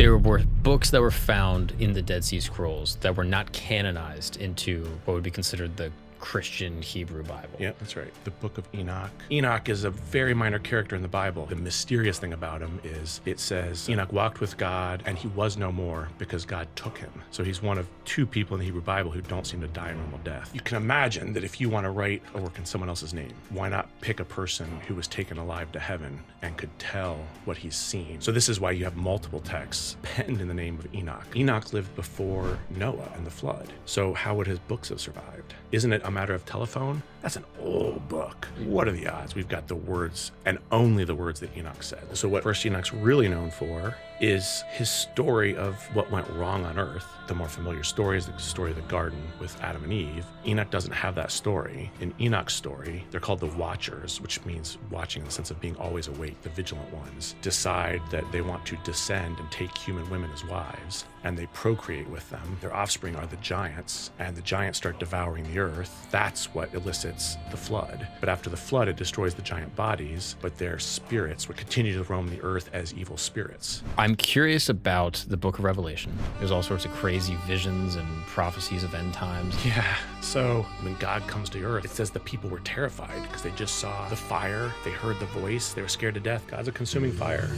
There were books that were found in the Dead Sea Scrolls that were not canonized into what would be considered the Christian Hebrew Bible. Yeah, that's right. The book of Enoch. Enoch is a very minor character in the Bible. The mysterious thing about him is it says Enoch walked with God and he was no more because God took him. So he's one of two people in the Hebrew Bible who don't seem to die a normal death. You can imagine that if you want to write a work in someone else's name, why not pick a person who was taken alive to heaven and could tell what he's seen? So this is why you have multiple texts penned in the name of Enoch. Enoch lived before Noah and the flood. So how would his books have survived? Isn't it a matter of telephone? That's an old book. What are the odds? We've got the words and only the words that Enoch said. So what First Enoch's really known for is his story of what went wrong on earth. The more familiar story is the story of the garden with Adam and Eve. Enoch doesn't have that story. In Enoch's story, they're called the Watchers, which means watching in the sense of being always awake. The vigilant ones decide that they want to descend and take human women as wives, and they procreate with them. Their offspring are the giants, and the giants start devouring the earth. That's what elicits the flood. But after the flood, it destroys the giant bodies, but their spirits would continue to roam the earth as evil spirits. I'm curious about the book of Revelation. There's all sorts of crazy visions and prophecies of end times. Yeah, so when God comes to earth, it says the people were terrified because they just saw the fire, they heard the voice, they were scared to death. God's a consuming fire.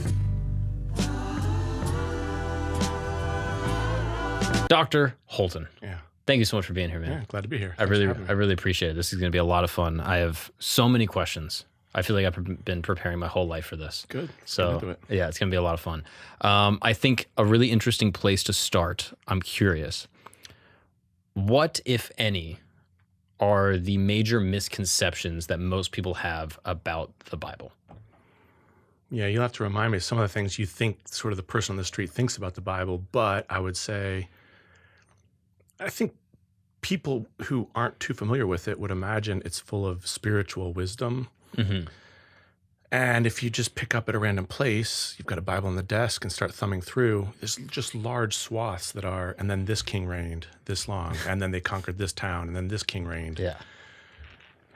Dr. Hultin. Yeah. Thank you so much for being here, man. Yeah, glad to be here. I really appreciate it. This is going to be a lot of fun. I have so many questions. I feel like I've been preparing my whole life for this. Good. So yeah, it's going to be a lot of fun. I think a really interesting place to start, I'm curious, what, if any, are the major misconceptions that most people have about the Bible? Yeah, you'll have to remind me of some of the things you think sort of the person on the street thinks about the Bible, but I would say, I think people who aren't too familiar with it would imagine it's full of spiritual wisdom. Mm-hmm. And if you just pick up at a random place, you've got a Bible on the desk and start thumbing through, there's just large swaths that are, and then this king reigned this long, and then they conquered this town, and then this king reigned. Yeah.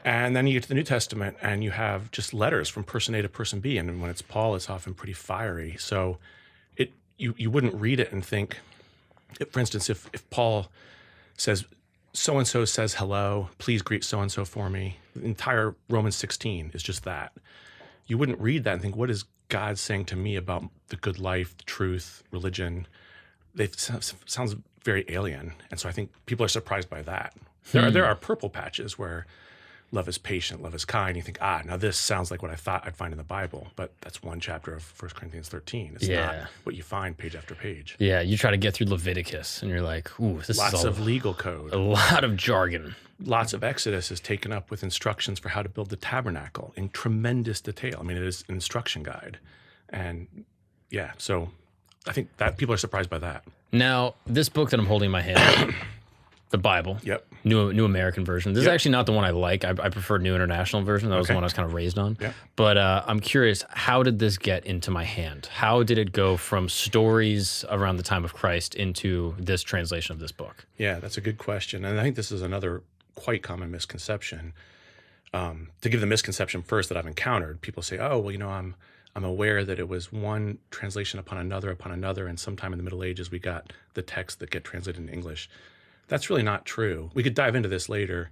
And then you get to the New Testament and you have just letters from person A to person B. And when it's Paul, it's often pretty fiery. So you wouldn't read it and think, for instance, if Paul says, so-and-so says hello, please greet so-and-so for me. The entire Romans 16 is just that. You wouldn't read that and think, what is God saying to me about the good life, the truth, religion? It sounds very alien. And so I think people are surprised by that. There are purple patches where love is patient, love is kind. You think, now this sounds like what I thought I'd find in the Bible, but that's one chapter of 1 Corinthians 13. It's not what you find page after page. Yeah, you try to get through Leviticus, and you're like, ooh, this Lots is of legal code. A lot of jargon. Lots of Exodus is taken up with instructions for how to build the tabernacle in tremendous detail. I mean, it is an instruction guide. And yeah, so I think that people are surprised by that. Now, this book that I'm holding in my hand, the Bible, New American Version. This is actually not the one I like. I prefer New International Version. That was the one I was kind of raised on. Yep. But I'm curious, how did this get into my hand? How did it go from stories around the time of Christ into this translation of this book? Yeah, that's a good question. And I think this is another quite common misconception. To give the misconception first that I've encountered, people say, oh, well, I'm aware that it was one translation upon another, and sometime in the Middle Ages we got the texts that get translated into English. That's really not true. We could dive into this later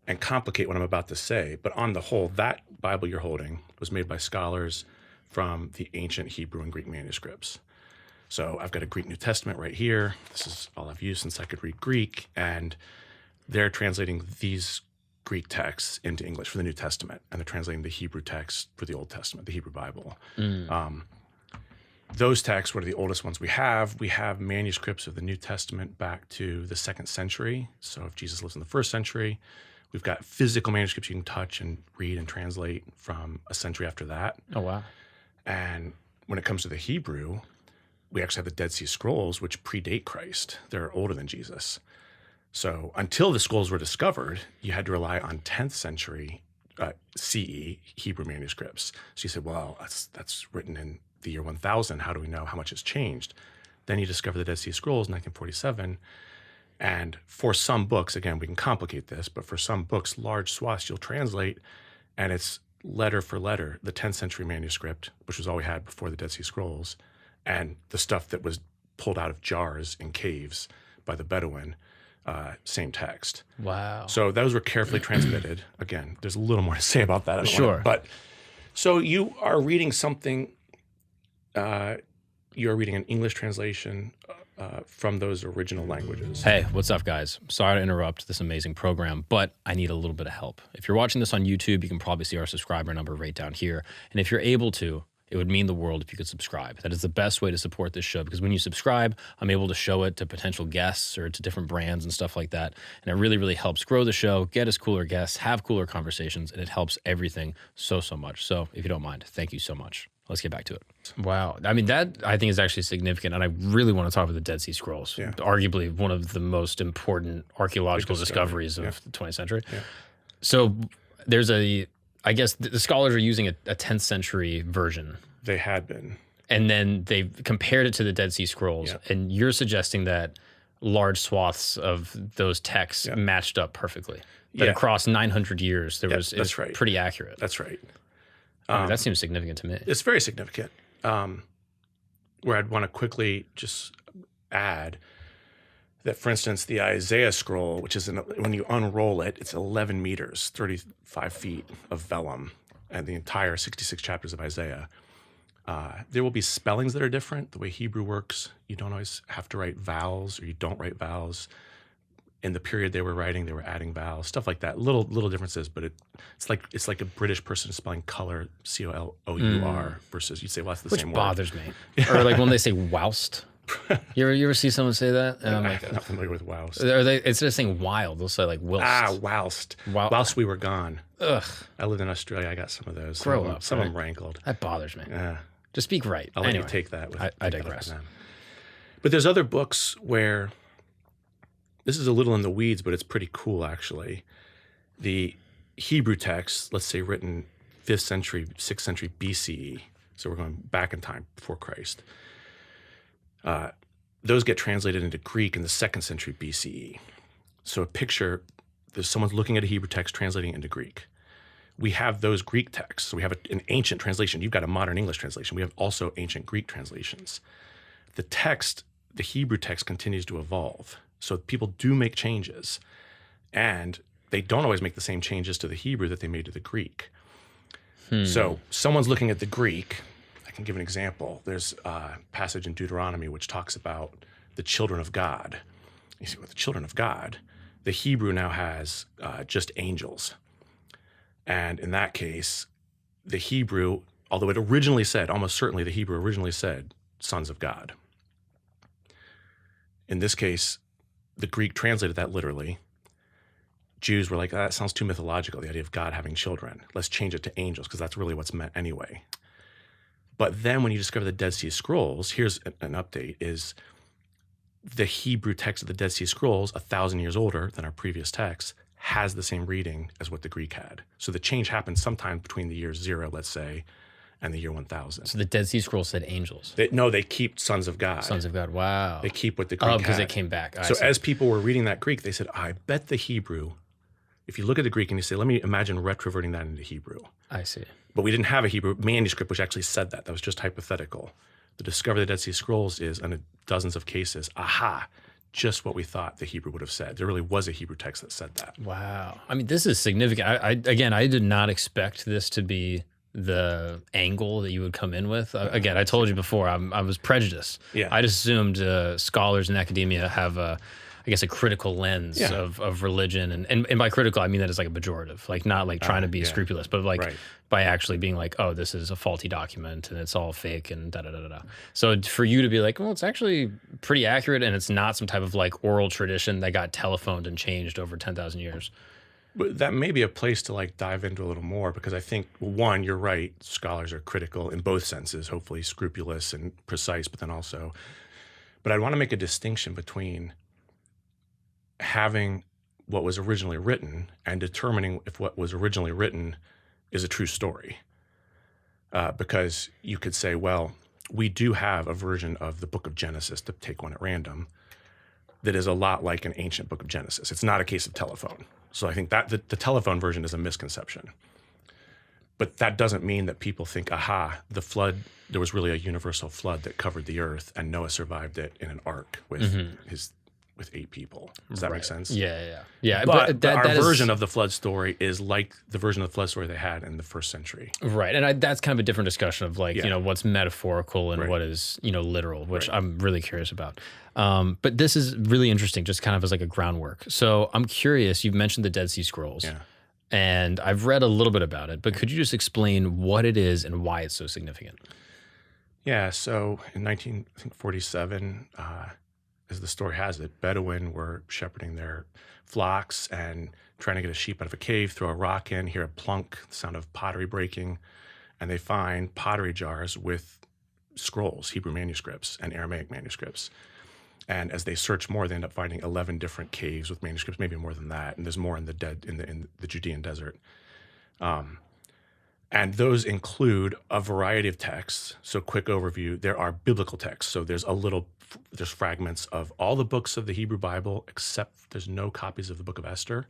and complicate what I'm about to say, but on the whole, that Bible you're holding was made by scholars from the ancient Hebrew and Greek manuscripts. So I've got a Greek New Testament right here. This is all I've used since I could read Greek, and they're translating these Greek texts into English for the New Testament, and they're translating the Hebrew text for the Old Testament, the Hebrew Bible. Those texts were the oldest ones we have. We have manuscripts of the New Testament back to the 2nd century. So if Jesus lives in the 1st century, we've got physical manuscripts you can touch and read and translate from a century after that. Oh, wow. And when it comes to the Hebrew, we actually have the Dead Sea Scrolls, which predate Christ. They're older than Jesus. So until the scrolls were discovered, you had to rely on 10th century CE Hebrew manuscripts. So you said, well, that's written in the year 1000. How do we know how much has changed? Then you discover the Dead Sea Scrolls in 1947. And for some books, again, we can complicate this, but for some books, large swaths you'll translate, and it's letter for letter, the 10th century manuscript, which was all we had before the Dead Sea Scrolls, and the stuff that was pulled out of jars in caves by the Bedouin, same text. Wow. So those were carefully transmitted. Again, there's a little more to say about that. Sure. But so you are reading something, you're reading an English translation from those original languages. Hey, what's up, guys? Sorry to interrupt this amazing program, but I need a little bit of help. If you're watching this on YouTube, you can probably see our subscriber number right down here. And if you're able to, it would mean the world if you could subscribe. That is the best way to support this show, because when you subscribe, I'm able to show it to potential guests or to different brands and stuff like that. And it really, really helps grow the show, get us cooler guests, have cooler conversations, and it helps everything so, so much. So if you don't mind, thank you so much. Let's get back to it. Wow. I mean, that I think is actually significant. And I really want to talk about the Dead Sea Scrolls, arguably one of the most important archaeological discoveries of the 20th century. Yeah. So there's I guess the scholars are using a 10th century version. They had been. And then they've compared it to the Dead Sea Scrolls. Yeah. And you're suggesting that large swaths of those texts matched up perfectly. That across 900 years, it was pretty accurate. That's right. I mean, that seems significant to me. It's very significant. Where I'd want to quickly just add that, for instance, the Isaiah scroll, which is when you unroll it, it's 11 meters, 35 feet of vellum, and the entire 66 chapters of Isaiah. There will be spellings that are different. The way Hebrew works, you don't always have to write vowels, or you don't write vowels. In the period they were writing, they were adding vowels, stuff like that. Little differences, but it's like a British person spelling color, C-O-L-O-U-R, versus you'd say, well, that's the same word. Which bothers me. Or like when they say whilst. You ever see someone say that? And I'm not familiar with whilst. Instead of saying wild, they'll say like whilst. Whilst. Whilst we were gone. Ugh. I lived in Australia. I got some of those. Grow up. Some of them rankled. That bothers me. Just speak right. I'll let you take that. I digress. But there's other books where this is a little in the weeds, but it's pretty cool, actually. The Hebrew text, let's say written 5th century, 6th century BCE, so we're going back in time before Christ, those get translated into Greek in the 2nd century BCE. So a picture, there's someone's looking at a Hebrew text, translating it into Greek. We have those Greek texts. So we have an ancient translation. You've got a modern English translation. We have also ancient Greek translations. The text, the Hebrew text, continues to evolve. So people do make changes, and they don't always make the same changes to the Hebrew that they made to the Greek. So someone's looking at the Greek. I can give an example. There's a passage in Deuteronomy which talks about the children of God. You see, with the children of God, the Hebrew now has just angels. And in that case, the Hebrew, although it originally said, almost certainly the Hebrew originally said, sons of God. In this case, the Greek translated that literally. Jews were like, that sounds too mythological, the idea of God having children. Let's change it to angels, because that's really what's meant anyway. But then when you discover the Dead Sea Scrolls, here's an update, is the Hebrew text of the Dead Sea Scrolls, 1,000 years older than our previous text, has the same reading as what the Greek had. So the change happened sometime between the year 0, let's say, and the year 1000. So the Dead Sea Scrolls said angels. They keep sons of God. Sons of God, wow. They keep what the Greek had. Because it came back. So as people were reading that Greek, they said, I bet the Hebrew, if you look at the Greek and you say, let me imagine retroverting that into Hebrew. I see. But we didn't have a Hebrew manuscript which actually said that. That was just hypothetical. The discovery of the Dead Sea Scrolls is, in dozens of cases, just what we thought the Hebrew would have said. There really was a Hebrew text that said that. Wow. I mean, this is significant. I did not expect this to be the angle that you would come in with. Again, I told you before, I was prejudiced. Yeah. I just assumed scholars in academia have a critical lens of religion. And by critical, I mean that as like a pejorative, like not like trying to be scrupulous, but like by actually being like, oh, this is a faulty document and it's all fake and da-da-da-da-da. So for you to be like, well, it's actually pretty accurate and it's not some type of like oral tradition that got telephoned and changed over 10,000 years. But that may be a place to like dive into a little more, because I think, one, you're right, scholars are critical in both senses, hopefully scrupulous and precise, but I want to make a distinction between having what was originally written and determining if what was originally written is a true story. Because you could say, well, we do have a version of the book of Genesis, to take one at random, that is a lot like an ancient book of Genesis. It's not a case of telephone. So I think that the telephone version is a misconception. But that doesn't mean that people think, aha, the flood, there was really a universal flood that covered the earth, and Noah survived it in an ark with with 8 people. Does that make sense? Yeah. But that our is, version of the flood story is like the version of the flood story they had in the first century. right, and that's kind of a different discussion of like what's metaphorical and Right. what is literal, which Right. I'm really curious about. But this is really interesting, just kind of as like a groundwork. So I'm curious. You've mentioned the Dead Sea Scrolls. Yeah. And I've read a little bit about it, but could you just explain what it is and why it's so significant? Yeah, so in 1947, as the story has it, Bedouin were shepherding their flocks and trying to get a sheep out of a cave, throw a rock in, hear a plunk, the sound of pottery breaking, and they find pottery jars with scrolls, Hebrew manuscripts and Aramaic manuscripts. And as they search more, they end up finding 11 different caves with manuscripts, maybe more than that. And there's more in the Judean desert. And those include a variety of texts. So quick overview, there are biblical texts. So there's fragments of all the books of the Hebrew Bible, except there's no copies of the book of Esther.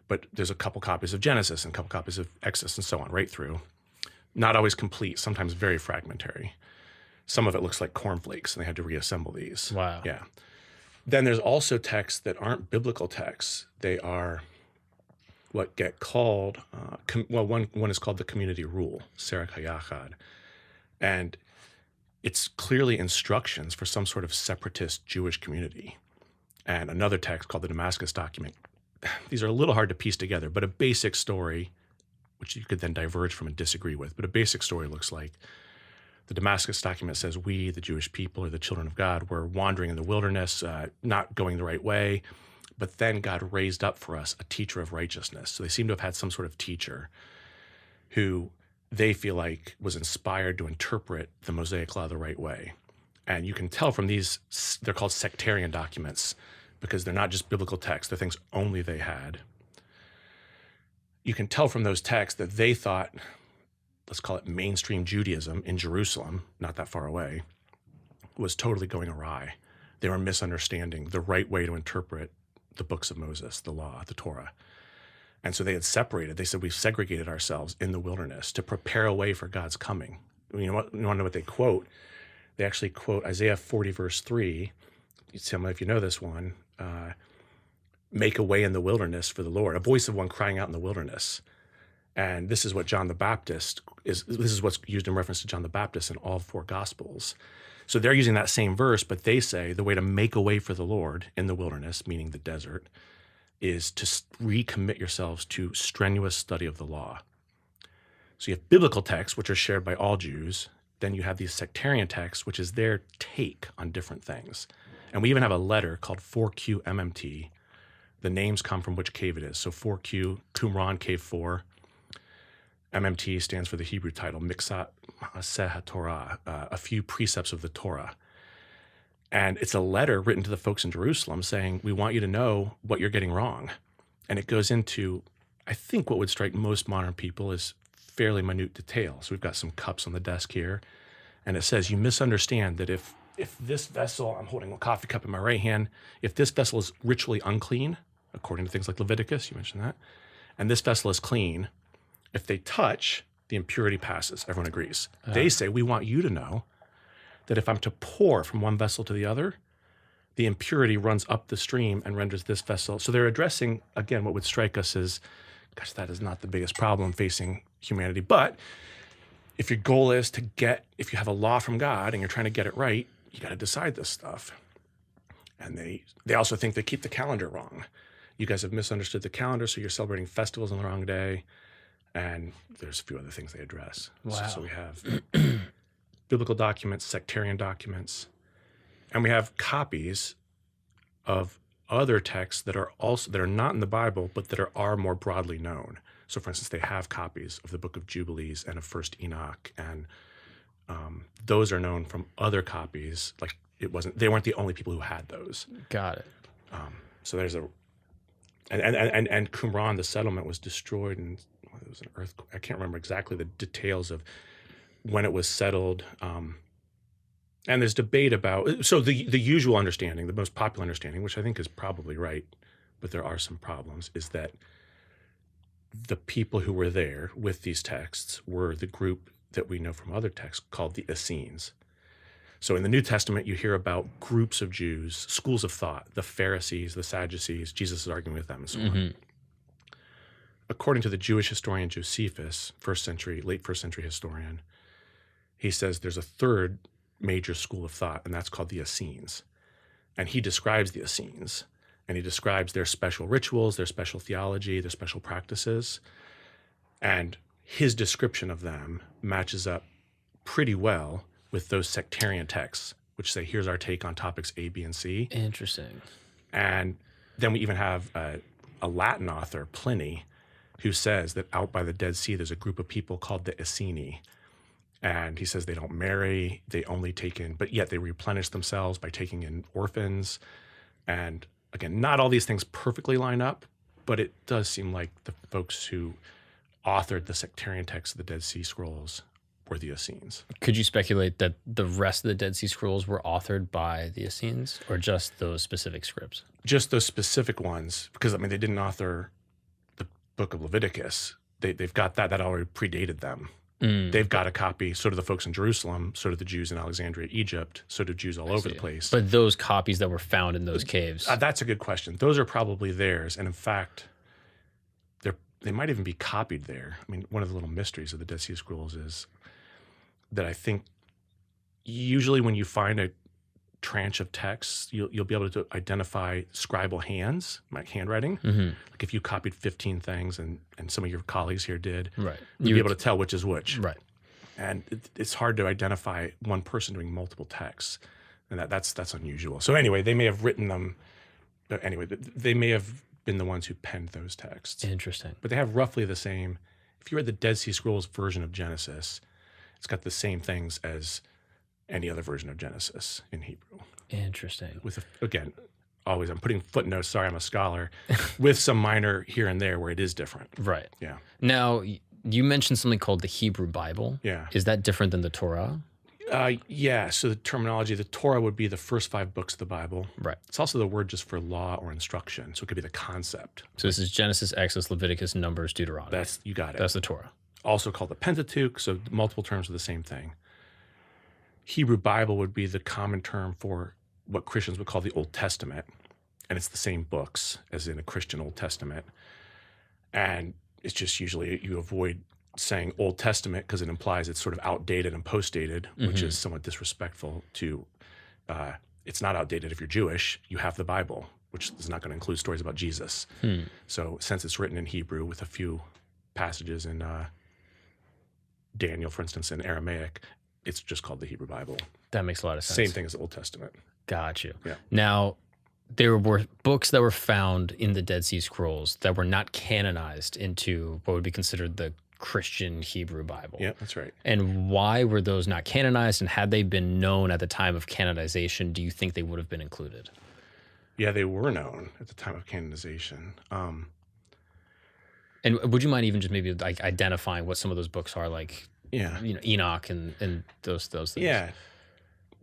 But there's a couple copies of Genesis and a couple copies of Exodus and so on, right through. Not always complete, sometimes very fragmentary. Some of it looks like cornflakes, and they had to reassemble these. Wow. Yeah. Then there's also texts that aren't biblical texts. They are what get called, one is called the community rule, Serach HaYachad. And it's clearly instructions for some sort of separatist Jewish community. And another text called the Damascus document. These are a little hard to piece together, but a basic story, which you could then diverge from and disagree with, but a basic story looks like the Damascus document says we, the Jewish people or the children of God, were wandering in the wilderness, not going the right way. But then God raised up for us a teacher of righteousness. So they seem to have had some sort of teacher who they feel like was inspired to interpret the Mosaic law the right way. And you can tell from these, they're called sectarian documents because they're not just biblical texts, they're things only they had. You can tell from those texts that they thought, let's call it mainstream Judaism in Jerusalem, not that far away, was totally going awry. They were misunderstanding the right way to interpret the books of Moses, the law, the Torah. And so they had separated. They said, we've segregated ourselves in the wilderness to prepare a way for God's coming. You want to know what they quote? They actually quote Isaiah 40, verse 3. Tell me if you know this one. Make a way in the wilderness for the Lord, a voice of one crying out in the wilderness. And this is what John the Baptist is. This is what's used in reference to John the Baptist in all 4 Gospels. So they're using that same verse, but they say the way to make a way for the Lord in the wilderness, meaning the desert, is to recommit yourselves to strenuous study of the law. So you have biblical texts, which are shared by all Jews. Then you have these sectarian texts, which is their take on different things. And we even have a letter called 4Q MMT. The names come from which cave it is. So 4Q, Qumran, Cave 4. MMT stands for the Hebrew title, Miksat Maseh HaTorah, a few precepts of the Torah. And it's a letter written to the folks in Jerusalem saying, we want you to know what you're getting wrong. And it goes into, I think what would strike most modern people is fairly minute detail. So we've got some cups on the desk here. And it says, you misunderstand that if this vessel, I'm holding a coffee cup in my right hand, if this vessel is ritually unclean, according to things like Leviticus, you mentioned that, and this vessel is clean, if they touch, the impurity passes. Everyone agrees. They say, we want you to know that if I'm to pour from one vessel to the other, the impurity runs up the stream and renders this vessel. So they're addressing, again, what would strike us as, gosh, that is not the biggest problem facing humanity. But if your goal is to if you have a law from God and you're trying to get it right, you got to decide this stuff. And they also think they keep the calendar wrong. You guys have misunderstood the calendar, so you're celebrating festivals on the wrong day. And there's a few other things they address. Wow. So we have biblical documents, sectarian documents, and we have copies of other texts that are not in the Bible, but that are more broadly known. So, for instance, they have copies of the Book of Jubilees and of First Enoch, and those are known from other copies. Like they weren't the only people who had those. Got it. So there's and Qumran, the settlement, was destroyed, and it was an earthquake. I can't remember exactly the details of when it was settled. And there's debate about, so the usual understanding, the most popular understanding, which I think is probably right, but there are some problems, is that the people who were there with these texts were the group that we know from other texts called the Essenes. So in the New Testament, you hear about groups of Jews, schools of thought, the Pharisees, the Sadducees. Jesus is arguing with them and so on. According to the Jewish historian Josephus, late first century historian, he says there's a third major school of thought, and that's called the Essenes. And he describes the Essenes, and he describes their special rituals, their special theology, their special practices. And his description of them matches up pretty well with those sectarian texts, which say, here's our take on topics A, B, and C. Interesting. And then we even have a Latin author, Pliny, who says that out by the Dead Sea, there's a group of people called the Essenes. And he says they don't marry, they only take in, but yet they replenish themselves by taking in orphans. And again, not all these things perfectly line up, but it does seem like the folks who authored the sectarian text of the Dead Sea Scrolls were the Essenes. Could you speculate that the rest of the Dead Sea Scrolls were authored by the Essenes, or just those specific scripts? Just those specific ones, because I mean, they didn't author the book of Leviticus. They've got that already predated them. They've got a copy, so do the folks in Jerusalem, so do the Jews in Alexandria, Egypt, so do Jews all over the place. But those copies that were found in those caves? That's a good question. Those are probably theirs. And in fact, they might even be copied there. I mean, one of the little mysteries of the Dead Sea Scrolls is that I think usually when you find a tranche of text, you'll be able to identify scribal hands, like handwriting. Like if you copied 15 things and some of your colleagues here did, right, you'd be able to tell which is which. Right. And it's hard to identify one person doing multiple texts. And that's unusual. So anyway, they may have written them. Anyway, they may have been the ones who penned those texts. Interesting. But they have roughly the same. If you read the Dead Sea Scrolls version of Genesis, it's got the same things as any other version of Genesis in Hebrew. Interesting. With, again, always, I'm putting footnotes, sorry, I'm a scholar, with some minor here and there where it is different. Right. Yeah. Now, you mentioned something called the Hebrew Bible. Yeah. Is that different than the Torah? Yeah. So the terminology, the Torah would be the first 5 books of the Bible. Right. It's also the word just for law or instruction. So it could be the concept. So this is Genesis, Exodus, Leviticus, Numbers, Deuteronomy. You got it. That's the Torah. Also called the Pentateuch. So multiple terms of the same thing. Hebrew Bible would be the common term for what Christians would call the Old Testament. And it's the same books as in a Christian Old Testament. And it's just usually you avoid saying Old Testament because it implies it's sort of outdated and post-dated, which is somewhat disrespectful to, it's not outdated if you're Jewish. You have the Bible, which is not going to include stories about Jesus. So since it's written in Hebrew with a few passages in Daniel, for instance, in Aramaic, it's just called the Hebrew Bible. That makes a lot of sense. Same thing as the Old Testament. Got you. Yeah. Now, there were books that were found in the Dead Sea Scrolls that were not canonized into what would be considered the Christian Hebrew Bible. Yeah, that's right. And why were those not canonized? And had they been known at the time of canonization, do you think they would have been included? Yeah, they were known at the time of canonization. And would you mind even just maybe like identifying what some of those books are, like, Yeah. you know, Enoch and those things? Yeah.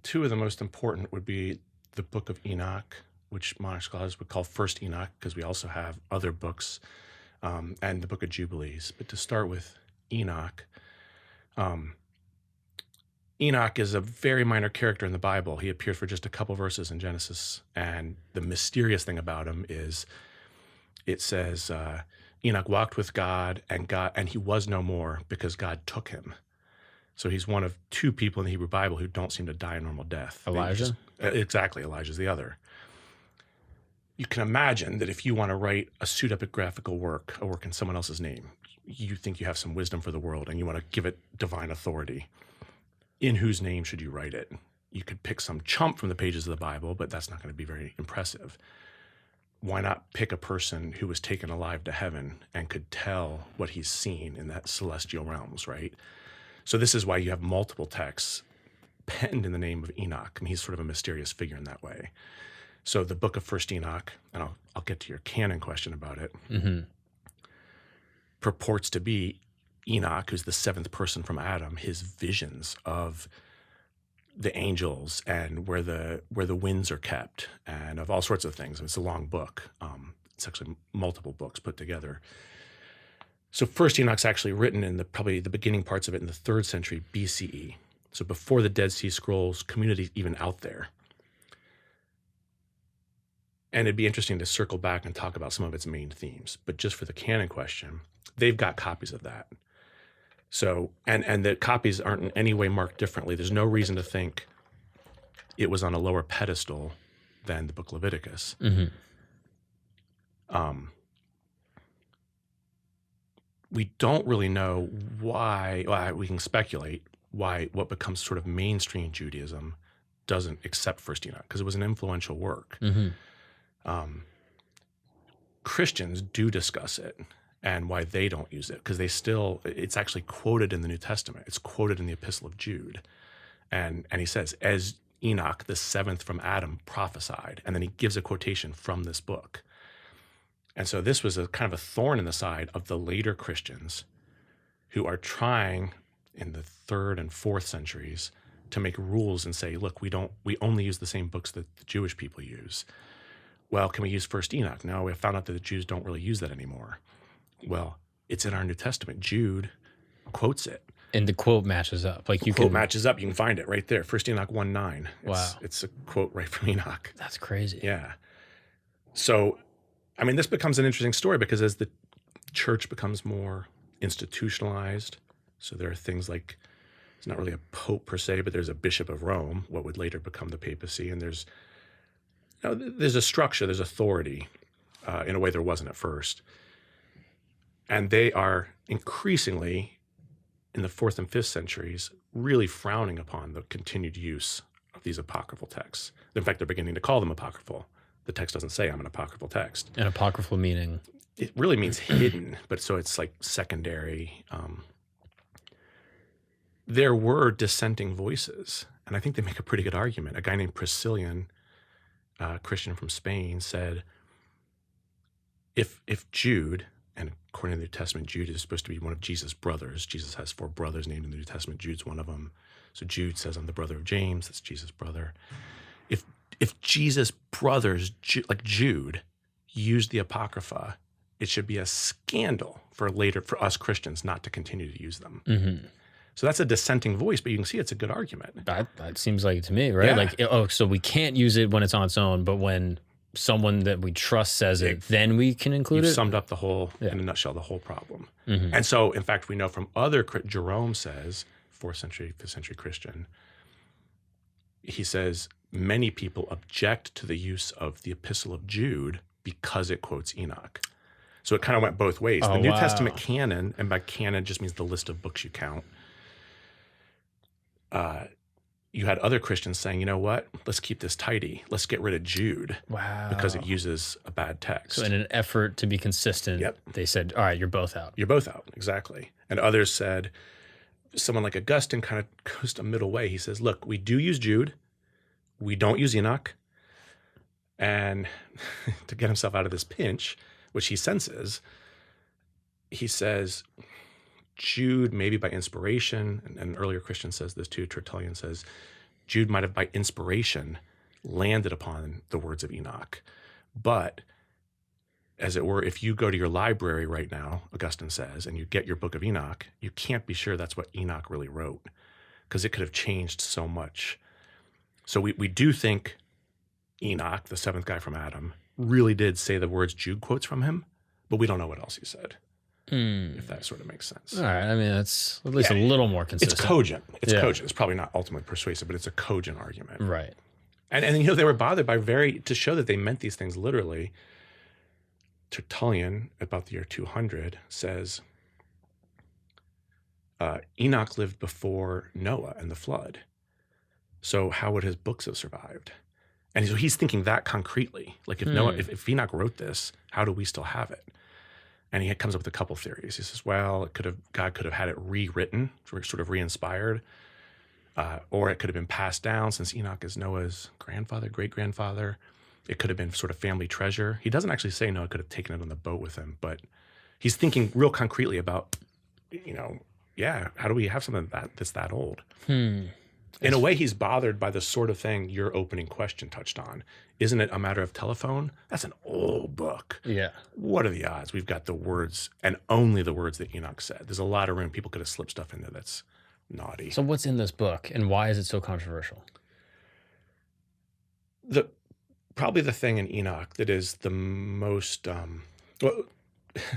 2 of the most important would be the Book of Enoch, which modern scholars would call First Enoch, because we also have other books, and the Book of Jubilees. But to start with Enoch, Enoch is a very minor character in the Bible. He appeared for just a couple verses in Genesis, and the mysterious thing about him is it says Enoch walked with God, and he was no more because God took him. So he's one of 2 people in the Hebrew Bible who don't seem to die a normal death. Elijah? Exactly, Elijah's the other. You can imagine that if you want to write a pseudepigraphical work, a work in someone else's name, you think you have some wisdom for the world and you want to give it divine authority. In whose name should you write it? You could pick some chump from the pages of the Bible, but that's not going to be very impressive. Why not pick a person who was taken alive to heaven and could tell what he's seen in that celestial realms, right? So this is why you have multiple texts penned in the name of Enoch, and he's sort of a mysterious figure in that way. So the book of First Enoch, and I'll get to your canon question about it, purports to be Enoch, who's the 7th person from Adam, his visions of the angels and where the winds are kept and of all sorts of things. It's a long book. It's actually multiple books put together. So First Enoch's actually written in probably the beginning parts of it in the 3rd century BCE. So before the Dead Sea Scrolls community even out there. And it'd be interesting to circle back and talk about some of its main themes. But just for the canon question, they've got copies of that. So, and the copies aren't in any way marked differently. There's no reason to think it was on a lower pedestal than the book Leviticus. We don't really know why, well, we can speculate why what becomes sort of mainstream Judaism doesn't accept First Enoch, because it was an influential work. Christians do discuss it and why they don't use it, because it's actually quoted in the New Testament. It's quoted in the Epistle of Jude. And he says, as Enoch, the 7th from Adam, prophesied. And then he gives a quotation from this book. And so this was a kind of a thorn in the side of the later Christians who are trying in the 3rd and 4th centuries to make rules and say, look, we only use the same books that the Jewish people use. Well, can we use First Enoch? No, we found out that the Jews don't really use that anymore. Well, it's in our New Testament. Jude quotes it. And the quote matches up. Like the quote matches up. You can find it right there. First Enoch 1:9. Wow. It's a quote right from Enoch. That's crazy. Yeah. So, I mean, this becomes an interesting story because as the church becomes more institutionalized, so there are things like, it's not really a pope per se, but there's a bishop of Rome, what would later become the papacy, and there's a structure, there's authority in a way there wasn't at first. And they are increasingly, in the 4th and 5th centuries, really frowning upon the continued use of these apocryphal texts. In fact, they're beginning to call them apocryphal. The text doesn't say I'm an apocryphal text. An apocryphal meaning? It really means hidden, but so it's like secondary. There were dissenting voices, and I think they make a pretty good argument. A guy named Priscillian, Christian from Spain, said, if Jude, and according to the New Testament, Jude is supposed to be one of Jesus' brothers. Jesus has 4 brothers named in the New Testament. Jude's one of them. So Jude says, I'm the brother of James. That's Jesus' brother. If Jesus' brothers, like Jude, used the Apocrypha, it should be a scandal for us Christians not to continue to use them. So that's a dissenting voice, but you can see it's a good argument. That seems like it to me, right? Yeah. Like, so we can't use it when it's on its own, but when someone that we trust says it, then we can include it? You've summed up in a nutshell, the whole problem. And so, in fact, we know from Jerome says, 4th century, 5th century Christian, he says, many people object to the use of the Epistle of Jude because it quotes Enoch. So it kind of went both ways. The New Testament canon, and by canon just means the list of books you count, you had other Christians saying, you know what, let's keep this tidy. Let's get rid of Jude because it uses a bad text. So in an effort to be consistent, they said, all right, you're both out. You're both out, exactly. And others said, someone like Augustine kind of goes a middle way. He says, look, we do use Jude. We don't use Enoch. And to get himself out of this pinch, which he senses, he says, Jude, maybe by inspiration, and an earlier Christian says this too, Tertullian says, Jude might have by inspiration landed upon the words of Enoch. But, as it were, if you go to your library right now, Augustine says, and you get your book of Enoch, you can't be sure that's what Enoch really wrote, because it could have changed so much. So we do think Enoch, the 7th guy from Adam, really did say the words Jude quotes from him, but we don't know what else he said, if that sort of makes sense. All right. I mean, that's at least a little more consistent. It's cogent. Cogent. It's probably not ultimately persuasive, but it's a cogent argument. Right. And they were bothered by to show that they meant these things literally. Tertullian, about the year 200, says, Enoch lived before Noah and the flood. So how would his books have survived? And so he's thinking that concretely. Like if Enoch wrote this, how do we still have it? And he comes up with a couple theories. He says, well, God could have had it rewritten, sort of re-inspired, or it could have been passed down since Enoch is Noah's grandfather, great-grandfather. It could have been sort of family treasure. He doesn't actually say Noah could have taken it on the boat with him, but he's thinking real concretely about, how do we have something that's that old? In a way, he's bothered by the sort of thing your opening question touched on. Isn't it a matter of telephone? That's an old book. Yeah. What are the odds? We've got the words and only the words that Enoch said. There's a lot of room. People could have slipped stuff in there that's naughty. So what's in this book and why is it so controversial? Probably the thing in Enoch that is the most, well, let's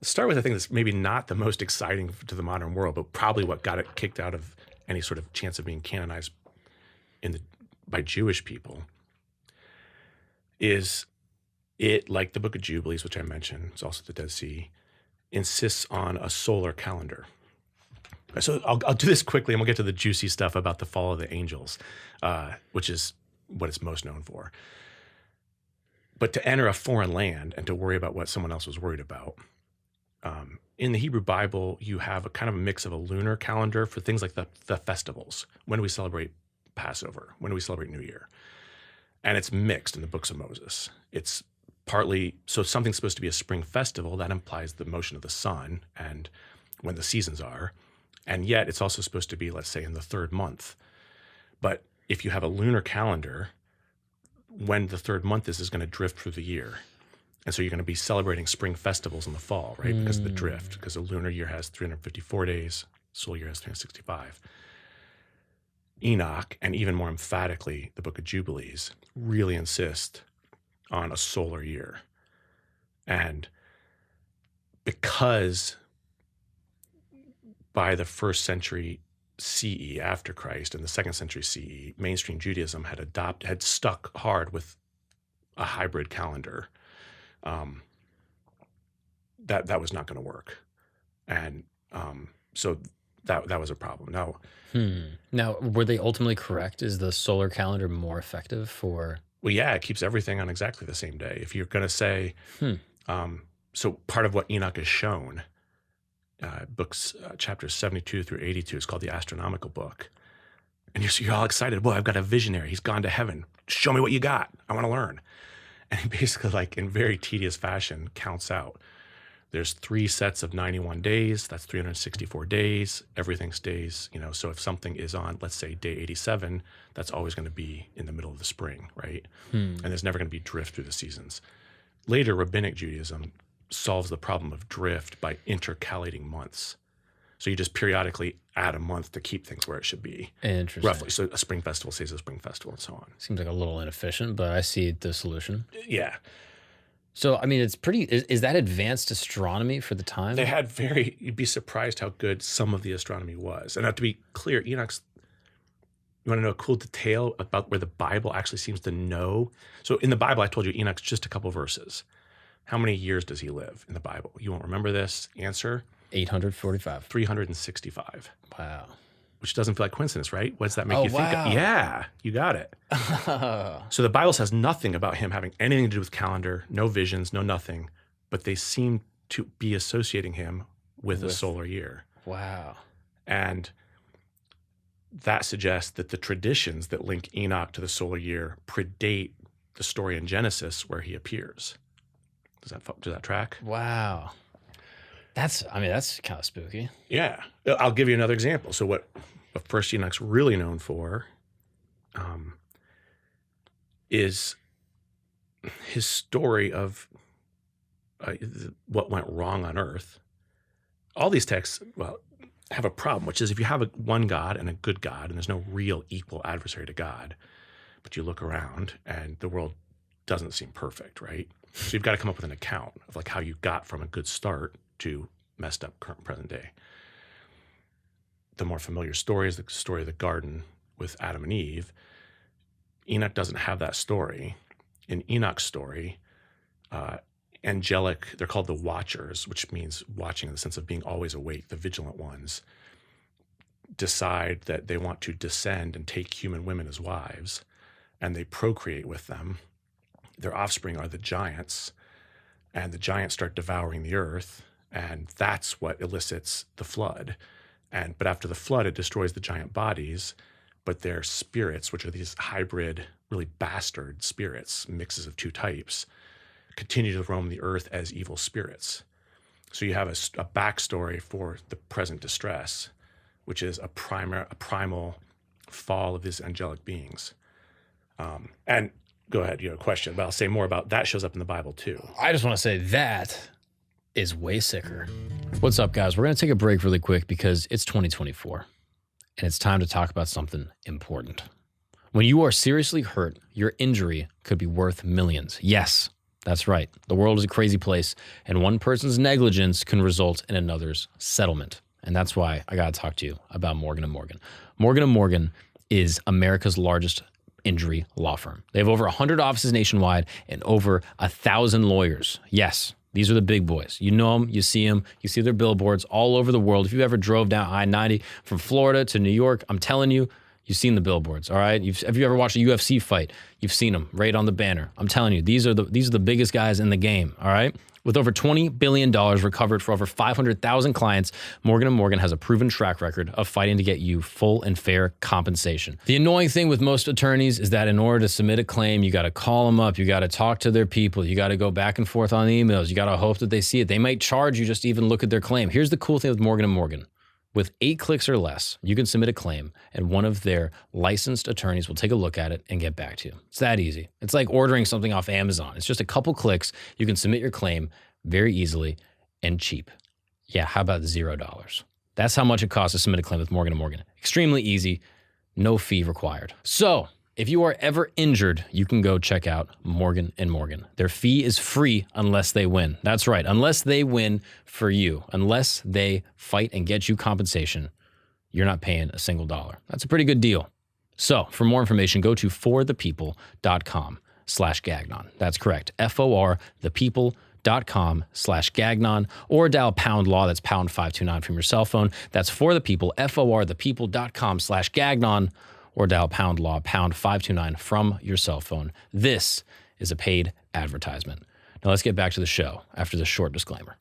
start with the thing that's maybe not the most exciting to the modern world, but probably what got it kicked out of any sort of chance of being canonized by Jewish people is it, like the Book of Jubilees, which I mentioned, it's also the Dead Sea, insists on a solar calendar. So I'll do this quickly and we'll get to the juicy stuff about the fall of the angels, which is what it's most known for. But to enter a foreign land and to worry about what someone else was worried about, in the Hebrew Bible, you have a kind of a mix of a lunar calendar for things like the festivals. When do we celebrate Passover? When do we celebrate New Year? And it's mixed in the books of Moses. It's partly, so something's supposed to be a spring festival, that implies the motion of the sun and when the seasons are. And yet it's also supposed to be, let's say, in the third month. But if you have a lunar calendar, when the third month is going to drift through the year. And so you're going to be celebrating spring festivals in the fall, right? Because of the drift, because a lunar year has 354 days, solar year has 365. Enoch, and even more emphatically, the Book of Jubilees, really insist on a solar year. And because by the 1st century CE after Christ and the 2nd century CE, mainstream Judaism had stuck hard with a hybrid calendar. That was not going to work, and so that was a problem. Now, were they ultimately correct? Is the solar calendar more effective for? Well, yeah, it keeps everything on exactly the same day. If you're going to say, so part of what Enoch is shown. Books, chapters 72 through 82 is called the astronomical book. And you're all excited. Boy, I've got a visionary. He's gone to heaven. Show me what you got. I want to learn. And he basically, like in very tedious fashion, counts out. There's 3 sets of 91 days. That's 364 days. Everything stays, so if something is on, let's say, day 87, that's always going to be in the middle of the spring, right? And there's never going to be drift through the seasons. Later, Rabbinic Judaism solves the problem of drift by intercalating months. So you just periodically add a month to keep things where it should be. Interesting. Roughly. So a spring festival stays a spring festival and so on. Seems like a little inefficient, but I see the solution. Yeah. So, I mean, it's pretty, is that advanced astronomy for the time? They had you'd be surprised how good some of the astronomy was. And now to be clear, Enoch's, you want to know a cool detail about where the Bible actually seems to know? So in the Bible, I told you Enoch's just a couple verses. How many years does he live in the Bible? You won't remember this. Answer? 845. 365. Wow. Which doesn't feel like coincidence, right? What does that make you think of? Yeah, you got it. So the Bible says nothing about him having anything to do with calendar, no visions, no nothing, but they seem to be associating him with a solar year. Wow. And that suggests that the traditions that link Enoch to the solar year predate the story in Genesis where he appears. Does that track? Wow. That's kind of spooky. Yeah. I'll give you another example. So what first Enoch's really known for is his story of what went wrong on earth. All these texts, have a problem, which is if you have one God and a good God, and there's no real equal adversary to God, but you look around and the world doesn't seem perfect, right? So you've got to come up with an account of like how you got from a good start to messed up current present day. The more familiar story is the story of the garden with Adam and Eve. Enoch doesn't have that story. In Enoch's story, angelic, they're called the watchers, which means watching in the sense of being always awake, the vigilant ones, decide that they want to descend and take human women as wives, and they procreate with them. Their offspring are the giants, and the giants start devouring the earth, and that's what elicits the flood. But after the flood, it destroys the giant bodies, but their spirits, which are these hybrid, really bastard spirits, mixes of 2 types, continue to roam the earth as evil spirits. So you have a backstory for the present distress, which is a primal fall of these angelic beings. And go ahead, you have a question, but I'll say more about that. Shows up in the Bible too. I just want to say that is way sicker. What's up, guys? We're going to take a break really quick because it's 2024 and it's time to talk about something important. When you are seriously hurt, your injury could be worth millions. Yes, that's right. The world is a crazy place, and one person's negligence can result in another's settlement. And that's why I got to talk to you about Morgan & Morgan. Morgan & Morgan is America's largest injury law firm. They have over 100 offices nationwide and over 1,000 lawyers. Yes, these are the big boys. You know them, you see their billboards all over the world. If you ever drove down I-90 from Florida to New York, I'm telling you, you've seen the billboards, all right? Have you ever watched a UFC fight? You've seen them right on the banner. I'm telling you, these are the biggest guys in the game, all right? With over $20 billion recovered for over 500,000 clients, Morgan & Morgan has a proven track record of fighting to get you full and fair compensation. The annoying thing with most attorneys is that in order to submit a claim, you got to call them up, you got to talk to their people, you got to go back and forth on emails, you got to hope that they see it. They might charge you just to even look at their claim. Here's the cool thing with Morgan & Morgan. With 8 clicks or less, you can submit a claim and one of their licensed attorneys will take a look at it and get back to you. It's that easy. It's like ordering something off Amazon. It's just a couple clicks. You can submit your claim very easily and cheap. Yeah, how about $0? That's how much it costs to submit a claim with Morgan & Morgan. Extremely easy, no fee required. So, if you are ever injured, you can go check out Morgan & Morgan. Their fee is free unless they win. That's right, unless they win for you. Unless they fight and get you compensation, you're not paying a single dollar. That's a pretty good deal. So, for more information, go to forthepeople.com/Gagnon. That's correct, forthepeople.com/Gagnon, or dial pound law, that's pound 529 from your cell phone. That's for the people, forthepeople.com/Gagnon, or dial pound law, pound 529 from your cell phone. This is a paid advertisement. Now let's get back to the show after this short disclaimer.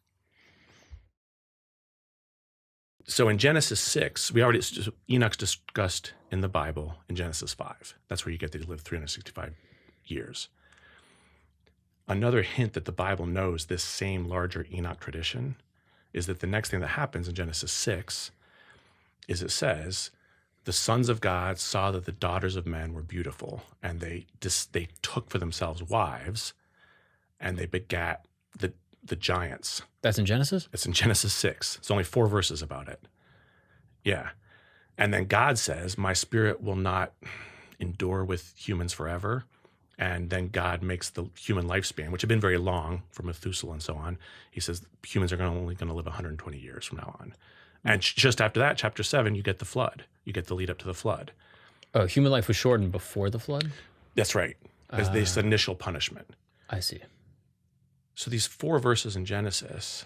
So in Genesis 6, Enoch's discussed in the Bible in Genesis 5. That's where you get that he lived 365 years. Another hint that the Bible knows this same larger Enoch tradition is that the next thing that happens in Genesis 6 is it says, the sons of God saw that the daughters of men were beautiful, and they took for themselves wives, and they begat the giants. That's in Genesis? It's in Genesis 6. It's only 4 verses about it. Yeah. And then God says, my spirit will not endure with humans forever. And then God makes the human lifespan, which had been very long for Methuselah and so on. He says humans are only going to live 120 years from now on. And just after that, chapter 7, you get the flood. You get the lead up to the flood. Oh, human life was shortened before the flood? That's right. As this initial punishment. I see. So these 4 verses in Genesis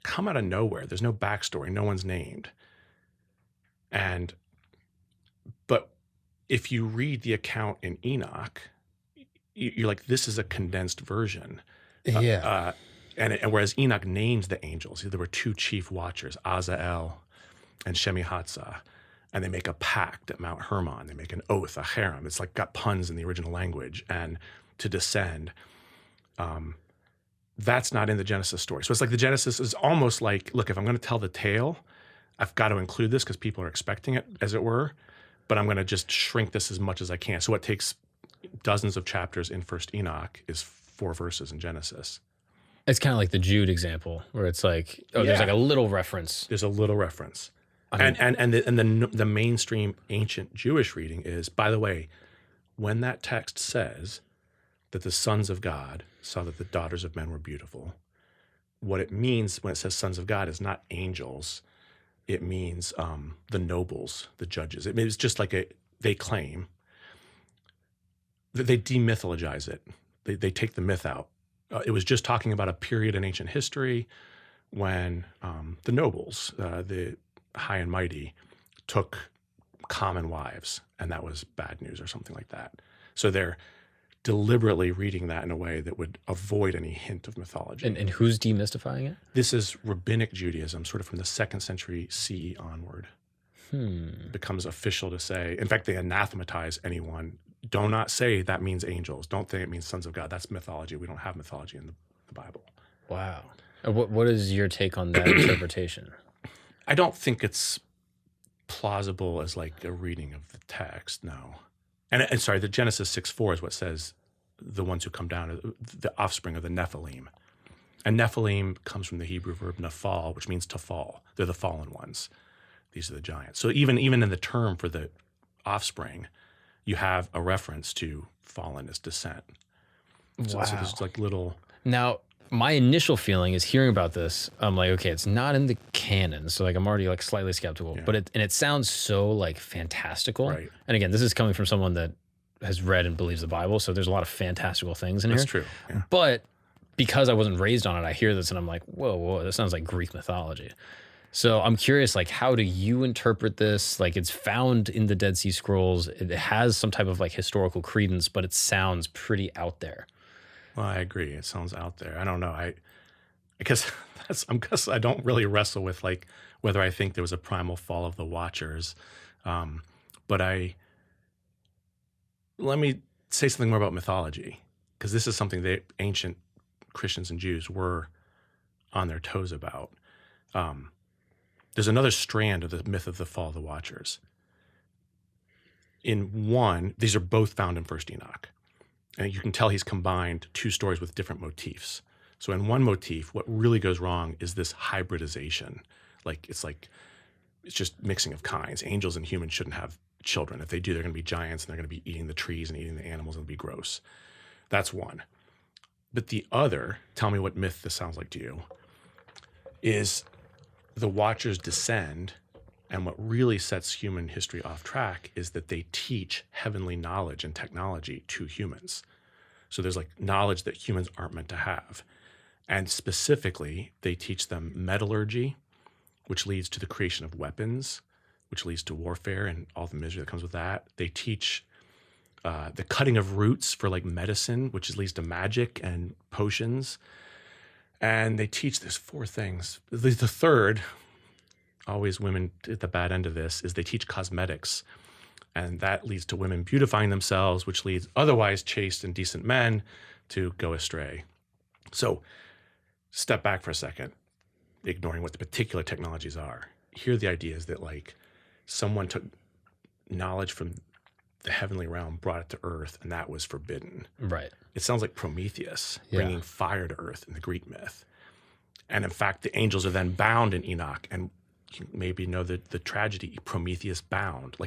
come out of nowhere. There's no backstory. No one's named. But if you read the account in Enoch, you're like, this is a condensed version. Yeah. And whereas Enoch names the angels, there were 2 chief watchers, Azael and Shemihatzah, and they make a pact at Mount Hermon. They make an oath, a harem. It's like got puns in the original language, and to descend. That's not in the Genesis story. So it's like the Genesis is almost like, look, if I'm going to tell the tale, I've got to include this because people are expecting it, as it were, but I'm going to just shrink this as much as I can. So what takes dozens of chapters in First Enoch is 4 verses in Genesis. It's kind of like the Jude example, where it's like, there's like a little reference. There's a little reference. The mainstream ancient Jewish reading is, by the way, when that text says that the sons of God saw that the daughters of men were beautiful, what it means when it says sons of God is not angels. It means the nobles, the judges. It's just like they claim that they demythologize it. They take the myth out. It was just talking about a period in ancient history when the nobles, the high and mighty, took common wives, and that was bad news or something like that. So they're deliberately reading that in a way that would avoid any hint of mythology. And who's demystifying it? This is rabbinic Judaism, sort of from the 2nd century CE onward. It becomes official to say, in fact, they anathematize anyone. Do not say that means angels. Don't think it means sons of God. That's mythology. We don't have mythology in the Bible. Wow. What is your take on that interpretation? I don't think it's plausible as like a reading of the text. No. And sorry, the Genesis 6:4 is what says the ones who come down are the offspring of the Nephilim. And Nephilim comes from the Hebrew verb nephal, which means to fall. They're the fallen ones. These are the giants. So even in the term for the offspring, you have a reference to fallenness, descent. So there's like little... Now, my initial feeling is hearing about this, I'm like, okay, it's not in the canon. So like I'm already like slightly skeptical, Yeah. but it sounds so like fantastical. Right. And again, this is coming from someone that has read and believes the Bible. So there's a lot of fantastical things in That's here. true. Yeah. But because I wasn't raised on it, I hear this and I'm like, whoa, that sounds like Greek mythology. So I'm curious, like, how do you interpret this? Like, it's found in the Dead Sea Scrolls. It has some type of like historical credence, but it sounds pretty out there. Well, I agree. It sounds out there. I don't know. I guess I don't really wrestle with like whether I think there was a primal fall of the Watchers. But let me say something more about mythology, because this is something that ancient Christians and Jews were on their toes about. There's another strand of the myth of the fall of the Watchers. In one, these are both found in First Enoch. And you can tell he's combined two stories with different motifs. So in one motif, what really goes wrong is this hybridization. It's just mixing of kinds. Angels and humans shouldn't have children. If they do, they're going to be giants and they're going to be eating the trees and eating the animals and it'll be gross. That's one. But the other, tell me what myth this sounds like to you, is the Watchers descend, and what really sets human history off track is that they teach heavenly knowledge and technology to humans. So there's like knowledge that humans aren't meant to have. And specifically, they teach them metallurgy, which leads to the creation of weapons, which leads to warfare and all the misery that comes with that. They teach the cutting of roots for like medicine, which leads to magic and potions. And they teach there's four things. The third, always women at the bad end of this, is they teach cosmetics. And that leads to women beautifying themselves, which leads otherwise chaste and decent men to go astray. So step back for a second, ignoring what the particular technologies are. Here the idea is that like someone took knowledge from the heavenly realm, brought it to earth, and that was forbidden. Right. It sounds like Prometheus bringing fire to earth in the Greek myth. And in fact, the angels are then bound in Enoch. And you maybe know the tragedy, Prometheus bound.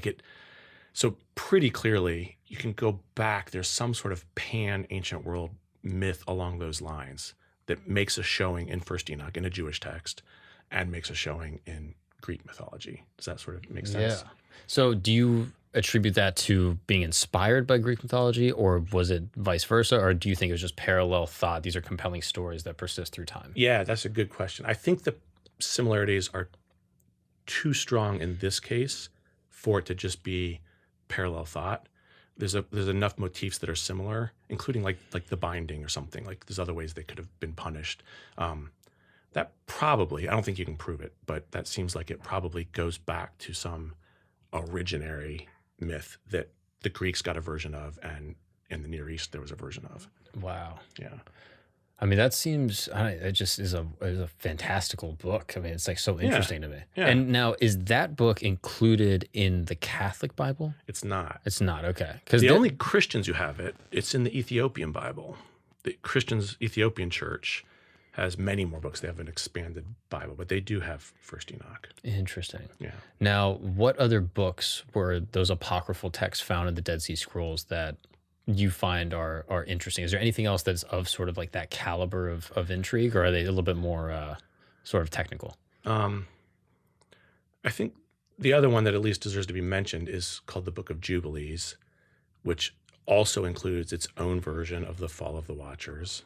So pretty clearly, you can go back. There's some sort of pan-ancient world myth along those lines that makes a showing in First Enoch in a Jewish text and makes a showing in Greek mythology. Does that sort of make sense? Yeah. So do you attribute that to being inspired by Greek mythology, or was it vice versa? Or do you think it was just parallel thought? These are compelling stories that persist through time. Yeah, that's a good question. I think the similarities are too strong in this case for it to just be parallel thought. There's enough motifs that are similar, including like the binding or something. Like there's other ways they could have been punished. That probably, I don't think you can prove it, but that seems like it probably goes back to some originary myth that the Greeks got a version of, and in the Near East there was a version of. Wow. Yeah. I mean, that seems, it just is a fantastical book. I mean, it's like so interesting to me. Yeah. And now, is that book included in the Catholic Bible? It's not. It's not, okay. Because The only Christians who have it, it's in the Ethiopian Bible. The Ethiopian Church has many more books. They have an expanded Bible, but they do have First Enoch. Interesting. Yeah. Now, what other books were those apocryphal texts found in the Dead Sea Scrolls that you find are interesting? Is there anything else that's of sort of like that caliber of intrigue, or are they a little bit more sort of technical? I think the other one that at least deserves to be mentioned is called the Book of Jubilees, which also includes its own version of the fall of the Watchers.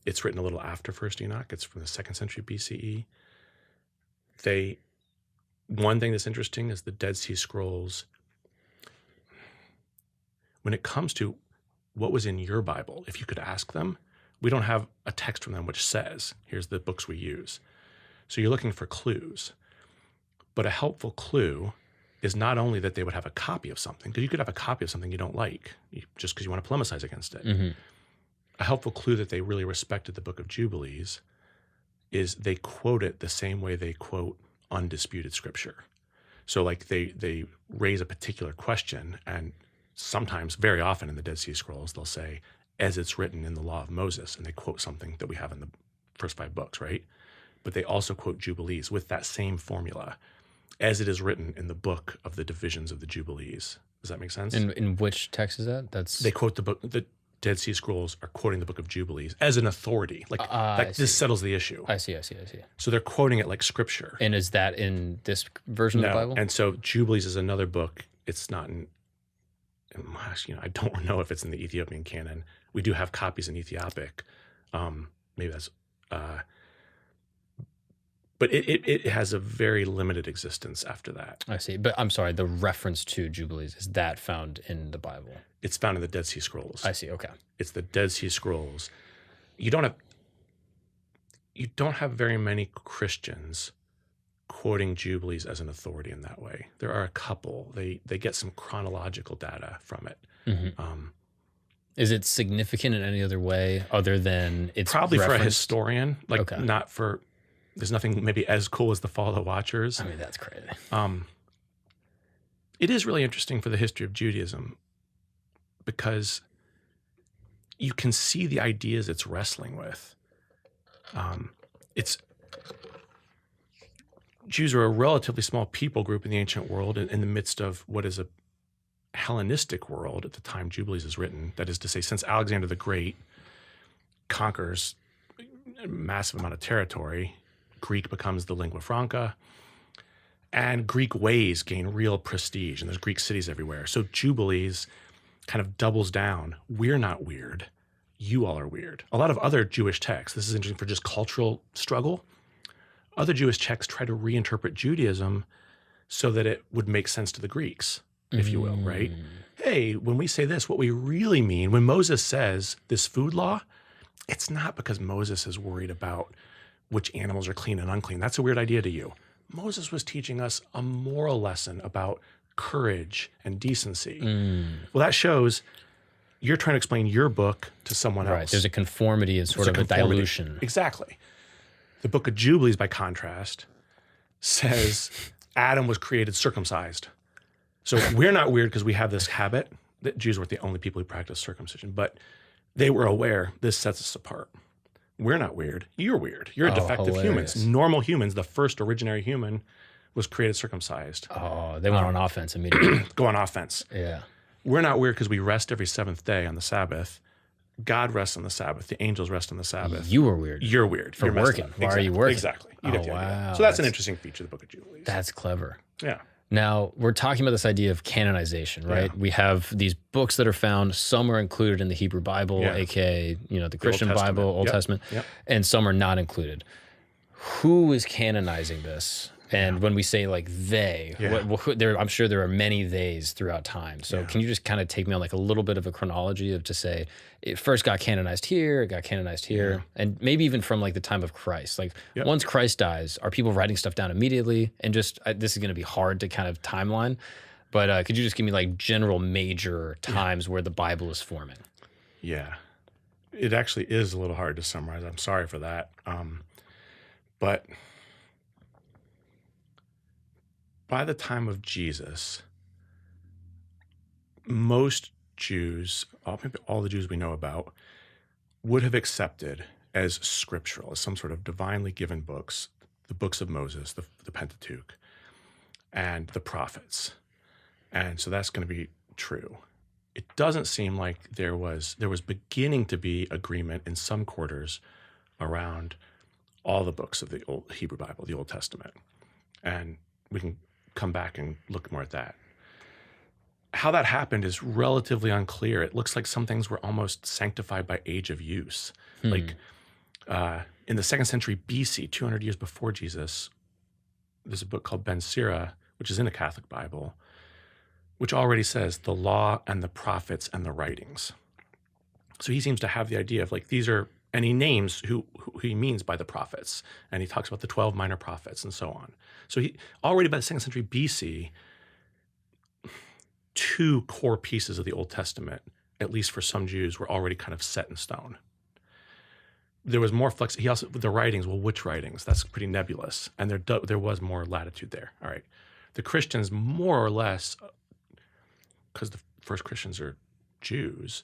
It's written a little after First Enoch. It's from the 2nd century BCE. One thing that's interesting is the Dead Sea Scrolls. When it comes to what was in your Bible, if you could ask them, we don't have a text from them which says, here's the books we use. So you're looking for clues. But a helpful clue is not only that they would have a copy of something, because you could have a copy of something you don't like, just because you want to polemicize against it. Mm-hmm. A helpful clue that they really respected the Book of Jubilees is they quote it the same way they quote undisputed scripture. So like they raise a particular question, and sometimes, very often in the Dead Sea Scrolls, they'll say, as it's written in the law of Moses, and they quote something that we have in the first 5 books, right? But they also quote Jubilees with that same formula, as it is written in the book of the divisions of the Jubilees. Does that make sense? In which text is that? They quote the book, the Dead Sea Scrolls are quoting the book of Jubilees as an authority. Like this settles the issue. I see. So they're quoting it like scripture. And is that in this version of the Bible? And so Jubilees is another book. It's not in, I don't know if it's in the Ethiopian canon. We do have copies in Ethiopic. Maybe that's, but it has a very limited existence after that. I see. But I'm sorry, the reference to Jubilees, is that found in the Bible? It's found in the Dead Sea Scrolls. I see. Okay. It's the Dead Sea Scrolls. You don't have very Many Christians quoting Jubilees as an authority in that way. There are a couple. They get some chronological data from it. Mm-hmm. Is it significant in any other way other than it's probably referenced? For a historian, not for. There's nothing maybe as cool as the Fall of the Watchers. I mean, that's crazy. It is really interesting for the history of Judaism because you can see the ideas it's wrestling with. Jews are a relatively small people group in the ancient world in the midst of what is a Hellenistic world at the time Jubilees is written. That is to say, since Alexander the Great conquers a massive amount of territory, Greek becomes the lingua franca, and Greek ways gain real prestige, and there's Greek cities everywhere. So Jubilees kind of doubles down. We're not weird. You all are weird. A lot of other Jewish texts, this is interesting for just cultural struggle, other Jewish texts try to reinterpret Judaism so that it would make sense to the Greeks, if you will, right? Hey, when we say this, what we really mean, when Moses says this food law, it's not because Moses is worried about which animals are clean and unclean. That's a weird idea to you. Moses was teaching us a moral lesson about courage and decency. Well, that shows you're trying to explain your book to someone else. Right. There's a conformity and sort of a dilution. Exactly. The book of Jubilees, by contrast, says Adam was created circumcised. So we're not weird because we have this habit that Jews weren't the only people who practiced circumcision, but they were aware this sets us apart. We're not weird. You're weird. You're a defective hilarious. humans. Normal humans, the first originary human was created circumcised. Oh, they went on offense immediately. Go on offense. Yeah. We're not weird because we rest every 7th day on the Sabbath. God rests on the Sabbath. The angels rest on the Sabbath. You were weird. You're weird. For You're messed working. up. Why are you working? Exactly. Wow. So that's an interesting feature of the book of Jubilees. That's clever. Yeah. Now, we're talking about this idea of canonization, right? Yeah. We have these books that are found. Some are included in the Hebrew Bible, aka, the Christian Bible, Old Testament, and some are not included. Who is canonizing this? And when we say like they, I'm sure there are many theys throughout time. So can you just kind of take me on like a little bit of a chronology of to say it first got canonized here, it got canonized here, and maybe even from like the time of Christ. Like once Christ dies, are people writing stuff down immediately? And just this is going to be hard to kind of timeline, but could you just give me like general major times where the Bible is forming? Yeah, it actually is a little hard to summarize. I'm sorry for that, but by the time of Jesus, most Jews, maybe all the Jews we know about, would have accepted as scriptural, as some sort of divinely given books, the books of Moses, the Pentateuch, and the prophets. And so that's going to be true. It doesn't seem like there was beginning to be agreement in some quarters around all the books of the old Hebrew Bible, the Old Testament. And we can come back and look more at that. How that happened is relatively unclear. It looks like some things were almost sanctified by age of use. Like in the 2nd century BC, 200 years before Jesus, there's a book called Ben Sira, which is in a Catholic Bible, which already says the law and the prophets and the writings. So he seems to have the idea of like these are, and he names who he means by the prophets, and he talks about the 12 minor prophets and so on. So he already by the 2nd century BC, 2 core pieces of the Old Testament, at least for some Jews, were already kind of set in stone. There was more flex. He also, the writings, well, which writings? That's pretty nebulous. And there was more latitude there. All right. The Christians, more or less, because the first Christians are Jews,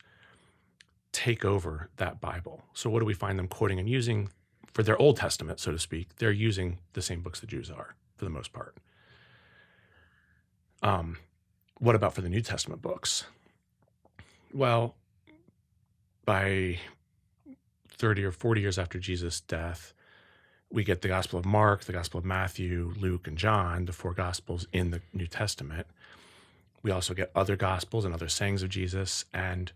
take over that Bible. So what do we find them quoting and using for their Old Testament, so to speak? They're using the same books the Jews are, for the most part. What about for the New Testament books? Well, by 30 or 40 years after Jesus' death, we get the Gospel of Mark, the Gospel of Matthew, Luke, and John, the 4 Gospels in the New Testament. We also get other Gospels and other sayings of Jesus. And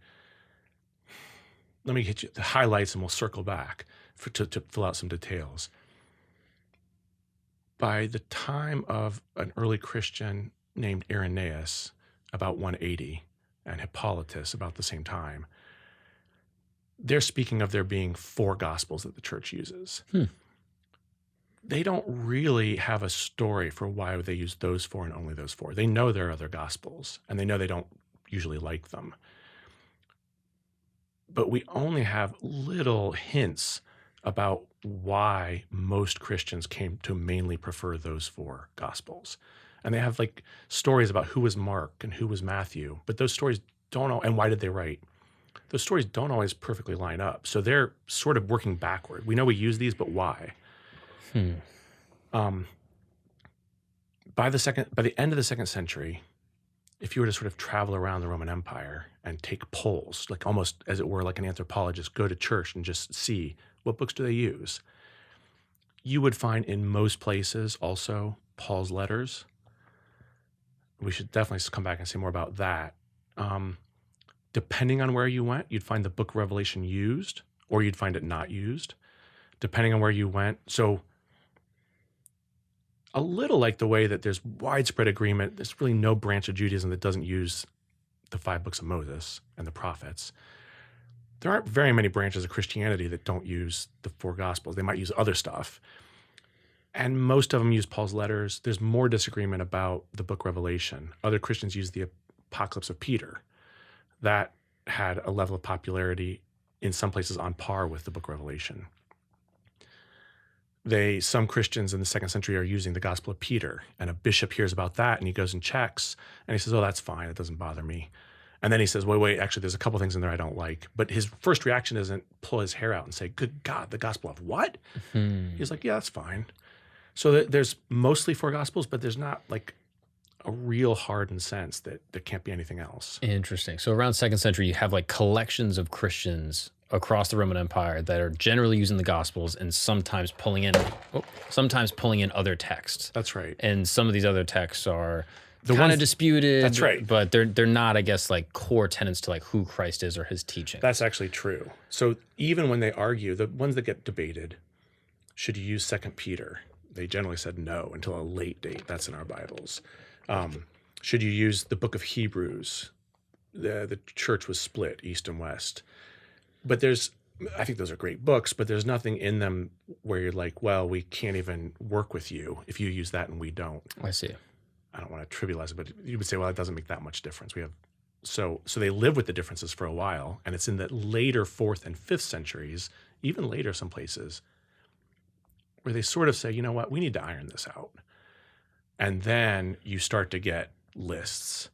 let me hit you the highlights and we'll circle back to fill out some details. By the time of an early Christian named Irenaeus, about 180, and Hippolytus about the same time, they're speaking of there being 4 Gospels that the church uses. They don't really have a story for why they use those 4 and only those 4. They know there are other Gospels, and they know they don't usually like them. But we only have little hints about why most Christians came to mainly prefer those 4 Gospels. And they have like stories about who was Mark and who was Matthew, but those stories don't know, and why did they write? Those stories don't always perfectly line up. So they're sort of working backward. We know we use these, but why? By the end of the 2nd century, if you were to sort of travel around the Roman Empire and take polls, like almost as it were like an anthropologist, go to church and just see what books do they use, you would find in most places also Paul's letters. We should definitely come back and say more about that. Depending on where you went, you'd find the book of Revelation used, or you'd find it not used, depending on where you went. So a little like the way that there's widespread agreement, there's really no branch of Judaism that doesn't use the 5 books of Moses and the prophets. There aren't very many branches of Christianity that don't use the 4 Gospels. They might use other stuff. And most of them use Paul's letters. There's more disagreement about the book Revelation. Other Christians use the Apocalypse of Peter. That had a level of popularity in some places on par with the book Revelation. Some Christians in the 2nd century are using the Gospel of Peter, and a bishop hears about that and he goes and checks and he says, oh, that's fine. It doesn't bother me. And then he says, wait, actually, there's a couple things in there I don't like. But his first reaction isn't pull his hair out and say, good God, the Gospel of what? He's like, yeah, that's fine. So there's mostly 4 Gospels, but there's not like a real hardened sense that there can't be anything else. Interesting. So around 2nd century, you have like collections of Christians across the Roman Empire that are generally using the Gospels and sometimes pulling in other texts. That's right. And some of these other texts are kind of disputed. That's right. But they're not, I guess, like core tenets to like who Christ is or his teaching. That's actually true. So even when they argue, the ones that get debated, should you use 2 Peter? They generally said no until a late date. That's in our Bibles. Should you use the book of Hebrews? The church was split, east and west. But I think those are great books, but there's nothing in them where you're like, well, we can't even work with you if you use that and we don't. I see. I don't want to trivialize it, but you would say, well, it doesn't make that much difference. So they live with the differences for a while, and it's in the later 4th and 5th centuries, even later some places, where they sort of say, you know what, we need to iron this out. And then you start to get lists.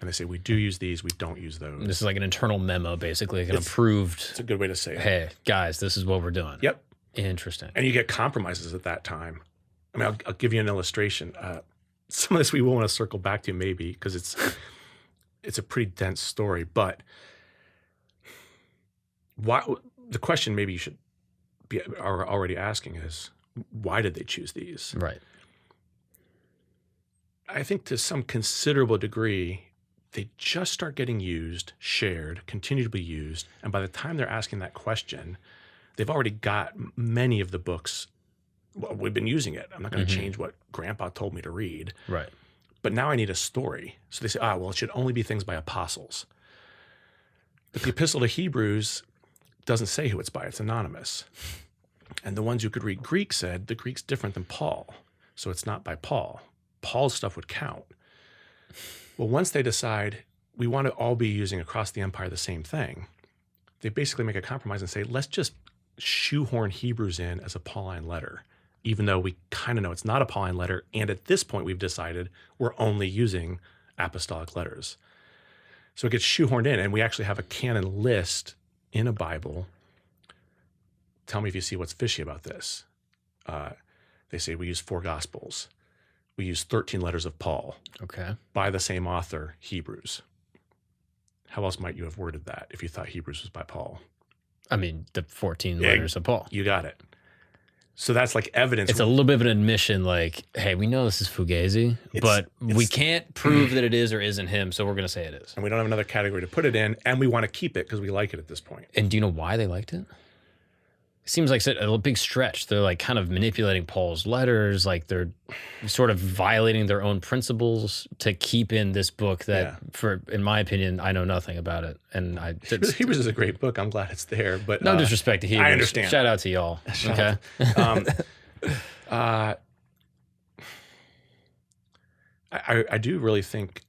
And they say, we do use these, we don't use those. This is like an internal memo, basically, like an approved. It's a good way to say it. Hey, guys, this is what we're doing. Yep. Interesting. And you get compromises at that time. I mean, I'll give you an illustration. Some of this we will want to circle back to maybe because it's a pretty dense story. But the question maybe you should are already asking is, why did they choose these? Right. I think to some considerable degree, they just start getting used, shared, continue to be used. And by the time they're asking that question, they've already got many of the books. Well, we've been using it. I'm not going to change what Grandpa told me to read. Right. But now I need a story. So they say, well, it should only be things by apostles. But the Epistle to Hebrews doesn't say who it's by. It's anonymous. And the ones who could read Greek said the Greek's different than Paul. So it's not by Paul. Paul's stuff would count. Well, once they decide we want to all be using across the empire the same thing, they basically make a compromise and say, let's just shoehorn Hebrews in as a Pauline letter. even though we kind of know it's not a Pauline letter. And at this point, we've decided we're only using apostolic letters. So it gets shoehorned in, and we actually have a canon list in a Bible. Tell me if you see what's fishy about this. They say we use 4 Gospels. We use 13 letters of Paul. Okay. By the same author, Hebrews. How else might you have worded that if you thought Hebrews was by Paul? I mean, the 14 letters of Paul. You got it. So that's like evidence. It's a little bit of an admission like, hey, we know this is Fugazi, but we can't prove that it is or isn't him, so we're going to say it is. And we don't have another category to put it in, and we want to keep it because we like it at this point. And do you know why they liked it? It seems like a big stretch. They're like kind of manipulating Paul's letters, like they're sort of violating their own principles to keep in this book that, in my opinion, I know nothing about it. And Hebrews is a great book. I'm glad it's there. But no disrespect to Hebrews. I understand. Shout out to y'all. Okay. I do really think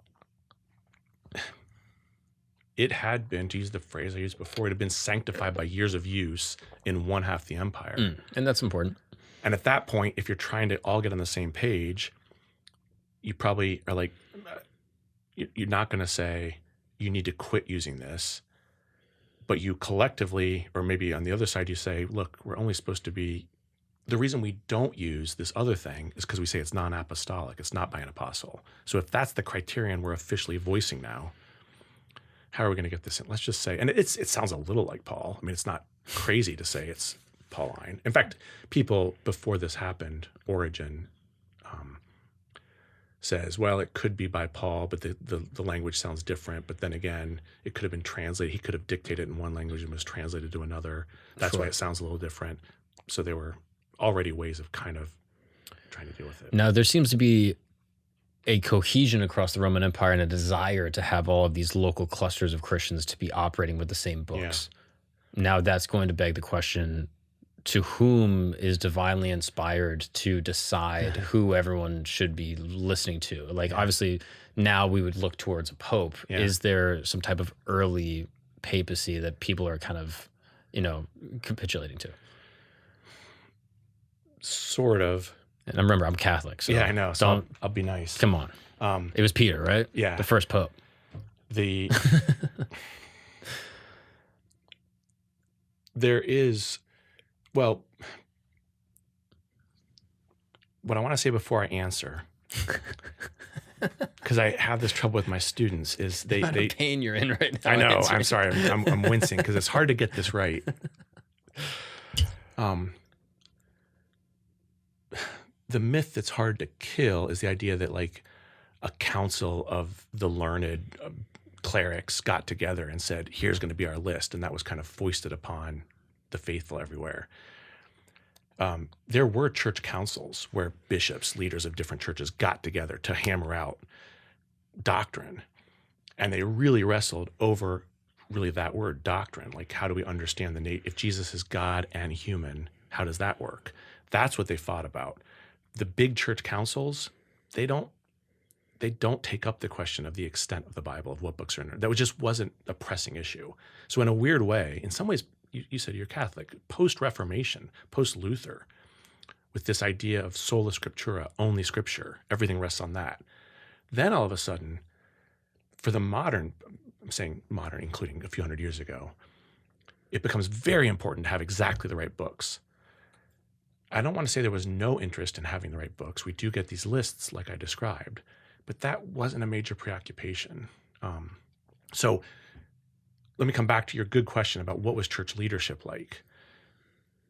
it had been, to use the phrase I used before, it had been sanctified by years of use in one half the empire. And that's important. And at that point, if you're trying to all get on the same page, you probably are like, you're not going to say you need to quit using this, but you collectively, or maybe on the other side, you say, look, we're only supposed to be, the reason we don't use this other thing is because we say it's non-apostolic. It's not by an apostle. So if that's the criterion we're officially voicing now, how are we going to get this in? Let's just say, and it sounds a little like Paul. I mean, it's not crazy to say it's Pauline. In fact, people before this happened, Origen says, well, it could be by Paul, but the language sounds different. But then again, it could have been translated. He could have dictated in one language and was translated to another. That's why it sounds a little different. So there were already ways of kind of trying to deal with it. Now, there seems to be a cohesion across the Roman Empire and a desire to have all of these local clusters of Christians to be operating with the same books. Yeah. Now that's going to beg the question, to whom is divinely inspired to decide who everyone should be listening to? Like, obviously, now we would look towards a pope. Yeah. Is there some type of early papacy that people are kind of, capitulating to? Sort of. And remember, I'm Catholic, so yeah, I know. So I'll be nice. Come on. It was Peter, right? Yeah. The first pope. There is, well, what I want to say before I answer, because I have this trouble with my students, is they pain you're in right now. I know. I'm sorry. I'm wincing because it's hard to get this right. The myth that's hard to kill is the idea that like a council of the learned clerics got together and said, here's going to be our list. And that was kind of foisted upon the faithful everywhere. There were church councils where bishops, leaders of different churches got together to hammer out doctrine. And they really wrestled over really that word, doctrine. Like, how do we understand if Jesus is God and human, how does that work? That's what they fought about. The big church councils, they don't take up the question of the extent of the Bible, of what books are in there. That just wasn't a pressing issue. So in a weird way, in some ways, you said you're Catholic, post-Reformation, post-Luther, with this idea of sola scriptura, only scripture, everything rests on that. Then all of a sudden, for the modern, I'm saying modern, including a few hundred years ago, it becomes very important to have exactly the right books. I don't want to say there was no interest in having the right books. We do get these lists like I described, but that wasn't a major preoccupation. So let me come back to your good question about what was church leadership like.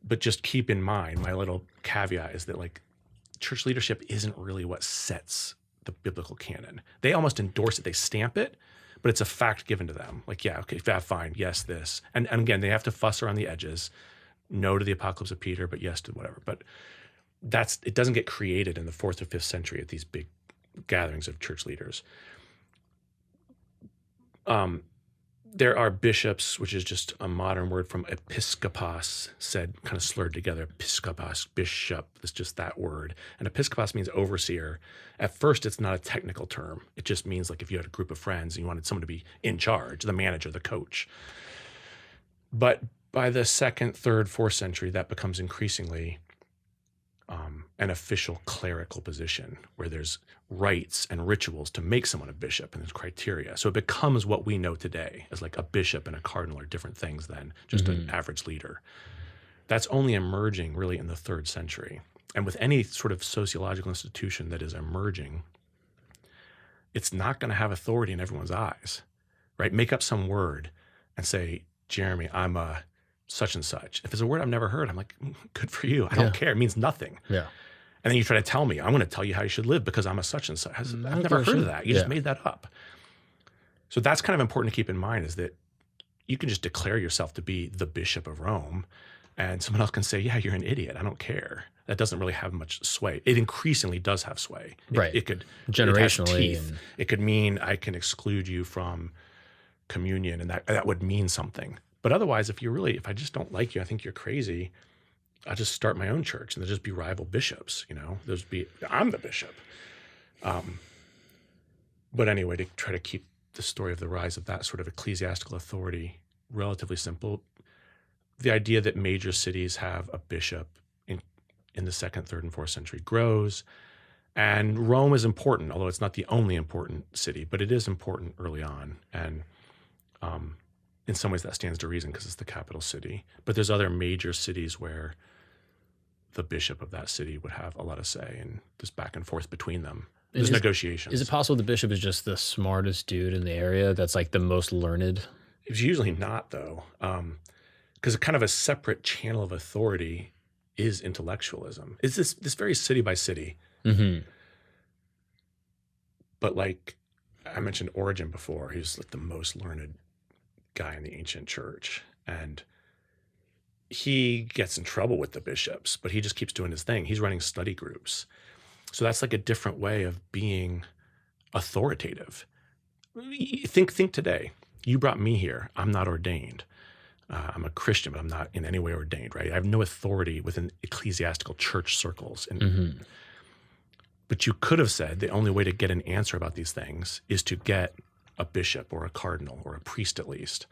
But just keep in mind, my little caveat is that like church leadership isn't really what sets the biblical canon. They almost endorse it. They stamp it, but it's a fact given to them. Like, yeah, okay, fine, yes, this. And again, they have to fuss around the edges. No to the Apocalypse of Peter, but yes to whatever. But it doesn't get created in the 4th or 5th century at these big gatherings of church leaders. There are bishops, which is just a modern word from episkopos, said kind of slurred together, episkopos, bishop, it's just that word. And episkopos means overseer. At first, it's not a technical term. It just means like if you had a group of friends and you wanted someone to be in charge, the manager, the coach. But by the 2nd, 3rd, 4th century, that becomes increasingly an official clerical position where there's rites and rituals to make someone a bishop, and there's criteria. So it becomes what we know today as like a bishop and a cardinal are different things than just an average leader. That's only emerging really in the 3rd century. And with any sort of sociological institution that is emerging, it's not going to have authority in everyone's eyes, right? Make up some word and say, Jeremy, I'm a such and such. If it's a word I've never heard, I'm like, good for you. I don't care. It means nothing. Yeah. And then you try to tell me, I'm going to tell you how you should live because I'm a such and such. I've never heard of that. You just made that up. So that's kind of important to keep in mind, is that you can just declare yourself to be the Bishop of Rome, and someone else can say, yeah, you're an idiot. I don't care. That doesn't really have much sway. It increasingly does have sway. It could generationally. It could mean I can exclude you from communion, and that would mean something. But otherwise, if I just don't like you, I think you're crazy, I'll just start my own church and there'll just be rival bishops, I'm the bishop. But anyway, to try to keep the story of the rise of that sort of ecclesiastical authority relatively simple, the idea that major cities have a bishop in the 2nd, 3rd, and 4th century grows. And Rome is important, although it's not the only important city, but it is important early on. And in some ways that stands to reason because it's the capital city. But there's other major cities where the bishop of that city would have a lot of say, and there's back and forth between them. There's negotiations. Is it possible the bishop is just the smartest dude in the area that's like the most learned? It's usually not, though, because kind of a separate channel of authority is intellectualism. It's this very city by city. Mm-hmm. But like I mentioned Origen before, he's like the most learned guy in the ancient church. And he gets in trouble with the bishops, but he just keeps doing his thing. He's running study groups. So that's like a different way of being authoritative. Think today. You brought me here. I'm not ordained. I'm a Christian, but I'm not in any way ordained, right? I have no authority within ecclesiastical church circles. And, But you could have said the only way to get an answer about these things is to get a bishop or a cardinal or a priest at least.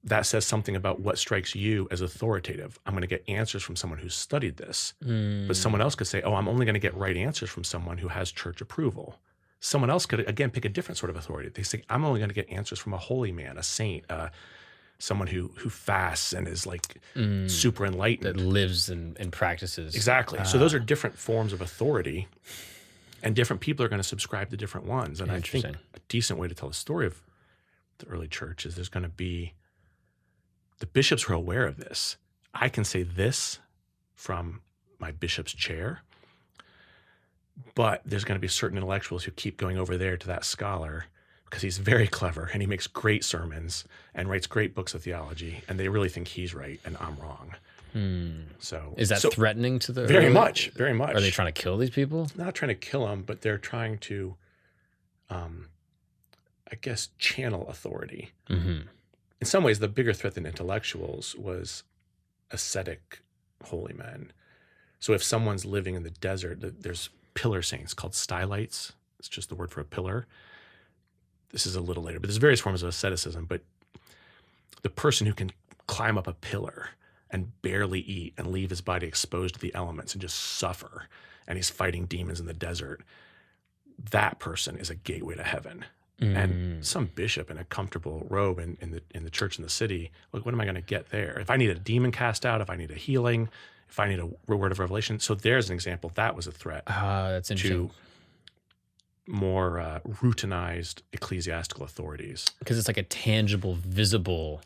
That says something about what strikes you as authoritative. I'm going to get answers from someone who's studied this. But someone else could say, I'm only going to get right answers from someone who has church approval. Someone else could, again, pick a different sort of authority. They say, I'm only going to get answers from a holy man, a saint, someone who fasts and is like super enlightened. That lives and practices. Exactly. So those are different forms of authority, and different people are going to subscribe to different ones. And I think a decent way to tell the story of the early church is there's going to be, the bishops were aware of this. I can say this from my bishop's chair, but there's going to be certain intellectuals who keep going over there to that scholar because he's very clever and he makes great sermons and writes great books of theology, and they really think he's right and I'm wrong. So is that threatening to the very much? Are they trying to kill these people? Not trying to kill them, but they're trying to, I guess, channel authority. Mm-hmm. In some ways, the bigger threat than intellectuals was ascetic holy men. So if someone's living in the desert, there's pillar saints called stylites. It's just the word for a pillar. This is a little later, but there's various forms of asceticism. But the person who can climb up a pillar and barely eat and leave his body exposed to the elements and just suffer, and he's fighting demons in the desert, that person is a gateway to heaven. And some bishop in a comfortable robe in the church in the city, like, what am I going to get there? If I need a demon cast out, if I need a healing, if I need a word of revelation. So there's an example. That was a threat that's interesting. to more routinized ecclesiastical authorities. Because it's like a tangible, visible,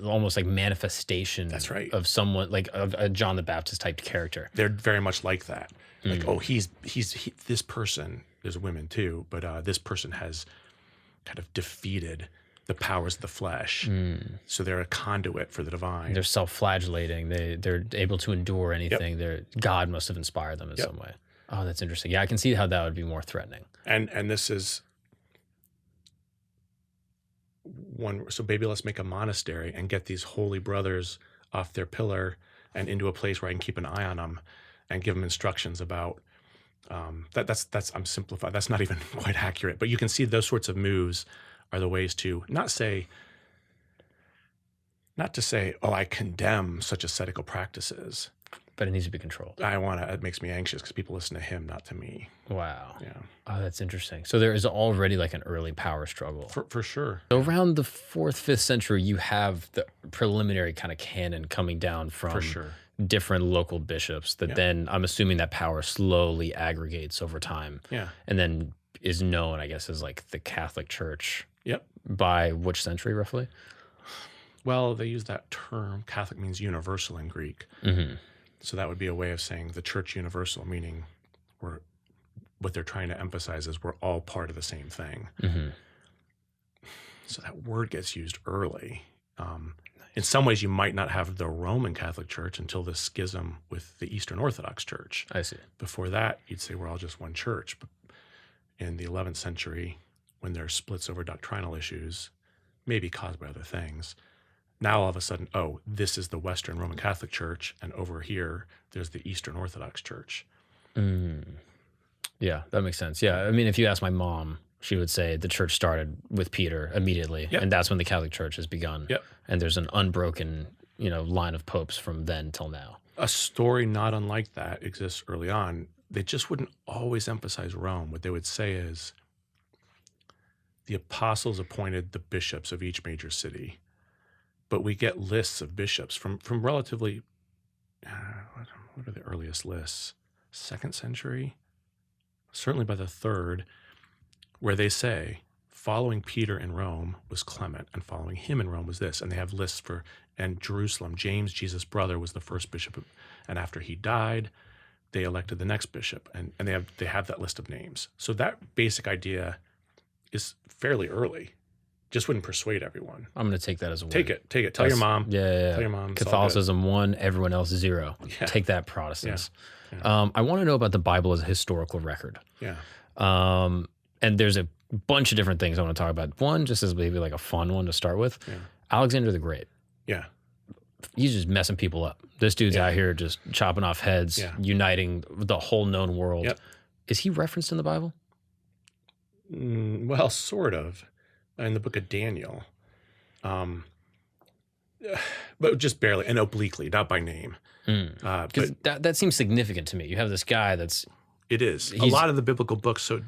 almost like manifestation. That's right. Of someone, like a John the Baptist type character. They're very much like that. Like, he's this person, there's women too, but this person has kind of defeated the powers of the flesh. So they're a conduit for the divine. They're self-flagellating. They're able to endure anything. God must have inspired them in some way. Oh, that's interesting. Yeah, I can see how that would be more threatening. And this is one. So maybe let's make a monastery and get these holy brothers off their pillar and into a place where I can keep an eye on them and give them instructions about that's I'm simplifying. That's not even quite accurate, but you can see those sorts of moves are the ways to not to say, I condemn such ascetical practices, But it needs to be controlled. It makes me anxious because people listen to him, not to me. Wow. Yeah. Oh, that's interesting. So there is already like an early power struggle. For sure. So around the 4th, 5th century, you have the preliminary kind of canon coming down from For sure. different local bishops that then I'm assuming that power slowly aggregates over time. Yeah. And then is known, I guess, as like the Catholic Church. Yep. By which century roughly? Well, they use that term. Catholic means universal in Greek. Mm-hmm. So that would be a way of saying the church universal, meaning what they're trying to emphasize is we're all part of the same thing. Mm-hmm. So that word gets used early. In some ways, you might not have the Roman Catholic Church until the schism with the Eastern Orthodox Church. I see. Before that, you'd say we're all just one church. But in the 11th century, when there are splits over doctrinal issues, maybe caused by other things, now all of a sudden, oh, this is the Western Roman Catholic Church, and over here, there's the Eastern Orthodox Church. Mm. Yeah, that makes sense. Yeah, I mean, if you ask my mom, she would say the church started with Peter immediately, and that's when the Catholic Church has begun. Yep. And there's an unbroken, line of popes from then till now. A story not unlike that exists early on. They just wouldn't always emphasize Rome. What they would say is the apostles appointed the bishops of each major city. But we get lists of bishops from relatively, what are the earliest lists? 2nd century? Certainly by the 3rd, where they say, following Peter in Rome was Clement, and following him in Rome was this. And they have lists and Jerusalem, James, Jesus' brother, was the first bishop. And after he died, they elected the next bishop. And they have that list of names. So that basic idea is fairly early. Just wouldn't persuade everyone. I'm going to take that as a win. Take it. Tell your mom. Yeah. Tell your mom. Catholicism 1, everyone else 0. Yeah. Take that, Protestants. Yeah. I want to know about the Bible as a historical record. Yeah. And there's a bunch of different things I want to talk about. One, just as maybe like a fun one to start with, Alexander the Great. Yeah. He's just messing people up. This dude's out here just chopping off heads, uniting the whole known world. Yep. Is he referenced in the Bible? Well, sort of. In the book of Daniel. But just barely, and obliquely, not by name. Because that seems significant to me. You have this guy that's... It is. A lot of the biblical books, so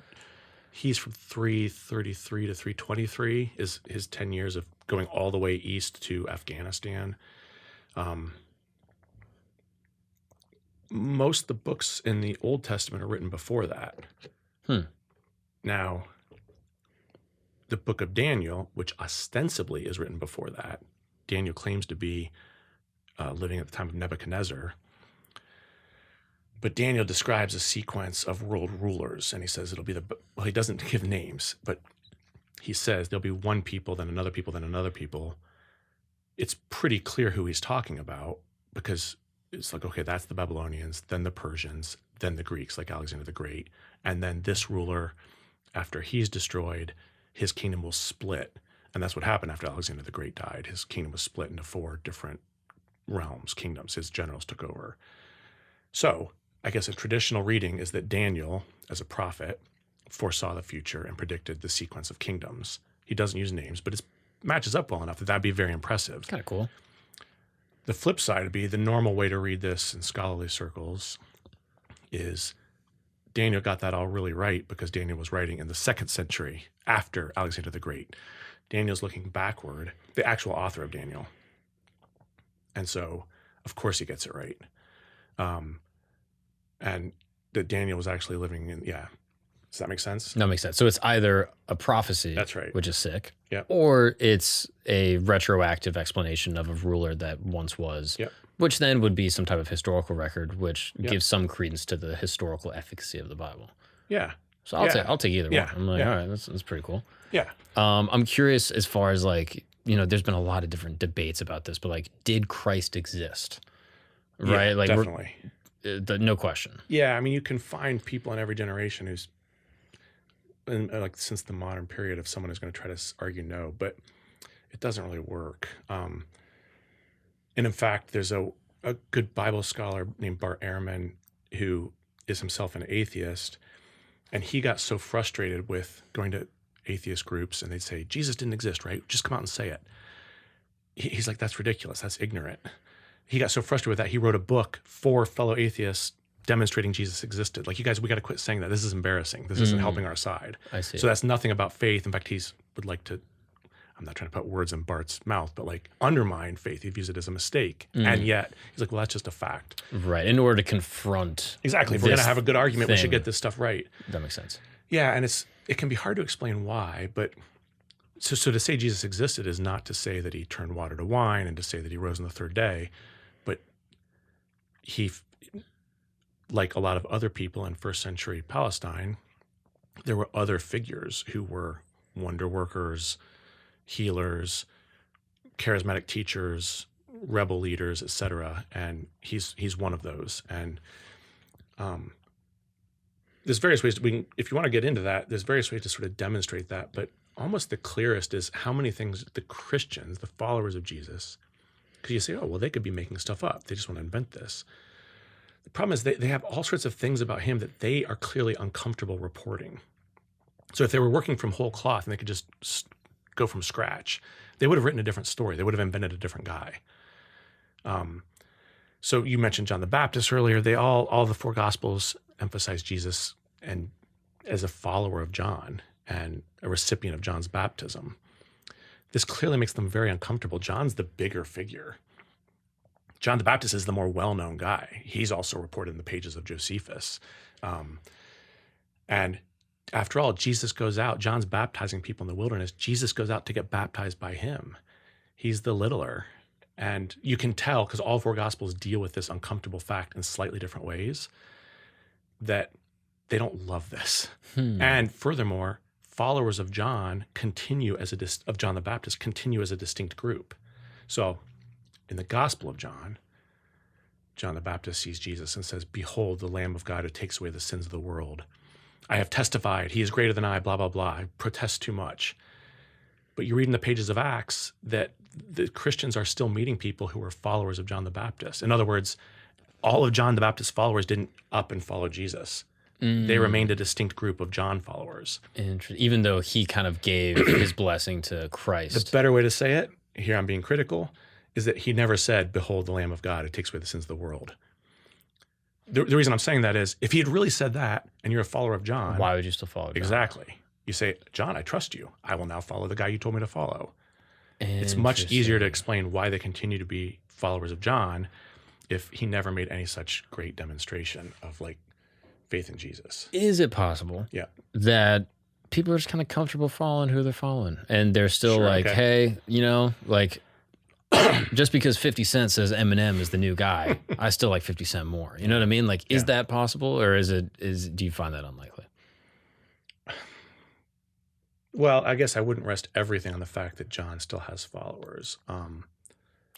he's from 333 to 323 is his 10 years of going all the way east to Afghanistan. Most of the books in the Old Testament are written before that. Now, the book of Daniel, which ostensibly is written before that, Daniel claims to be living at the time of Nebuchadnezzar. But Daniel describes a sequence of world rulers, and he says he doesn't give names, but he says there'll be one people, then another people, then another people. It's pretty clear who he's talking about because it's like, okay, that's the Babylonians, then the Persians, then the Greeks, like Alexander the Great. And then this ruler, after he's destroyed, his kingdom will split. And that's what happened after Alexander the Great died. His kingdom was split into 4 different realms, kingdoms. His generals took over. So I guess a traditional reading is that Daniel, as a prophet, foresaw the future and predicted the sequence of kingdoms. He doesn't use names, but it matches up well enough that that'd be very impressive. Kind of cool. The flip side would be the normal way to read this in scholarly circles is Daniel got that all really right because Daniel was writing in the 2nd century after Alexander the Great. Daniel's looking backward, the actual author of Daniel. And so, of course, he gets it right. And that Daniel was actually living in, Does that make sense? That makes sense. So it's either a prophecy, That's right, which is sick, Yep. or it's a retroactive explanation of a ruler that once was, Yep. which then would be some type of historical record, which Yep. gives some credence to the historical efficacy of the Bible. Yeah. So I'll take either Yeah. one. I'm like, Yeah. all right, that's pretty cool. Yeah. I'm curious as far as like, there's been a lot of different debates about this, but like, did Christ exist? Right? Yeah, like, definitely. No question. Yeah. I mean, you can find people in every generation who's, like since the modern period, if someone is going to try to argue no, but it doesn't really work. And in fact, there's a good Bible scholar named Bart Ehrman who is himself an atheist, and he got so frustrated with going to atheist groups and they'd say, Jesus didn't exist, right? Just come out and say it. He's like, that's ridiculous. That's ignorant. he got so frustrated with that, he wrote a book for fellow atheists demonstrating Jesus existed. Like, you guys, we got to quit saying that. This is embarrassing. This isn't helping our side. I see. So that's nothing about faith. In fact, would like to, I'm not trying to put words in Bart's mouth, but like undermine faith. He views it as a mistake. And yet he's like, well, that's just a fact. Right. In order to confront. Exactly. If we're going to have a good argument, we should get this stuff right. That makes sense. Yeah. And it can be hard to explain why, but so to say Jesus existed is not to say that he turned water to wine and to say that he rose on the third day, but he, like a lot of other people in first century Palestine, there were other figures who were wonder workers, healers, charismatic teachers, rebel leaders, etc. And he's one of those. And there's various ways if you want to get into that, there's various ways to sort of demonstrate that. But almost the clearest is how many things the Christians, the followers of Jesus, because you say, oh, well, they could be making stuff up. They just want to invent this. The problem is they have all sorts of things about him that they are clearly uncomfortable reporting. So if they were working from whole cloth and they could just go from scratch, they would have written a different story. They would have invented a different guy. So you mentioned John the Baptist earlier. They all the four Gospels emphasize Jesus and as a follower of John and a recipient of John's baptism. This clearly makes them very uncomfortable. John's the bigger figure. John the Baptist is the more well-known guy. He's also reported in the pages of Josephus. And after all, Jesus goes out. John's baptizing people in the wilderness. Jesus goes out to get baptized by him. He's the littler. And you can tell, because all four Gospels deal with this uncomfortable fact in slightly different ways, that they don't love this. And furthermore, followers of John of John the Baptist continue as a distinct group. So in the Gospel of John, John the Baptist sees Jesus and says, behold, the Lamb of God who takes away the sins of the world. I have testified, he is greater than I, blah, blah, blah. I protest too much. But you read in the pages of Acts that the Christians are still meeting people who are followers of John the Baptist. In other words, all of John the Baptist's followers didn't up and follow Jesus. They remained a distinct group of John followers. Even though he kind of gave his blessing to Christ. The better way to say it, here I'm being critical, is that he never said, behold, the Lamb of God who takes away the sins of the world. The reason I'm saying that is, if he had really said that, and you're a follower of John. Why would you still follow John? Exactly. You say, John, I trust you. I will now follow the guy you told me to follow. It's much easier to explain why they continue to be followers of John if he never made any such great demonstration of like faith in Jesus. Is it possible that people are just kind of comfortable following who they're following? And they're still hey, like just because 50 Cent says Eminem is the new guy, I still like 50 Cent more. You know what I mean? Like, is that possible, or do you find that unlikely? Well, I guess I wouldn't rest everything on the fact that John still has followers.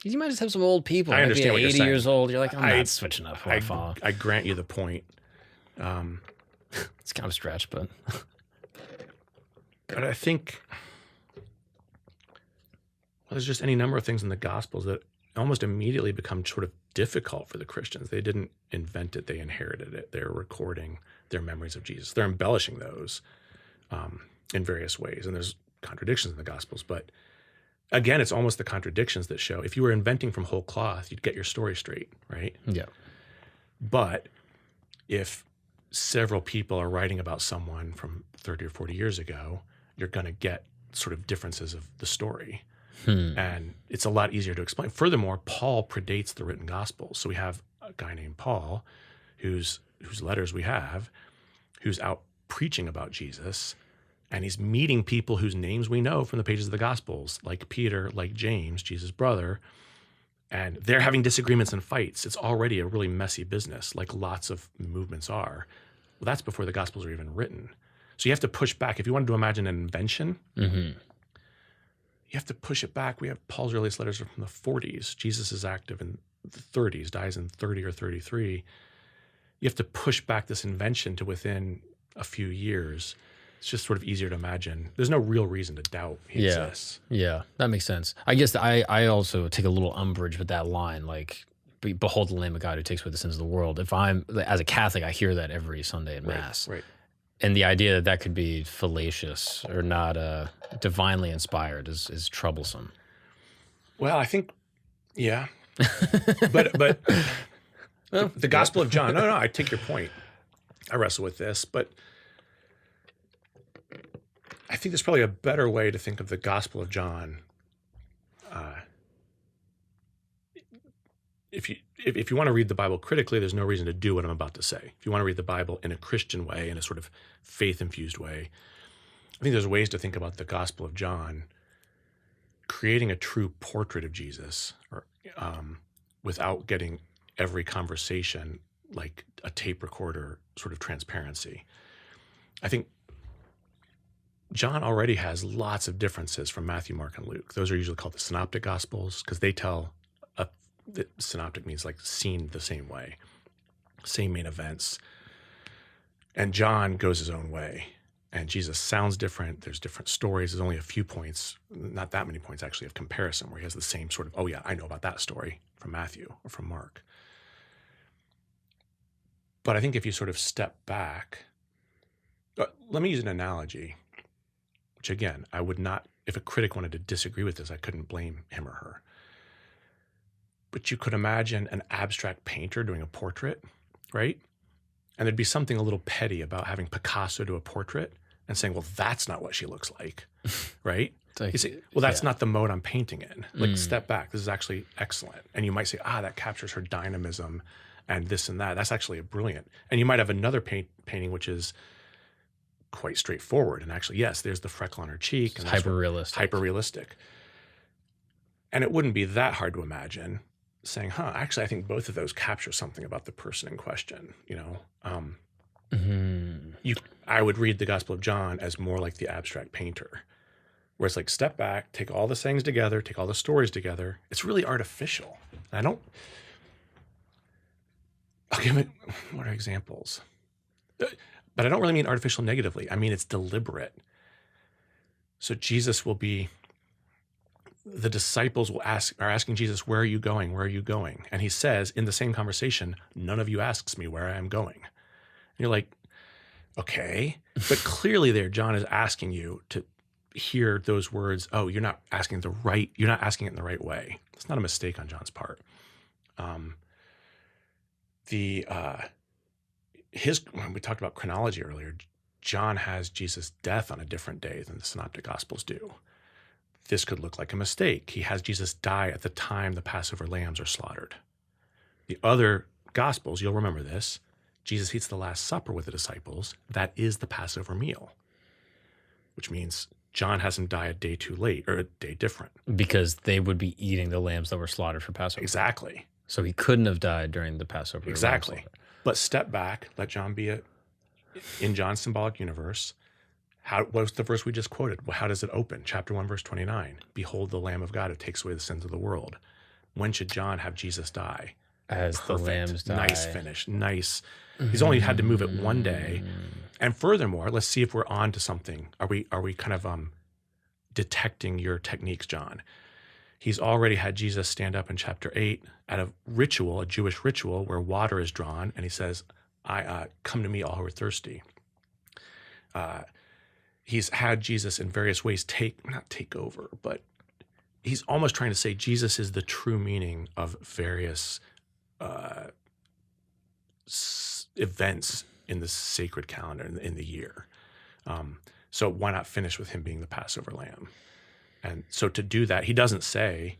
You might just have some old people. I understand what you're 80 saying. years old. You're like, I'm not switching up who I follow. I grant you the point. It's kind of a stretch, but I think there's just any number of things in the Gospels that almost immediately become sort of difficult for the Christians. They didn't invent it. They inherited it. They're recording their memories of Jesus. They're embellishing those in various ways. And there's contradictions in the Gospels. But again, it's almost the contradictions that show if you were inventing from whole cloth, you'd get your story straight, right? Yeah. But if several people are writing about someone from 30 or 40 years ago, you're going to get sort of differences of the story. And it's a lot easier to explain. Furthermore, Paul predates the written Gospels. So we have a guy named Paul whose letters we have, who's out preaching about Jesus, and he's meeting people whose names we know from the pages of the Gospels, like Peter, like James, Jesus' brother, and they're having disagreements and fights. It's already a really messy business, like lots of movements are. Well, that's before the Gospels are even written. So you have to push back. If you wanted to imagine an invention, you have to push it back. We have Paul's earliest letters are from the 40s. Jesus is active in the 30s, dies in 30 or 33. You have to push back this invention to within a few years. It's just sort of easier to imagine. There's no real reason to doubt he exists. Yeah, that makes sense. I guess I also take a little umbrage with that line, like, behold the Lamb of God who takes away the sins of the world. If I'm, as a Catholic, I hear that every Sunday at Mass. Right. And the idea that could be fallacious or not divinely inspired is troublesome. Well, I think, But the Gospel of John. No, I take your point. I wrestle with this, but I think there's probably a better way to think of the Gospel of John. If you want to read the Bible critically, there's no reason to do what I'm about to say. If you want to read the Bible in a Christian way, in a sort of faith-infused way, I think there's ways to think about the Gospel of John creating a true portrait of Jesus, or without getting every conversation like a tape recorder sort of transparency. I think John already has lots of differences from Matthew, Mark, and Luke. Those are usually called the synoptic gospels because they tell synoptic means like seen the same way, same main events. And John goes his own way. And Jesus sounds different. There's different stories. There's only a few points, not that many points actually, of comparison where he has the same sort of, oh yeah, I know about that story from Matthew or from Mark. But I think if you sort of step back, let me use an analogy, which again, I would not, if a critic wanted to disagree with this, I couldn't blame him or her. But you could imagine an abstract painter doing a portrait, right? And there'd be something a little petty about having Picasso do a portrait and saying, well, that's not what she looks like, right? Like, you say, well, that's not the mode I'm painting in. Like, step back. This is actually excellent. And you might say, that captures her dynamism and this and that. That's actually brilliant. And you might have another painting which is quite straightforward. And actually, yes, there's the freckle on her cheek. And hyper-realistic. Hyper-realistic. And it wouldn't be that hard to imagine saying, actually, I think both of those capture something about the person in question, you know? I would read the Gospel of John as more like the abstract painter, where it's like, step back, take all the sayings together, take all the stories together. It's really artificial. I'll give it, what are examples? But I don't really mean artificial negatively. I mean, it's deliberate. So Jesus will be, the disciples are asking Jesus, where are you going? Where are you going? And he says in the same conversation, none of you asks me where I am going. And you're like, okay. But clearly there, John is asking you to hear those words. Oh, you're not asking it in the right way. It's not a mistake on John's part. When we talked about chronology earlier, John has Jesus' death on a different day than the Synoptic Gospels do. This could look like a mistake. He has Jesus die at the time the Passover lambs are slaughtered. The other Gospels, you'll remember this, Jesus eats the Last Supper with the disciples. That is the Passover meal, which means John has him die a day too late, or a day different. Because they would be eating the lambs that were slaughtered for Passover. Exactly. So he couldn't have died during the Passover. Exactly. But step back, let John be in John's symbolic universe. What was the verse we just quoted? Well, how does it open? Chapter 1, verse 29. Behold the Lamb of God who takes away the sins of the world. When should John have Jesus die? As perfect. The lambs die. Nice finish. Nice. He's only had to move it one day. And furthermore, let's see if we're on to something. Are we kind of detecting your techniques, John? He's already had Jesus stand up in chapter 8 at a ritual, a Jewish ritual, where water is drawn, and he says, come to me, all who are thirsty. He's had Jesus in various ways not take over, but he's almost trying to say Jesus is the true meaning of various events in the sacred calendar in the year. So why not finish with him being the Passover lamb? And so to do that, he doesn't say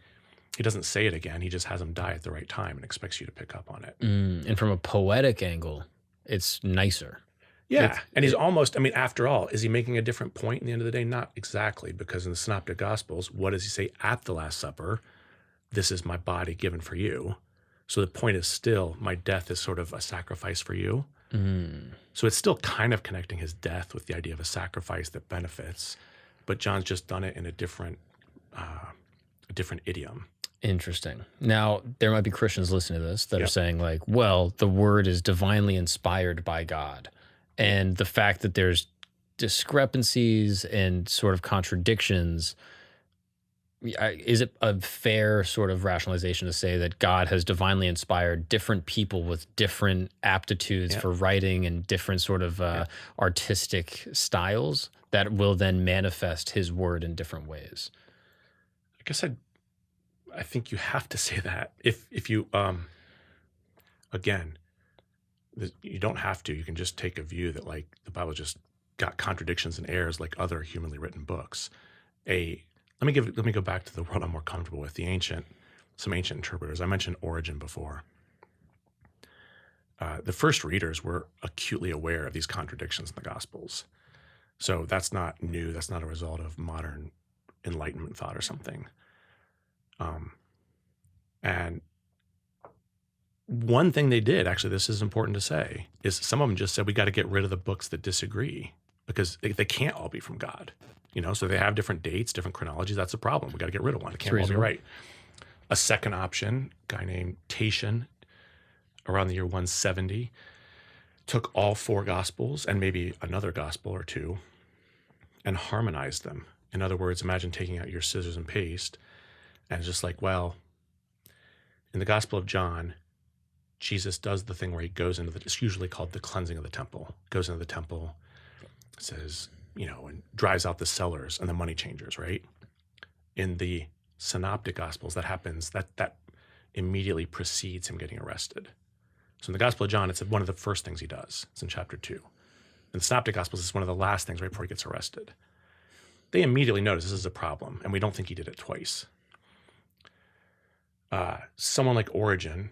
it again. He just has him die at the right time and expects you to pick up on it. And from a poetic angle, it's nicer. Yeah. And he's almost, after all, is he making a different point in the end of the day? Not exactly, because in the Synoptic Gospels, what does he say at the Last Supper? This is my body given for you. So the point is still, my death is sort of a sacrifice for you. So it's still kind of connecting his death with the idea of a sacrifice that benefits, but John's just done it in a different idiom. Interesting. Now, there might be Christians listening to this that are saying like, well, the word is divinely inspired by God. And the fact that there's discrepancies and sort of contradictions, is it a fair sort of rationalization to say that God has divinely inspired different people with different aptitudes for writing and different sort of artistic styles that will then manifest his word in different ways? I guess I think you have to say that. If you, again, you don't have to. You can just take a view that like the Bible just got contradictions and errors like other humanly written books. Let me go back to the world I'm more comfortable with. Some ancient interpreters. I mentioned Origen before. The first readers were acutely aware of these contradictions in the Gospels. So that's not new. That's not a result of modern Enlightenment thought or something. And one thing they did, actually, this is important to say, is some of them just said we got to get rid of the books that disagree because they can't all be from God. So they have different dates, different chronologies. That's a problem. We got to get rid of one. It can't all be right. A second option, a guy named Tatian, around the year 170, took all 4 Gospels and maybe another Gospel or 2 and harmonized them. In other words, imagine taking out your scissors and paste and just like, well, in the Gospel of John, Jesus does the thing where he goes into it's usually called the cleansing of the temple. Goes into the temple, says, and drives out the sellers and the money changers, right? In the synoptic Gospels, that happens, that immediately precedes him getting arrested. So in the Gospel of John, it's one of the first things he does. It's in chapter 2. In the synoptic Gospels, it's one of the last things right before he gets arrested. They immediately notice this is a problem, and we don't think he did it twice. Someone like Origen,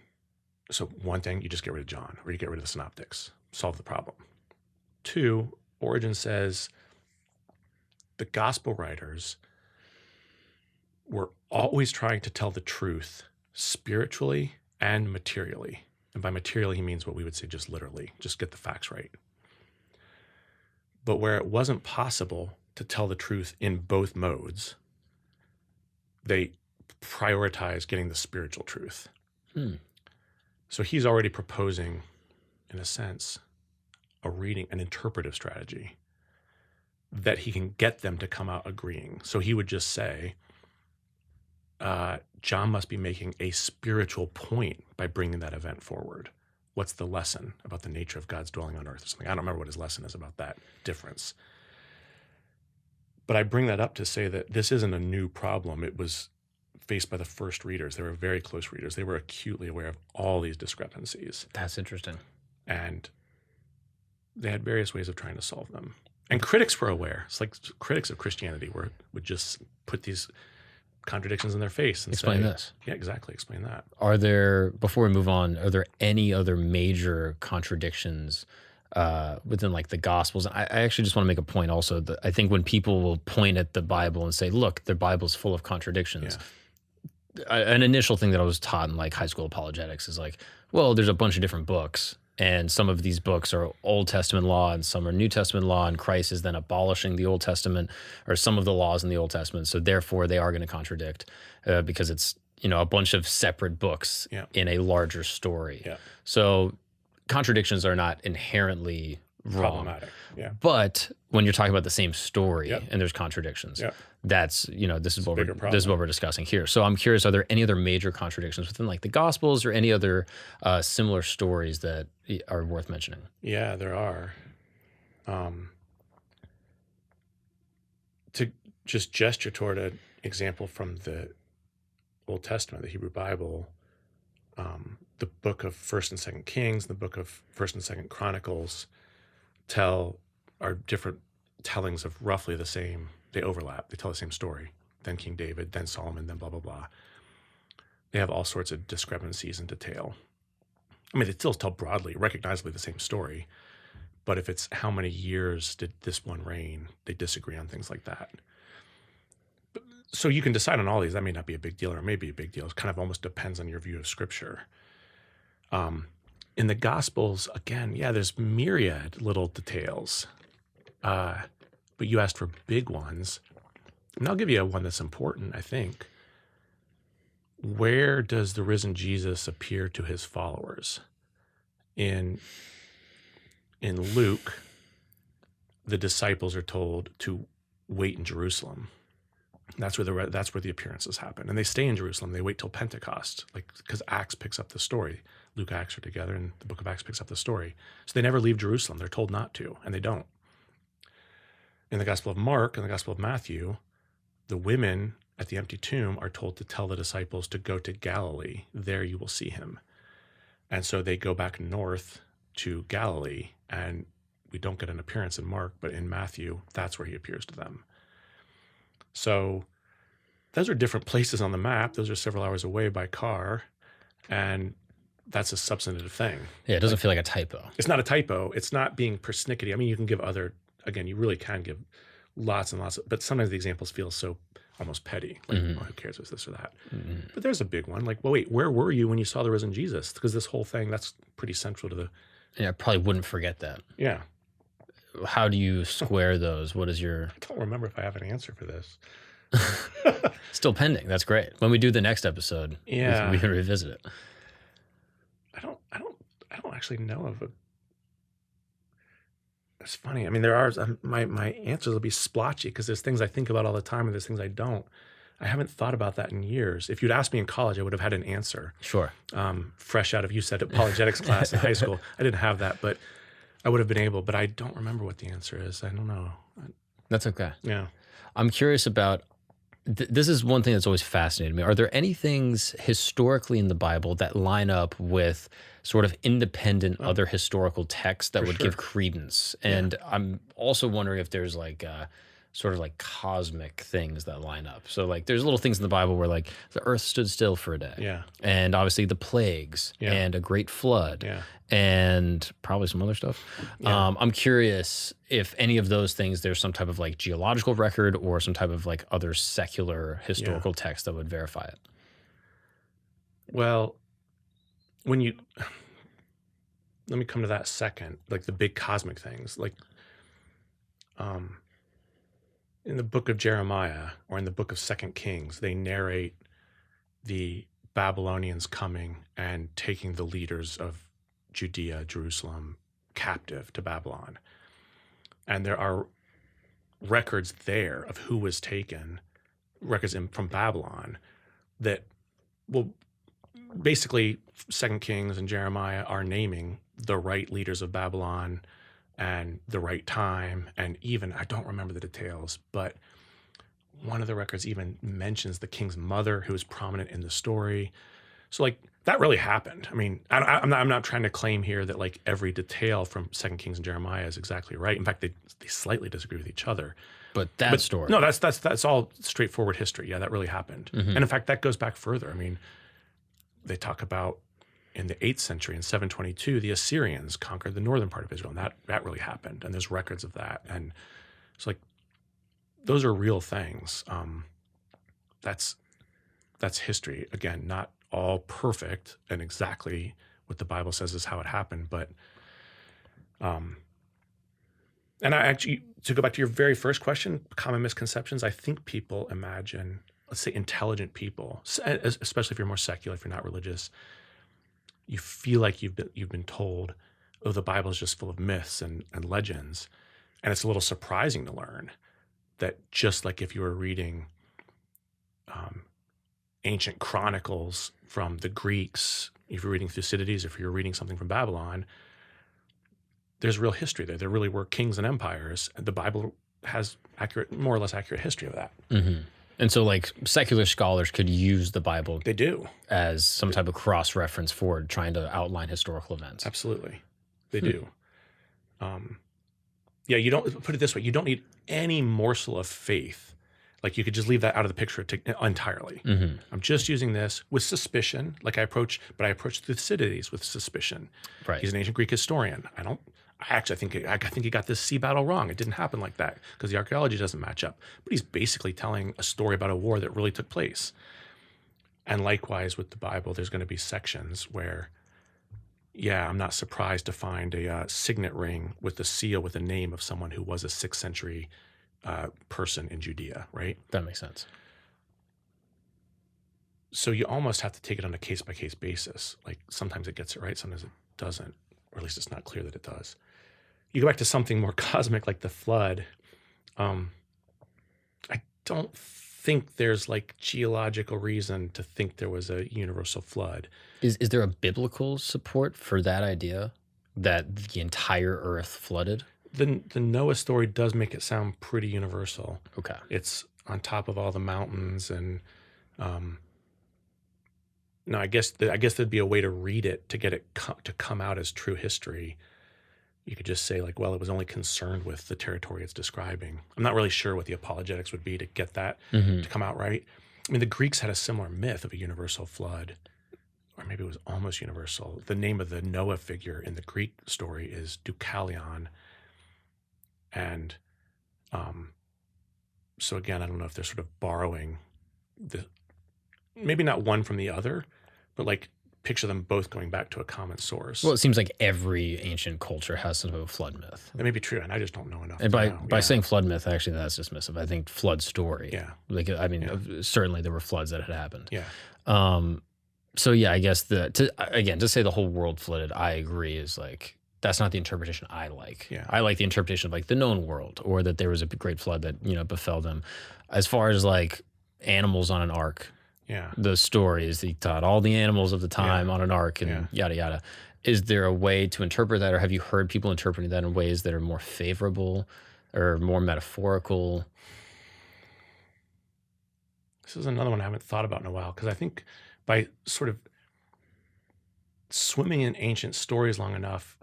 so one thing, you just get rid of John, or you get rid of the synoptics, solve the problem. 2, Origen says the gospel writers were always trying to tell the truth spiritually and materially. And by materially, he means what we would say just literally, just get the facts right. But where it wasn't possible to tell the truth in both modes, they prioritize getting the spiritual truth. So he's already proposing, in a sense, an interpretive strategy that he can get them to come out agreeing. So he would just say, John must be making a spiritual point by bringing that event forward. What's the lesson about the nature of God's dwelling on earth or something? I don't remember what his lesson is about that difference. But I bring that up to say that this isn't a new problem. It was faced by the first readers. They were very close readers. They were acutely aware of all these discrepancies. That's interesting. And they had various ways of trying to solve them. And critics were aware. It's like critics of Christianity would just put these contradictions in their face and explain this. Yeah, exactly. Explain that. Before we move on, are there any other major contradictions within like the Gospels? I actually just want to make a point also that I think when people will point at the Bible and say, look, the Bible's full of contradictions. An initial thing that I was taught in like high school apologetics is like, well, there's a bunch of different books. And some of these books are Old Testament law and some are New Testament law, and Christ is then abolishing the Old Testament or some of the laws in the Old Testament. So therefore they are going to contradict because it's, a bunch of separate books in a larger story. Yeah. So contradictions are not inherently wrong. Problematic. Yeah. But when you're talking about the same story and there's contradictions, that's, this is what we're discussing here. So I'm curious, are there any other major contradictions within like the Gospels or any other similar stories that are worth mentioning? Yeah, there are. To just gesture toward an example from the Old Testament, the Hebrew Bible, the book of 1st and 2nd Kings, the book of 1st and 2nd Chronicles are different tellings of roughly the same. They overlap. They tell the same story. Then King David, then Solomon, then blah, blah, blah. They have all sorts of discrepancies in detail. I mean, they still tell broadly, recognizably the same story. But if it's how many years did this one reign, they disagree on things like that. So you can decide on all these. That may not be a big deal or it may be a big deal. It kind of almost depends on your view of Scripture. In the Gospels, again, there's myriad little details. But you asked for big ones. And I'll give you one that's important, I think. Where does the risen Jesus appear to his followers? In Luke, the disciples are told to wait in Jerusalem. That's where the appearances happen. And they stay in Jerusalem. They wait till Pentecost, because Acts picks up the story. Luke, Acts are together, and the book of Acts picks up the story. So they never leave Jerusalem. They're told not to, and they don't. In the Gospel of Mark and the Gospel of Matthew, the women at the empty tomb are told to tell the disciples to go to Galilee. There you will see him. And so they go back north to Galilee, and we don't get an appearance in Mark, but in Matthew, that's where he appears to them. So those are different places on the map. Those are several hours away by car, and that's a substantive thing. Yeah, it doesn't feel like a typo. It's not a typo. It's not being persnickety. I mean, you can give again, you really can give lots and lots, but sometimes the examples feel so almost petty. Like, oh, who cares if it's this or that? But there's a big one. Like, well, wait, where were you when you saw the risen Jesus? Because this whole thing, that's pretty central to the... Yeah, I probably wouldn't forget that. Yeah. How do you square those? What is your... I don't remember if I have an answer for this. Still pending. That's great. When we do the next episode, yeah, we can revisit it. I don't actually know of a... It's funny. I mean, there are... My answers will be splotchy because there's things I think about all the time and there's things I don't. I haven't thought about that in years. If you'd asked me in college, I would have had an answer. Sure. Fresh out of, you said, apologetics class in high school. I didn't have that, but I would have been able. But I don't remember what the answer is. I don't know. That's okay. Yeah. I'm curious about... This is one thing that's always fascinated me. Are there any things historically in the Bible that line up with sort of independent other historical texts that would give credence? And I'm also wondering if there's like sort of like cosmic things that line up. So like there's little things in the Bible where like the earth stood still for a day. Yeah. And obviously the plagues and a great flood. Yeah. And probably some other stuff. Yeah. I'm curious if any of those things, there's some type of like geological record or some type of like other secular historical text that would verify it. Well, let me come to that second, like the big cosmic things, like in the book of Jeremiah or in the book of 2 Kings, they narrate the Babylonians coming and taking the leaders of Judea, Jerusalem, captive to Babylon. And there are records there of who was taken, records from Babylon that will basically 2 Kings and Jeremiah are naming the right leaders of Babylon and the right time. And even, I don't remember the details, but one of the records even mentions the king's mother who is prominent in the story. So like that really happened. I mean, I'm not trying to claim here that like every detail from 2 Kings and Jeremiah is exactly right. In fact, they slightly disagree with each other. But story. No, that's all straightforward history. Yeah, that really happened. And in fact, that goes back further. I mean, they talk about in the 8th century, in 722, the Assyrians conquered the northern part of Israel, and that really happened. And there's records of that. And it's like, those are real things. That's history. Again, not all perfect and exactly what the Bible says is how it happened. But, and I actually, to go back to your very first question, common misconceptions, I think people imagine, let's say intelligent people, especially if you're more secular, if you're not religious, you feel like you've been told, oh, the Bible is just full of myths and legends. And it's a little surprising to learn that just like if you were reading ancient chronicles from the Greeks, if you're reading Thucydides, if you're reading something from Babylon, there's real history there. There really were kings and empires. And the Bible has more or less accurate history of that. Mm-hmm. And so like secular scholars could use the Bible. They do. As some type of cross-reference for trying to outline historical events. Absolutely. They do. Yeah, you don't, put it this way, you don't need any morsel of faith. Like you could just leave that out of the picture entirely. Mm-hmm. I'm just using this with suspicion, like I approach Thucydides with suspicion. Right. He's an ancient Greek historian. I think he got this sea battle wrong. It didn't happen like that because the archaeology doesn't match up. But he's basically telling a story about a war that really took place. And likewise with the Bible, there's going to be sections where, yeah, I'm not surprised to find a signet ring with the seal with the name of someone who was a 6th century person in Judea, right? That makes sense. So you almost have to take it on a case-by-case basis. Like sometimes it gets it right, sometimes it doesn't, or at least it's not clear that it does. You go back to something more cosmic like the flood. I don't think there's like geological reason to think there was a universal flood. Is there a biblical support for that idea that the entire earth flooded? The Noah story does make it sound pretty universal. Okay. It's on top of all the mountains, and no, I guess there'd be a way to read it to get it to come out as true history. You could just say like, well, it was only concerned with the territory it's describing. I'm not really sure what the apologetics would be to get that to come out right. I mean, the Greeks had a similar myth of a universal flood, or maybe it was almost universal. The name of the Noah figure in the Greek story is Deucalion. And so again, I don't know if they're sort of borrowing maybe not one from the other, but like picture them both going back to a common source. Well, it seems like every ancient culture has some sort of flood myth. That may be true, and I just don't know enough. And by saying flood myth, actually, that's dismissive. I think flood story. Yeah. Like, I mean, certainly there were floods that had happened. Yeah. So yeah, I guess to say the whole world flooded, I agree, is like, that's not the interpretation I like. Yeah. I like the interpretation of like the known world, or that there was a great flood that, befell them. As far as like animals on an ark, yeah, the stories he taught all the animals of the time on an ark and yada yada. Is there a way to interpret that, or have you heard people interpreting that in ways that are more favorable or more metaphorical? This is another one I haven't thought about in a while, because I think by sort of swimming in ancient stories long enough,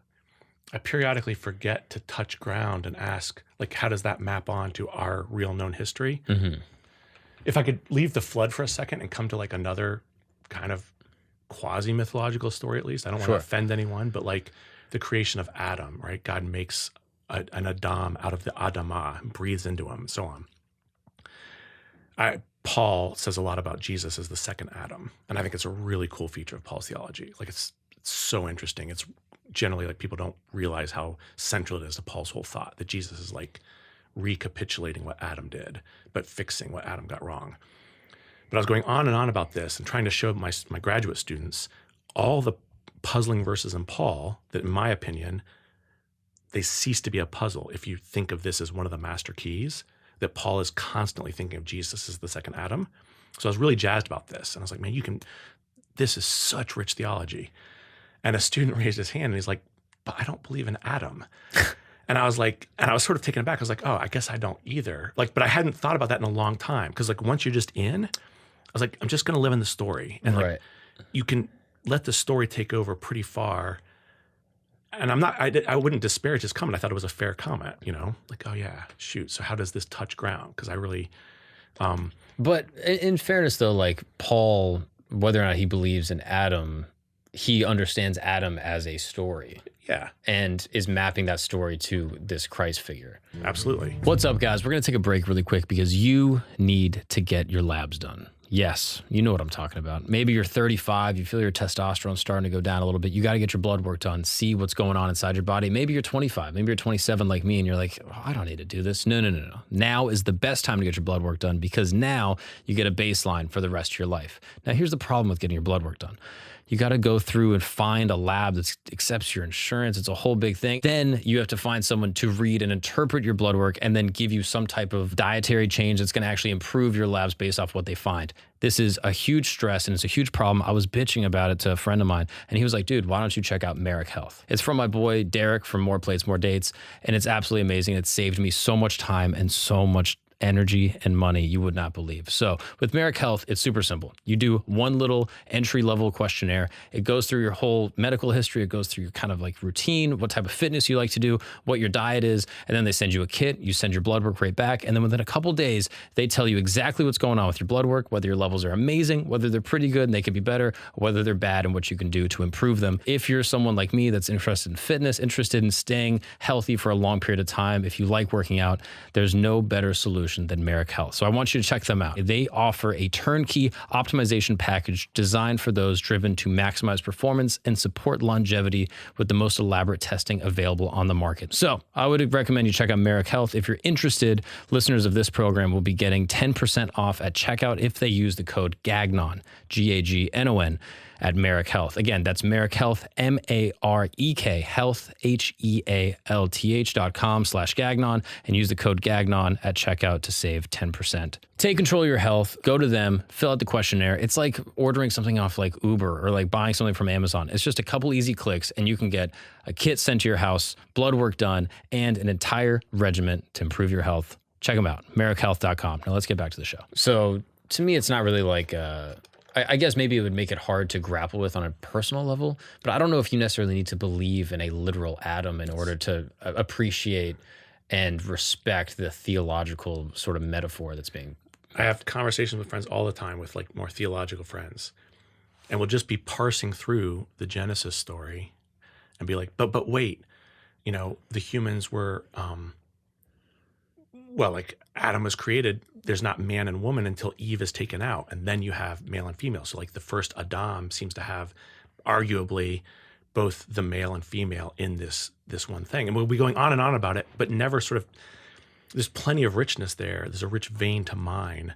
I periodically forget to touch ground and ask, like, how does that map on to our real known history? Mm-hmm. If I could leave the flood for a second and come to like another kind of quasi-mythological story, at least. I don't want to offend anyone, but like the creation of Adam, right? God makes an Adam out of the Adamah, breathes into him, and so on. Paul says a lot about Jesus as the second Adam, and I think it's a really cool feature of Paul's theology. Like it's so interesting. It's generally like people don't realize how central it is to Paul's whole thought, that Jesus is like recapitulating what Adam did, but fixing what Adam got wrong. But I was going on and on about this and trying to show my graduate students all the puzzling verses in Paul that, in my opinion, they cease to be a puzzle if you think of this as one of the master keys, that Paul is constantly thinking of Jesus as the second Adam. So I was really jazzed about this. And I was like, man, this is such rich theology. And a student raised his hand and he's like, but I don't believe in Adam. And I was sort of taken aback. I was like, oh, I guess I don't either. Like, but I hadn't thought about that in a long time. Because like once you're just in, I was like, I'm just going to live in the story. And like, you can let the story take over pretty far. And I wouldn't disparage his comment. I thought it was a fair comment, like, oh yeah, shoot. So how does this touch ground? Because I really. But in fairness though, like Paul, whether or not he believes in Adam, he understands Adam as a story. Yeah. And is mapping that story to this Christ figure. Absolutely. What's up, guys? We're going to take a break really quick because you need to get your labs done. Yes, you know what I'm talking about. Maybe you're 35, you feel your testosterone starting to go down a little bit. You got to get your blood work done, see what's going on inside your body. Maybe you're 25, maybe you're 27 like me, and you're like, oh, I don't need to do this. No. Now is the best time to get your blood work done, because now you get a baseline for the rest of your life. Now, here's the problem with getting your blood work done. You got to go through and find a lab that accepts your insurance. It's a whole big thing. Then you have to find someone to read and interpret your blood work and then give you some type of dietary change that's going to actually improve your labs based off what they find. This is a huge stress and it's a huge problem. I was bitching about it to a friend of mine and he was like, dude, why don't you check out Merrick Health? It's from my boy Derek from More Plates, More Dates, and it's absolutely amazing. It saved me so much time and so much energy and money you would not believe. So with Merrick Health, it's super simple. You do one little entry-level questionnaire. It goes through your whole medical history. It goes through your kind of like routine, what type of fitness you like to do, what your diet is, and then they send you a kit. You send your blood work right back, and then within a couple days, they tell you exactly what's going on with your blood work, whether your levels are amazing, whether they're pretty good and they could be better, or whether they're bad and what you can do to improve them. If you're someone like me that's interested in fitness, interested in staying healthy for a long period of time, if you like working out, there's no better solution than Merrick Health. So I want you to check them out. They offer a turnkey optimization package designed for those driven to maximize performance and support longevity with the most elaborate testing available on the market. So I would recommend you check out Merrick Health. If you're interested, listeners of this program will be getting 10% off at checkout if they use the code GAGNON, GAGNON, at Merrick Health. Again, that's Merrick Health, M-A-R-E-K, health, HEALTH.com/Gagnon, and use the code Gagnon at checkout to save 10%. Take control of your health, go to them, fill out the questionnaire. It's like ordering something off like Uber or like buying something from Amazon. It's just a couple easy clicks and you can get a kit sent to your house, blood work done, and an entire regimen to improve your health Check them out, merrickhealth.com. Now let's get back to the show. So to me, it's not really like, I guess maybe it would make it hard to grapple with on a personal level, but I don't know if you necessarily need to believe in a literal atom in order to appreciate and respect the theological sort of metaphor that's being. I have conversations with friends all the time, with like more theological friends, and we'll just be parsing through the Genesis story and be like, but wait, the humans were, like Adam was created, there's not man and woman until Eve is taken out, and then you have male and female. So like the first Adam seems to have arguably both the male and female in this one thing. And we'll be going on and on about it, but never sort of, there's plenty of richness there. There's a rich vein to mine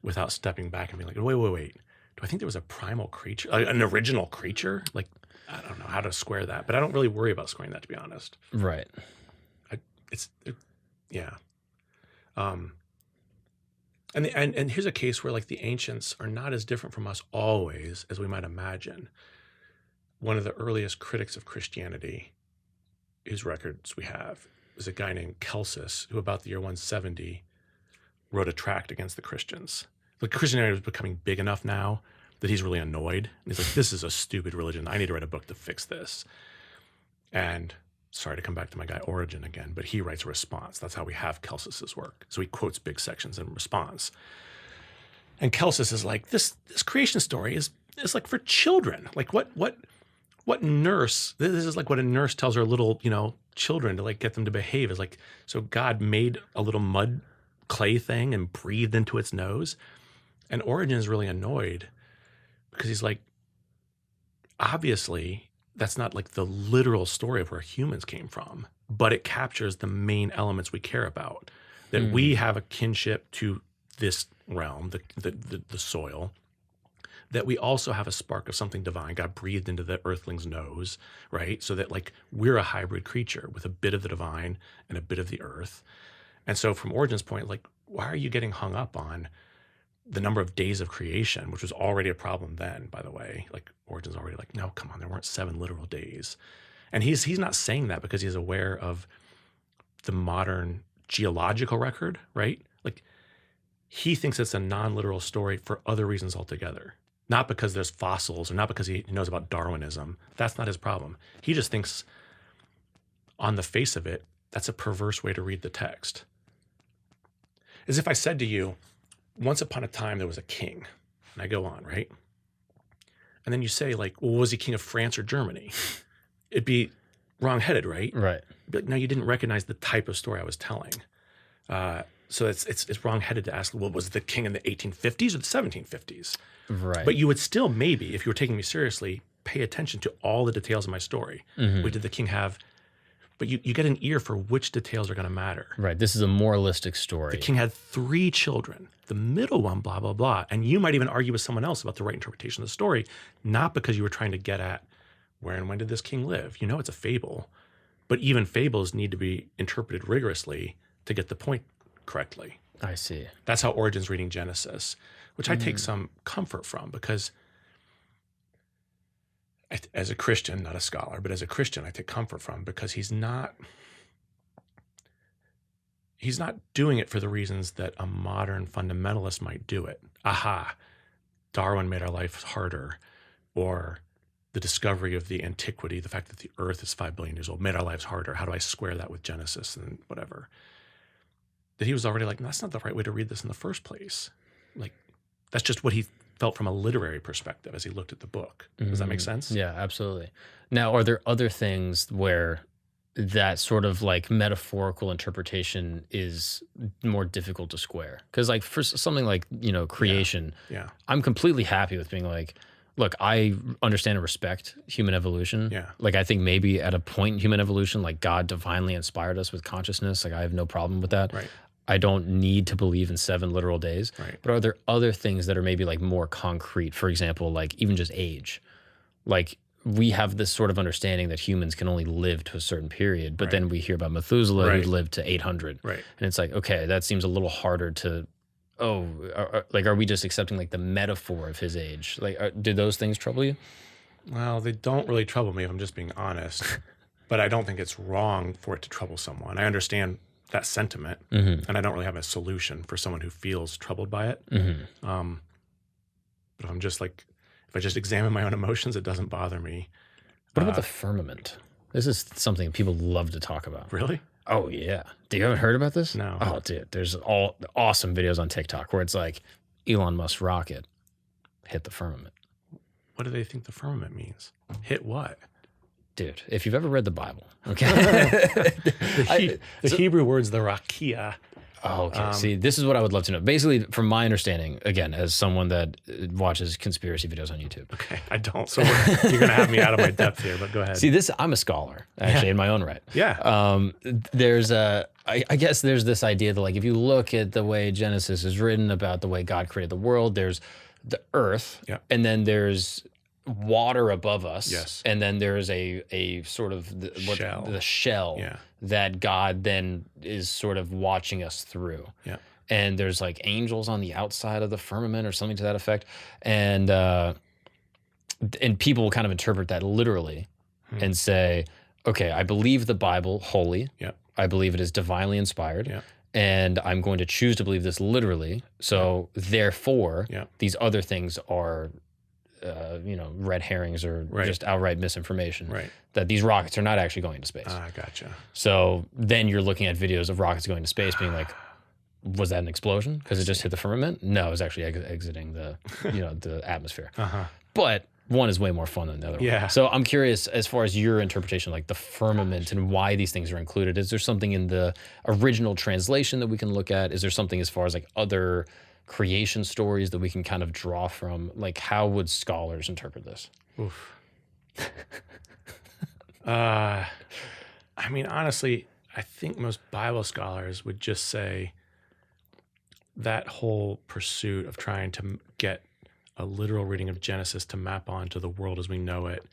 without stepping back and being like, wait. Do I think there was a primal creature, an original creature? Like, I don't know how to square that, but I don't really worry about squaring that, to be honest. Right. Yeah. And here's a case where like the ancients are not as different from us always as we might imagine. One of the earliest critics of Christianity, whose records we have, was a guy named Celsus, who about the year 170 wrote a tract against the Christians. The Christianity was becoming big enough now that he's really annoyed. And he's like, this is a stupid religion. I need to write a book to fix this. And sorry to come back to my guy Origen again, but he writes a response. That's how we have Celsus's work. So he quotes big sections in response. And Celsus is like, this creation story is like for children. Like what nurse, this is like what a nurse tells her little, children to like get them to behave. Is like, so God made a little mud clay thing and breathed into its nose. And Origen is really annoyed because he's like, obviously that's not like the literal story of where humans came from, but it captures the main elements we care about, that we have a kinship to this realm, the soil, that we also have a spark of something divine. God breathed into the earthling's nose, right? So that like we're a hybrid creature with a bit of the divine and a bit of the earth. And so from Origen's point, like, why are you getting hung up on the number of days of creation, which was already a problem then, by the way? Like Origen's already like, no, come on, there weren't 7 literal days. And he's not saying that because he's aware of the modern geological record, right? Like he thinks it's a non-literal story for other reasons altogether. Not because there's fossils or not because he knows about Darwinism. That's not his problem. He just thinks on the face of it, that's a perverse way to read the text. As if I said to you, once upon a time there was a king, and I go on, right? And then you say like, well, was he king of France or Germany? It'd be wrong-headed, right? Right. But no, you didn't recognize the type of story I was telling. So it's wrong-headed to ask, well, was the king in the 1850s or the 1750s? Right. But you would still maybe, if you were taking me seriously, pay attention to all the details of my story. What did the king have? But you get an ear for which details are going to matter. Right. This is a moralistic story. The king had 3 children. The middle one, blah, blah, blah. And you might even argue with someone else about the right interpretation of the story, not because you were trying to get at where and when did this king live? It's a fable. But even fables need to be interpreted rigorously to get the point correctly. I see. That's how Origen's reading Genesis, which I take some comfort from because as a Christian, not a scholar, but as a Christian, I take comfort from because he's not doing it for the reasons that a modern fundamentalist might do it. Aha, Darwin made our life harder, or the discovery of the antiquity, the fact that the earth is 5 billion years old, made our lives harder. How do I square that with Genesis and whatever? That he was already like, no, that's not the right way to read this in the first place. Like, that's just what he felt from a literary perspective as he looked at the book. Does that make sense? Yeah, absolutely. Now, are there other things where that sort of like metaphorical interpretation is more difficult to square? Because like for something like, creation, Yeah. I'm completely happy with being like, look, I understand and respect human evolution. Yeah. Like I think maybe at a point in human evolution, like God divinely inspired us with consciousness. Like I have no problem with that. Right. I don't need to believe in 7 literal days. Right. But are there other things that are maybe like more concrete? For example, like even just age. Like we have this sort of understanding that humans can only live to a certain period, but then we hear about Methuselah who lived to 800. Right. And it's like, okay, that seems a little harder to, are we just accepting like the metaphor of his age? Like, do those things trouble you? Well, they don't really trouble me if I'm just being honest, but I don't think it's wrong for it to trouble someone. I understand that sentiment, Mm-hmm. and I don't really have a solution for someone who feels troubled by it. Mm-hmm. But if I just examine my own emotions, it doesn't bother me. What about the firmament? This is something people love to talk about. Really? Oh, yeah. Do you haven't heard about this? No. Oh, dude. There's all awesome videos on TikTok where it's like Elon Musk's rocket hit the firmament. What do they think the firmament means? Hit what? Dude, if you've ever read the Bible, okay? The Hebrew word's the rakia. Oh, okay. See, this is what I would love to know. Basically, from my understanding, again, as someone that watches conspiracy videos on YouTube. Okay, I don't. So you're going to have me out of my depth here, but go ahead. See, I'm a scholar, actually, in my own right. Yeah. I guess there's this idea that, like, if you look at the way Genesis is written about the way God created the world, there's the earth, and then there's water above us, yes, and then there's a sort of the shell that God then is sort of watching us through. Yeah. And there's like angels on the outside of the firmament or something to that effect. And people will kind of interpret that literally and say, okay, I believe the Bible wholly. Yeah. I believe it is divinely inspired. Yeah. And I'm going to choose to believe this literally. So therefore, these other things are red herrings or just outright misinformation. Right. That these rockets are not actually going to space. Ah, gotcha. So then you're looking at videos of rockets going to space being like, was that an explosion? Because it just hit the firmament? No, it was actually exiting the, the atmosphere. But one is way more fun than the other one. So I'm curious, as far as your interpretation, like the firmament and why these things are included, is there something in the original translation that we can look at? Is there something as far as like other creation stories that we can kind of draw from? Like, how would scholars interpret this? Oof. I mean, honestly, I think most Bible scholars would just say that whole pursuit of trying to get a literal reading of Genesis to map onto the world as we know it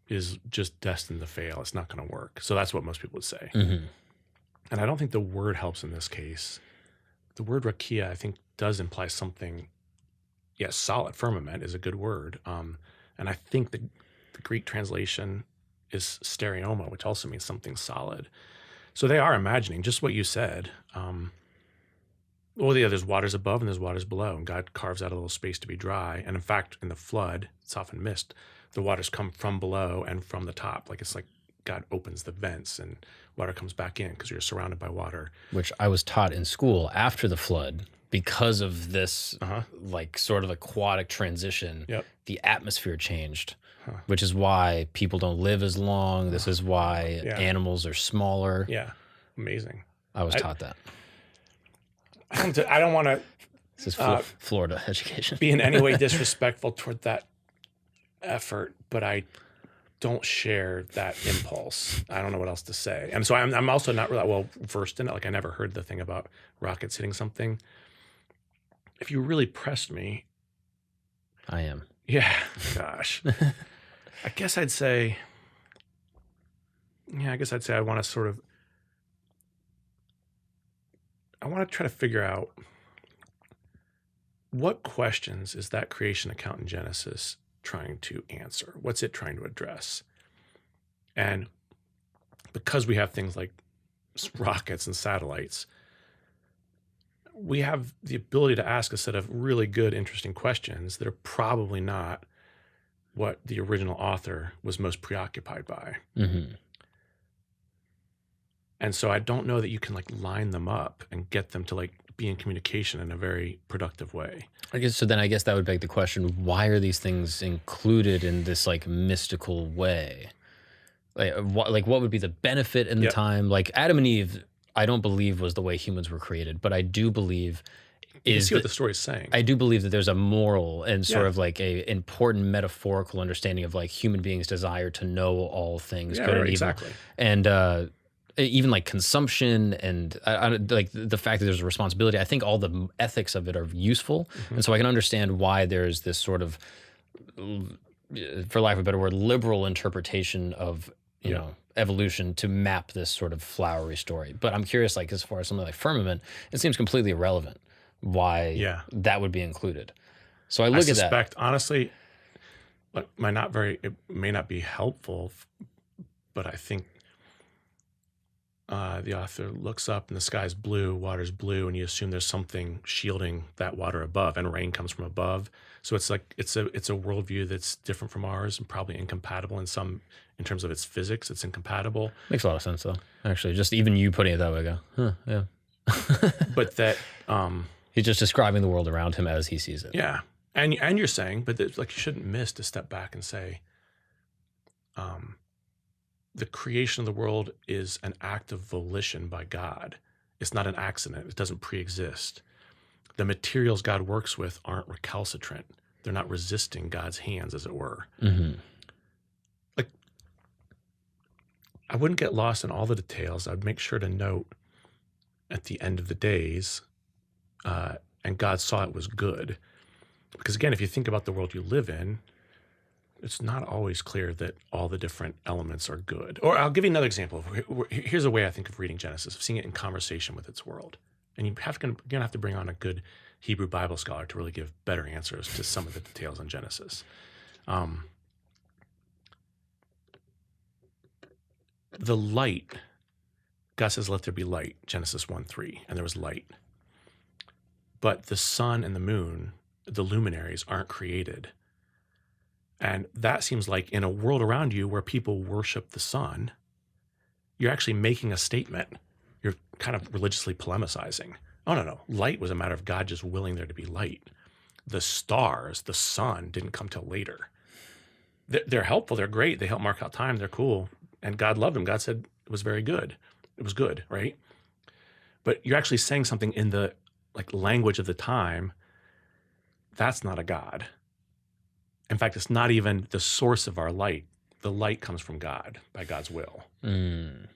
is just destined to fail. It's not going to work. So that's what most people would say. And I don't think the word helps in this case. The word rakia, I think, does imply something. Yes, solid. Firmament is a good word. And I think the Greek translation is stereoma, which also means something solid. So they are imagining just what you said. There's waters above and there's waters below, and God carves out a little space to be dry. And in fact, in the flood, it's often missed, the waters come from below and from the top. Like it's like God opens the vents and water comes back in because you're surrounded by water. Which I was taught in school after the flood, because of this like sort of aquatic transition, the atmosphere changed, which is why people don't live as long. This is why animals are smaller. Yeah, amazing. I was taught that. I don't want to. This is Florida education. Be in any way disrespectful toward that effort, but I don't share that impulse. I don't know what else to say. And so I'm also not really well versed in it. Like I never heard the thing about rockets hitting something. If you really pressed me. I am. Yeah. Gosh. I guess I'd say I want to try to figure out what questions is that creation account in Genesis trying to answer? What's it trying to address? And because we have things like rockets and satellites, we have the ability to ask a set of really good, interesting questions that are probably not what the original author was most preoccupied by. And so I don't know that you can like line them up and get them to like be in communication in a very productive way. I guess that would beg the question, why are these things included in this like mystical way? Like what would be the benefit in the time? Like Adam and Eve, I don't believe was the way humans were created, but I do believe you see what the story is saying. I do believe that there's a moral and sort of like a important metaphorical understanding of like human beings' desire to know all things, good and evil. Exactly. And even like consumption and like the fact that there's a responsibility, I think all the ethics of it are useful. And so I can understand why there's this sort of, for lack of a better word, liberal interpretation of, you know, evolution to map this sort of flowery story. But I'm curious, like as far as something like firmament, it seems completely irrelevant why that would be included. So I suspect, honestly, it may not be helpful, but I think the author looks up and the sky's blue, water's blue, and you assume there's something shielding that water above, and rain comes from above. So it's like it's a worldview that's different from ours and probably incompatible in terms of its physics. It's incompatible. Makes a lot of sense, though. Actually, just even you putting it that way, I go, huh, yeah. But that he's just describing the world around him as he sees it. Yeah, and you're saying, but like you shouldn't miss to step back and say, the creation of the world is an act of volition by God. It's not an accident. It doesn't pre-exist. The materials God works with aren't recalcitrant. They're not resisting God's hands, as it were. Mm-hmm. Like, I wouldn't get lost in all the details. I'd make sure to note at the end of the days, and God saw it was good. Because again, if you think about the world you live in, it's not always clear that all the different elements are good. Or I'll give you another example. Here's a way I think of reading Genesis, of seeing it in conversation with its world. And you're going to have to bring on a good Hebrew Bible scholar to really give better answers to some of the details on Genesis. The light, God says, let there be light, Genesis 1:3, and there was light. But the sun and the moon, the luminaries, aren't created. And that seems like in a world around you where people worship the sun, you're actually making a statement. You're kind of religiously polemicizing. Oh, no. Light was a matter of God just willing there to be light. The stars, the sun, didn't come till later. They're helpful. They're great. They help mark out time. They're cool. And God loved them. God said it was very good. It was good, right? But you're actually saying something in the language of the time. That's not a God. In fact, it's not even the source of our light. The light comes from God by God's will. Mm.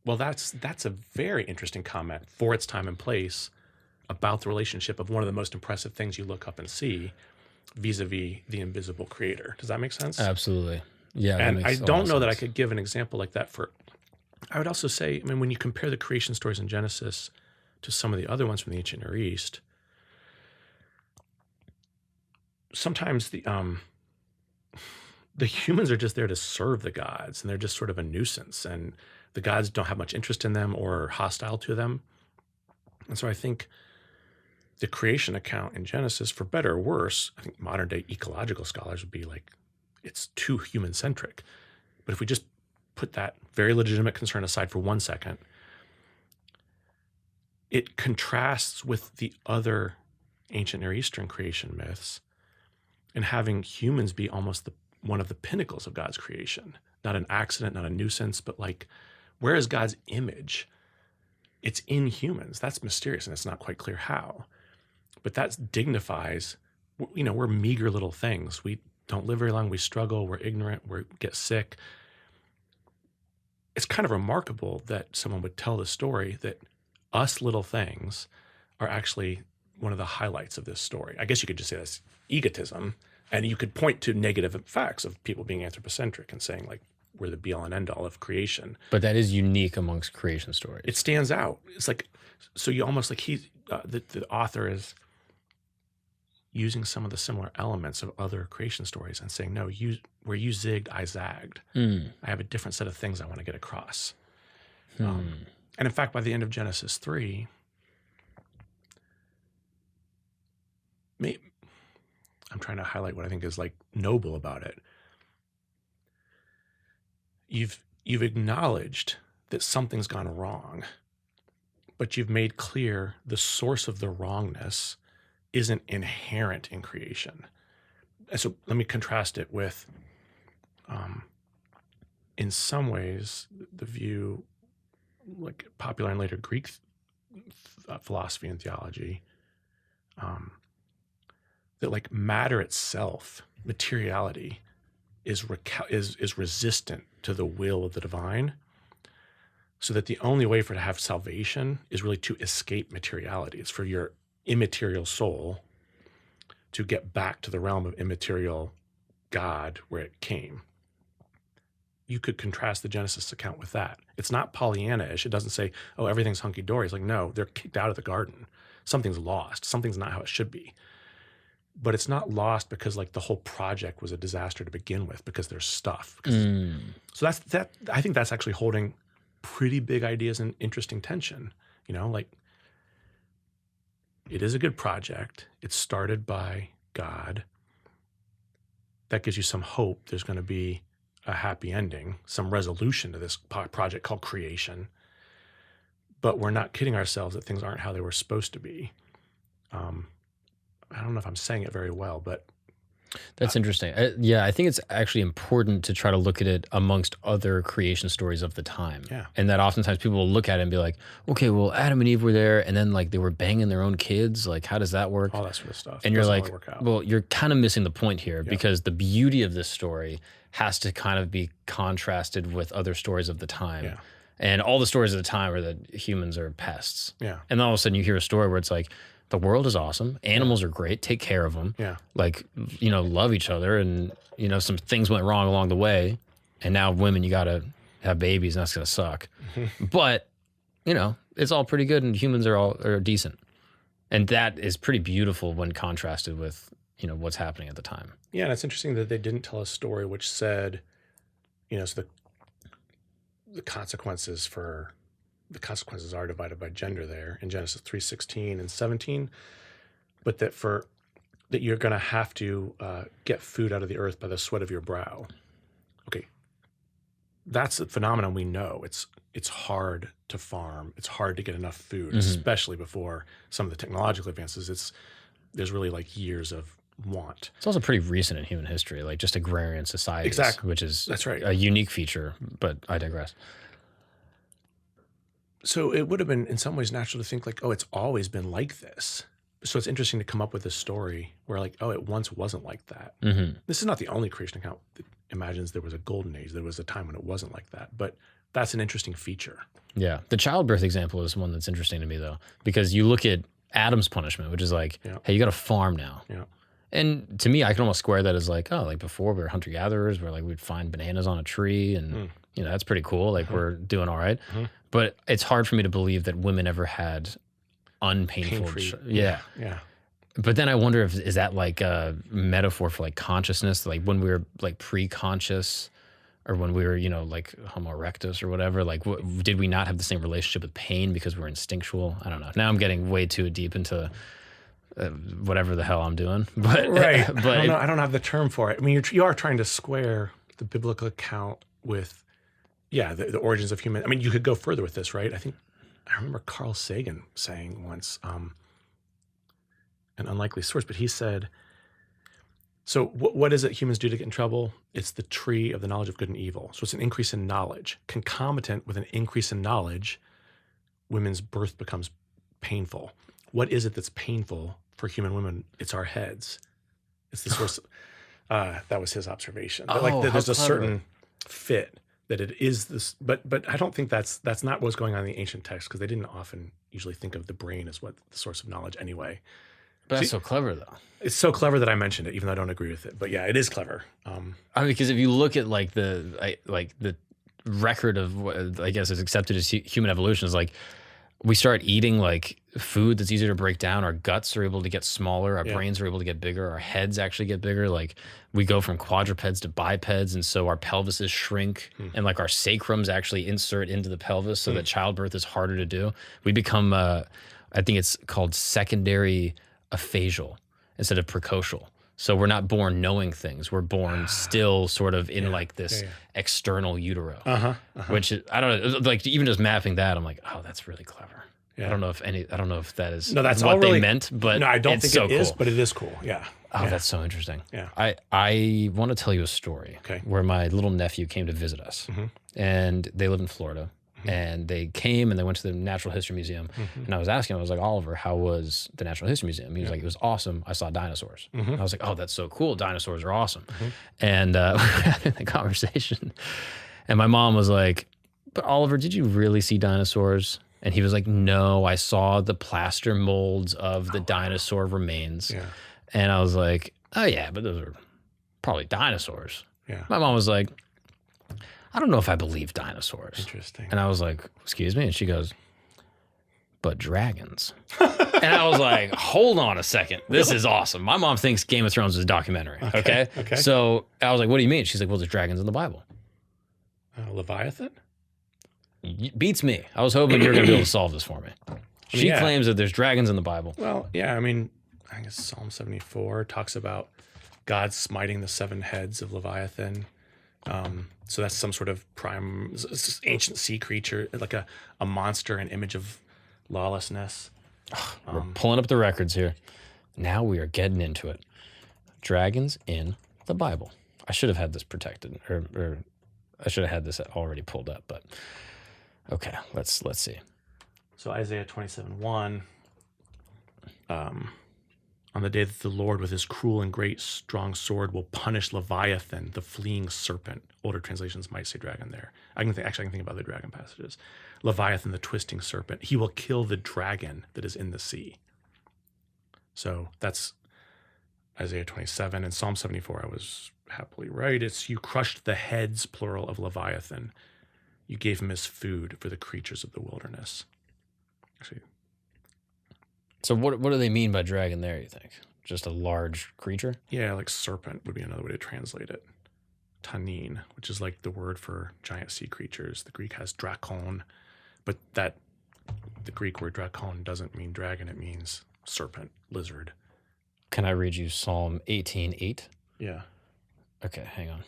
Well, that's a very interesting comment for its time and place about the relationship of one of the most impressive things you look up and see vis-a-vis the invisible creator. Does that make sense? Absolutely. Yeah. And I don't know that I could give an example like that I would also say, when you compare the creation stories in Genesis to some of the other ones from the ancient Near East, sometimes the humans are just there to serve the gods, and they're just sort of a nuisance, and the gods don't have much interest in them or are hostile to them. And so I think the creation account in Genesis, for better or worse, I think modern day ecological scholars would be like, it's too human centric. But if we just put that very legitimate concern aside for 1 second, it contrasts with the other ancient Near Eastern creation myths and having humans be almost one of the pinnacles of God's creation. Not an accident, not a nuisance, but where is God's image? It's in humans. That's mysterious, and it's not quite clear how. But that dignifies, we're meager little things. We don't live very long. We struggle. We're ignorant. We get sick. It's kind of remarkable that someone would tell the story that us little things are actually one of the highlights of this story. I guess you could just say that's egotism, and you could point to negative facts of people being anthropocentric and saying we're the be-all and end-all of creation. But that is unique amongst creation stories. It stands out. It's so you almost the author is using some of the similar elements of other creation stories and saying, no, where you zigged, I zagged. I have a different set of things I want to get across. And in fact, by the end of Genesis 3, I'm trying to highlight what I think is noble about it. You've acknowledged that something's gone wrong, but you've made clear the source of the wrongness isn't inherent in creation. And so let me contrast it with, in some ways, the view, popular and later Greek philosophy and theology, that matter itself, materiality, is resistant to the will of the divine, so that the only way for it to have salvation is really to escape materiality. It's for your immaterial soul to get back to the realm of immaterial God where it came. You could contrast the Genesis account with that. It's not Pollyanna-ish. It doesn't say, oh, everything's hunky-dory. It's no, they're kicked out of the garden. Something's lost. Something's not how it should be. But it's not lost because the whole project was a disaster to begin with, because there's stuff. So that's that. I think that's actually holding pretty big ideas and interesting tension. You know, like, it is a good project. It's started by God. That gives you some hope there's going to be a happy ending, some resolution to this project called creation. But we're not kidding ourselves that things aren't how they were supposed to be. I don't know if I'm saying it very well, but that's interesting. Yeah, I think it's actually important to try to look at it amongst other creation stories of the time. Yeah. And that oftentimes people will look at it and be like, okay, well, Adam and Eve were there, and then like they were banging their own kids. Like, how does that work? all that sort of stuff. And you're Doesn't like, really work out. well, you're kind of missing the point here because the beauty of this story has to kind of be contrasted with other stories of the time. Yeah. And all the stories of the time are that humans are pests. Yeah. And then all of a sudden you hear a story where it's like, the world is awesome. Animals are great. Take care of them. Yeah. Like, you know, love each other. And, you know, some things went wrong along the way. And now women, you got to have babies and that's going to suck. But, you know, it's all pretty good and humans are decent. And that is pretty beautiful when contrasted with, you know, what's happening at the time. Yeah. And it's interesting that they didn't tell a story which said, you know, so the consequences are divided by gender there in Genesis 3:16 and 17, but that you're going to have to get food out of the earth by the sweat of your brow. Okay, that's a phenomenon we know. It's hard to farm. It's hard to get enough food, especially before some of the technological advances. There's really like years of want. It's also pretty recent in human history, like just agrarian societies, Exactly. which is That's right. a unique feature, but I digress. So it would have been in some ways natural to think like, oh, it's always been like this. So it's interesting to come up with a story where like, oh, it once wasn't like that. This is not the only creation account that imagines there was a golden age. There was a time when it wasn't like that. But that's an interesting feature. Yeah. The childbirth example is one that's interesting to me, though, because you look at Adam's punishment, which is like, hey, you got to farm now. Yeah. And to me, I can almost square that as like, oh, like before we were hunter-gatherers where like we'd find bananas on a tree and, you know, that's pretty cool. Like we're doing all right. But it's hard for me to believe that women ever had Pain-free. Yeah. But then I wonder is that like a metaphor for like consciousness, like when we were like pre-conscious or when we were, you know, like Homo erectus or whatever, like did we not have the same relationship with pain because we're instinctual? I don't know. Now I'm getting way too deep into whatever the hell I'm doing. But right. But I don't have the term for it. I mean, you are trying to square the biblical account with, the origins of human. I mean, you could go further with this, right? I remember Carl Sagan saying once, an unlikely source, but he said, so what is it humans do to get in trouble? It's the tree of the knowledge of good and evil. So it's an increase in knowledge. Concomitant with an increase in knowledge, women's birth becomes painful. What is it that's painful for human women? It's our heads. It's the source. That was his observation. There's a certain fit that it is this, but I don't think that's not what's going on in the ancient text because they didn't often usually think of the brain as what the source of knowledge anyway. But that's so clever, though. It's so clever that I mentioned it, even though I don't agree with it. But yeah, it is clever. I mean, because if you look at like the record of what I guess is accepted as human evolution is like we start eating like food that's easier to break down. Our guts are able to get smaller. Our brains are able to get bigger. Our heads actually get bigger. Like we go from quadrupeds to bipeds. And so our pelvises shrink and like our sacrums actually insert into the pelvis so that childbirth is harder to do. We become, I think it's called secondary aphasial instead of precocial. So we're not born knowing things. We're born still sort of in like this external utero, which is, I don't know, like even just mapping that, I'm like, oh, that's really clever. Yeah. I don't know if that is that's what really, they meant, but no, I don't think it is, cool. but it is cool. Yeah. Oh, that's so interesting. Yeah. I want to tell you a story Okay. where my little nephew came to visit us and they live in Florida. And they came and they went to the Natural History Museum. And I was asking him, I was like, Oliver, how was the Natural History Museum? He was like, it was awesome. I saw dinosaurs. I was like, oh, that's so cool. Dinosaurs are awesome. And we were having the conversation. And my mom was like, but Oliver, did you really see dinosaurs? And he was like, no, I saw the plaster molds of the dinosaur remains. Yeah. And I was like, oh, yeah, but those are probably dinosaurs. Yeah. My mom was like, I don't know if I believe dinosaurs. Interesting. And I was like, excuse me? And she goes, but dragons. And I was like, hold on a second. This is awesome. My mom thinks Game of Thrones is a documentary. Okay. So I was like, what do you mean? She's like, well, there's dragons in the Bible. Leviathan? Beats me. I was hoping you were going to be able to solve this for me. She yeah. claims that there's dragons in the Bible. Well, yeah, I mean, I guess Psalm 74 talks about God smiting the 7 heads of Leviathan. So that's some sort of ancient sea creature, like a monster, an image of lawlessness. We're pulling up the records here. Now we are getting into it. Dragons in the Bible. I should have had this protected, or I should have had this already pulled up, but okay, let's see. So Isaiah 27:1, on the day that the Lord with his cruel and great strong sword will punish Leviathan, the fleeing serpent. Older translations might say dragon there. I can think about the dragon passages. Leviathan, the twisting serpent. He will kill the dragon that is in the sea. So that's Isaiah 27. And Psalm 74, I was happily right. It's you crushed the heads, plural, of Leviathan. You gave him his food for the creatures of the wilderness. Actually, so what do they mean by dragon there, you think? Just a large creature? yeah, like serpent would be another way to translate it. Tanin, which is like the word for giant sea creatures. The Greek has drakon, but the Greek word drakon doesn't mean dragon. It means serpent, lizard. Can I read you Psalm 18:8? Yeah. Okay, hang on.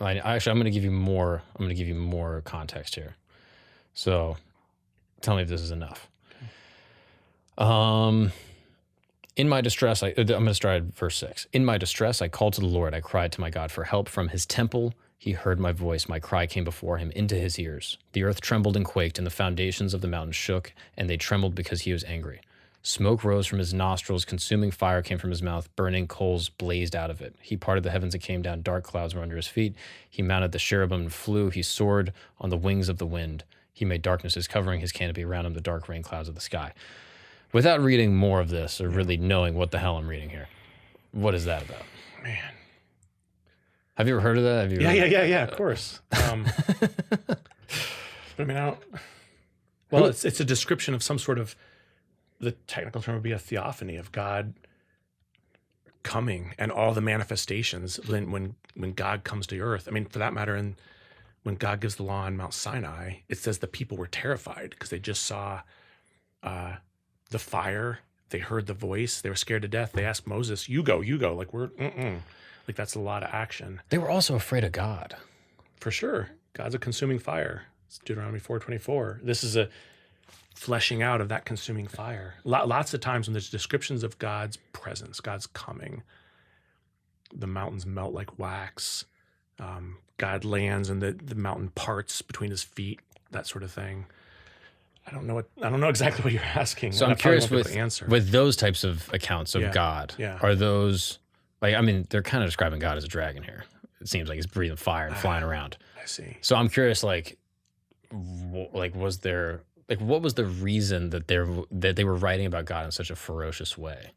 Actually, I'm going to give you more. I'm going to give you more context here. So, tell me if this is enough. In my distress, I'm going to start at verse 6. In my distress, I called to the Lord. I cried to my God for help. From his temple, he heard my voice. My cry came before him into his ears. The earth trembled and quaked, and the foundations of the mountains shook, and they trembled because he was angry. Smoke rose from his nostrils. Consuming fire came from his mouth. Burning coals blazed out of it. He parted the heavens and came down. Dark clouds were under his feet. He mounted the cherubim and flew. He soared on the wings of the wind. He made darkness his covering, his canopy around him, the dark rain clouds of the sky. Without reading more of this or really knowing what the hell I'm reading here, what is that about? Man. Have you ever heard of that? Yeah, of course. But I mean, it's a description of some sort of, the technical term would be a theophany of God coming and all the manifestations when God comes to earth. I mean, for that matter, when God gives the law on Mount Sinai, it says the people were terrified because they just saw the fire. They heard the voice. They were scared to death. They asked Moses, you go. Like, like that's a lot of action. They were also afraid of God. For sure. God's a consuming fire. It's Deuteronomy 4:24. This is a fleshing out of that consuming fire. Lots of times when there's descriptions of God's presence, God's coming, the mountains melt like wax. God lands and the mountain parts between his feet, that sort of thing. I don't know exactly what you're asking. So I'm curious with those types of accounts of God. Yeah. Are those they're kind of describing God as a dragon here. It seems like he's breathing fire and flying around. I see. So I'm curious, what was the reason that they were writing about God in such a ferocious way?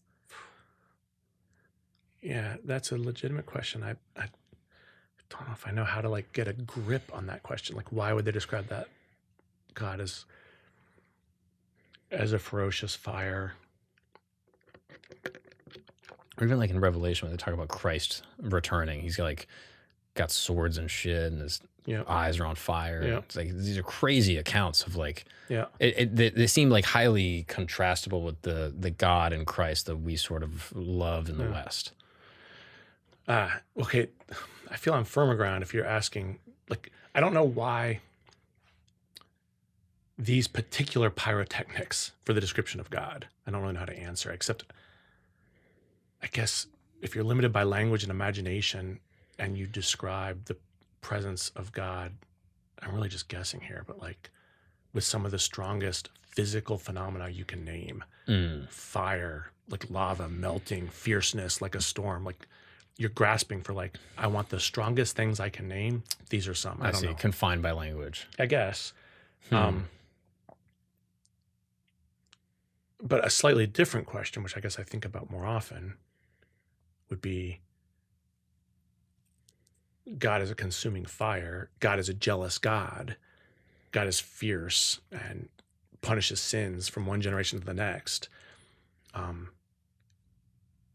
Yeah, that's a legitimate question. I don't know if I know how to get a grip on that question. Like, why would they describe that God as a ferocious fire? Or even in Revelation when they talk about Christ returning, he's got swords and shit, and his eyes are on fire. Yeah. It's these are crazy accounts of Yeah. They seem highly contrastable with the God and Christ that we sort of love in the West. Okay. I feel on firmer ground if you're asking, I don't know why these particular pyrotechnics for the description of God. I don't really know how to answer, except I guess if you're limited by language and imagination and you describe the presence of God, I'm really just guessing here, but with some of the strongest physical phenomena you can name, fire, lava, melting, fierceness, like a storm, you're grasping for I want the strongest things I can name. These are some. I don't know. Confined by language, I guess. But a slightly different question, which I guess I think about more often, would be God is a consuming fire. God is a jealous God. God is fierce and punishes sins from one generation to the next.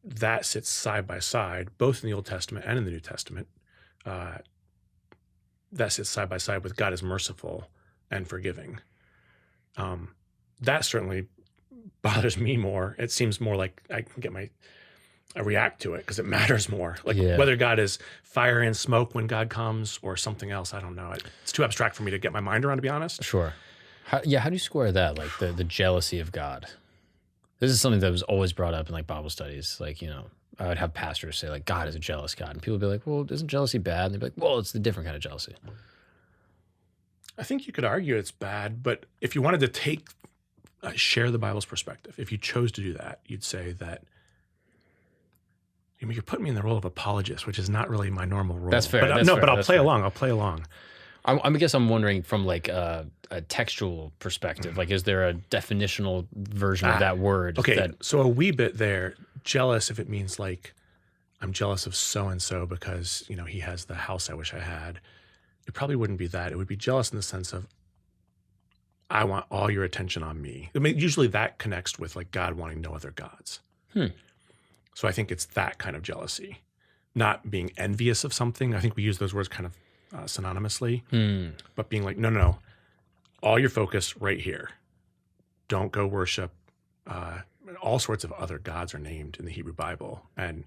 That sits side by side, both in the Old Testament and in the New Testament. That sits side by side with God is merciful and forgiving. That certainly bothers me more. It seems more like I react to it because it matters more. Like whether God is fire and smoke when God comes or something else, I don't know. It's too abstract for me to get my mind around, to be honest. Sure. How do you square that? Like the jealousy of God. This is something that was always brought up in like Bible studies. Like, you know, I would have pastors say like, God is a jealous God. And people would be like, well, isn't jealousy bad? And they'd be like, well, it's the different kind of jealousy. I think you could argue it's bad, but if you wanted to share the Bible's perspective, if you chose to do that, you'd say that, you're putting me in the role of apologist, which is not really my normal role. That's fair. But I'll play along. I'll play along. I guess I'm wondering from like a textual perspective, like, is there a definitional version of that word? Okay, so a wee bit there. Jealous, if it means like, I'm jealous of so-and-so because, you know, he has the house I wish I had. It probably wouldn't be that. It would be jealous in the sense of, I want all your attention on me. I mean, usually that connects with like God wanting no other gods. So I think it's that kind of jealousy, not being envious of something. I think we use those words kind of synonymously, but being like, no, all your focus right here. Don't go worship. All sorts of other gods are named in the Hebrew Bible, and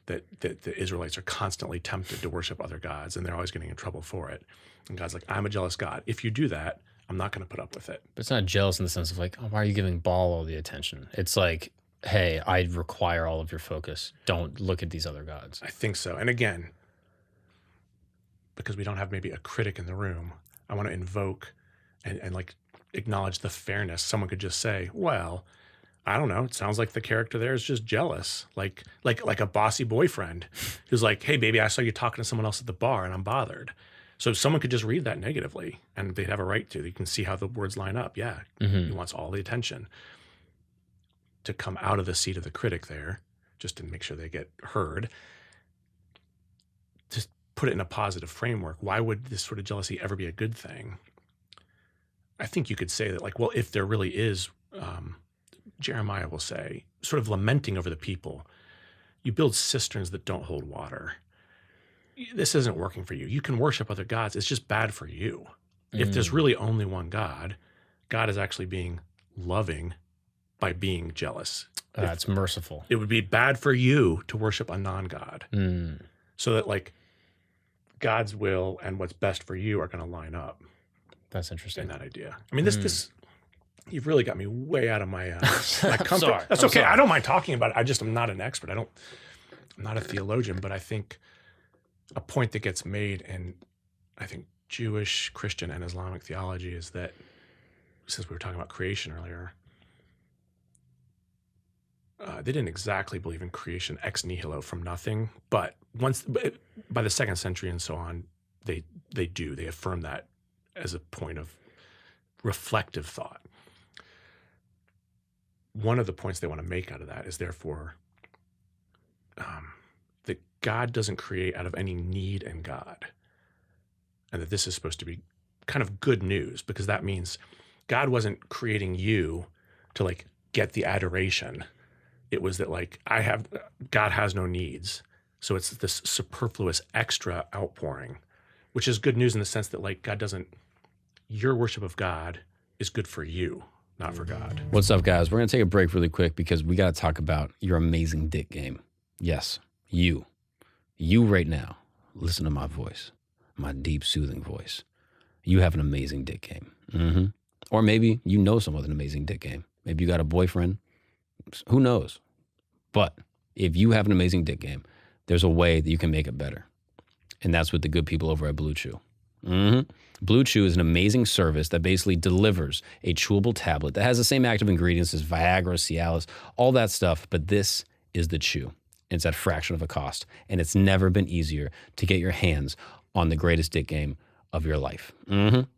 that the Israelites are constantly tempted to worship other gods, and they're always getting in trouble for it. And God's like, I'm a jealous God. If you do that, I'm not going to put up with it. But it's not jealous in the sense of like, oh, why are you giving Baal all the attention? It's like, hey, I require all of your focus. Don't look at these other gods. I think so. And again, because we don't have maybe a critic in the room, I want to invoke and like acknowledge the fairness. Someone could just say, well, I don't know. It sounds like the character there is just jealous, like a bossy boyfriend who's like, hey, baby, I saw you talking to someone else at the bar and I'm bothered. So someone could just read that negatively and they'd have a right to. You can see how the words line up. Yeah, he wants all the attention. To come out of the seat of the critic there, just to make sure they get heard, to put it in a positive framework. Why would this sort of jealousy ever be a good thing? I think you could say that, like, well, if there really is, Jeremiah will say, sort of lamenting over the people, you build cisterns that don't hold water. This isn't working for you. You can worship other gods. It's just bad for you. If there's really only one God, God is actually being loving by being jealous. It's merciful. It would be bad for you to worship a non-God. So that like God's will and what's best for you are going to line up. That's interesting. In that idea. I mean, this you've really got me way out of my comfort. Sorry. That's okay. Sorry. I don't mind talking about it. I'm not an expert. I'm not a theologian, but I think a point that gets made in, I think, Jewish, Christian, and Islamic theology is that, since we were talking about creation earlier, they didn't exactly believe in creation ex nihilo, from nothing, but by the 2nd century and so on, they do. They affirm that as a point of reflective thought. One of the points they want to make out of that is therefore that God doesn't create out of any need in God, and that this is supposed to be kind of good news, because that means God wasn't creating you to like get the adoration. It was that like God has no needs. So it's this superfluous extra outpouring, which is good news in the sense that like your worship of God is good for you, not for God. What's up, guys? We're going to take a break really quick because we got to talk about your amazing dick game. Yes, you right now, listen to my voice, my deep, soothing voice. You have an amazing dick game. Or maybe you know someone with an amazing dick game. Maybe you got a boyfriend. Who knows? But if you have an amazing dick game, there's a way that you can make it better. And that's with the good people over at Blue Chew. Blue Chew is an amazing service that basically delivers a chewable tablet that has the same active ingredients as Viagra, Cialis, all that stuff, but this is the chew. It's at a fraction of a cost, and it's never been easier to get your hands on the greatest dick game of your life.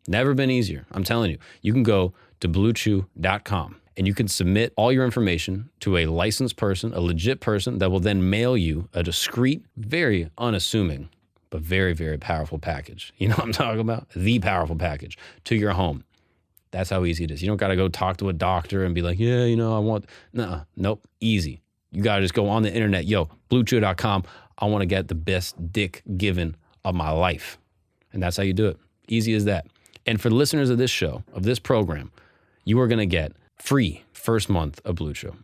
Never been easier. I'm telling you. You can go to bluechew.com and you can submit all your information to a licensed person, a legit person that will then mail you a discreet, very unassuming, but very, very powerful package. You know what I'm talking about? The powerful package to your home. That's how easy it is. You don't got to go talk to a doctor and be like, yeah, I want, nope, easy. You got to just go on the internet. Bluechew.com. I want to get the best dick given of my life. And that's how you do it. Easy as that. And for the listeners of this show, of this program, you are going to get free first month of Blue Chew.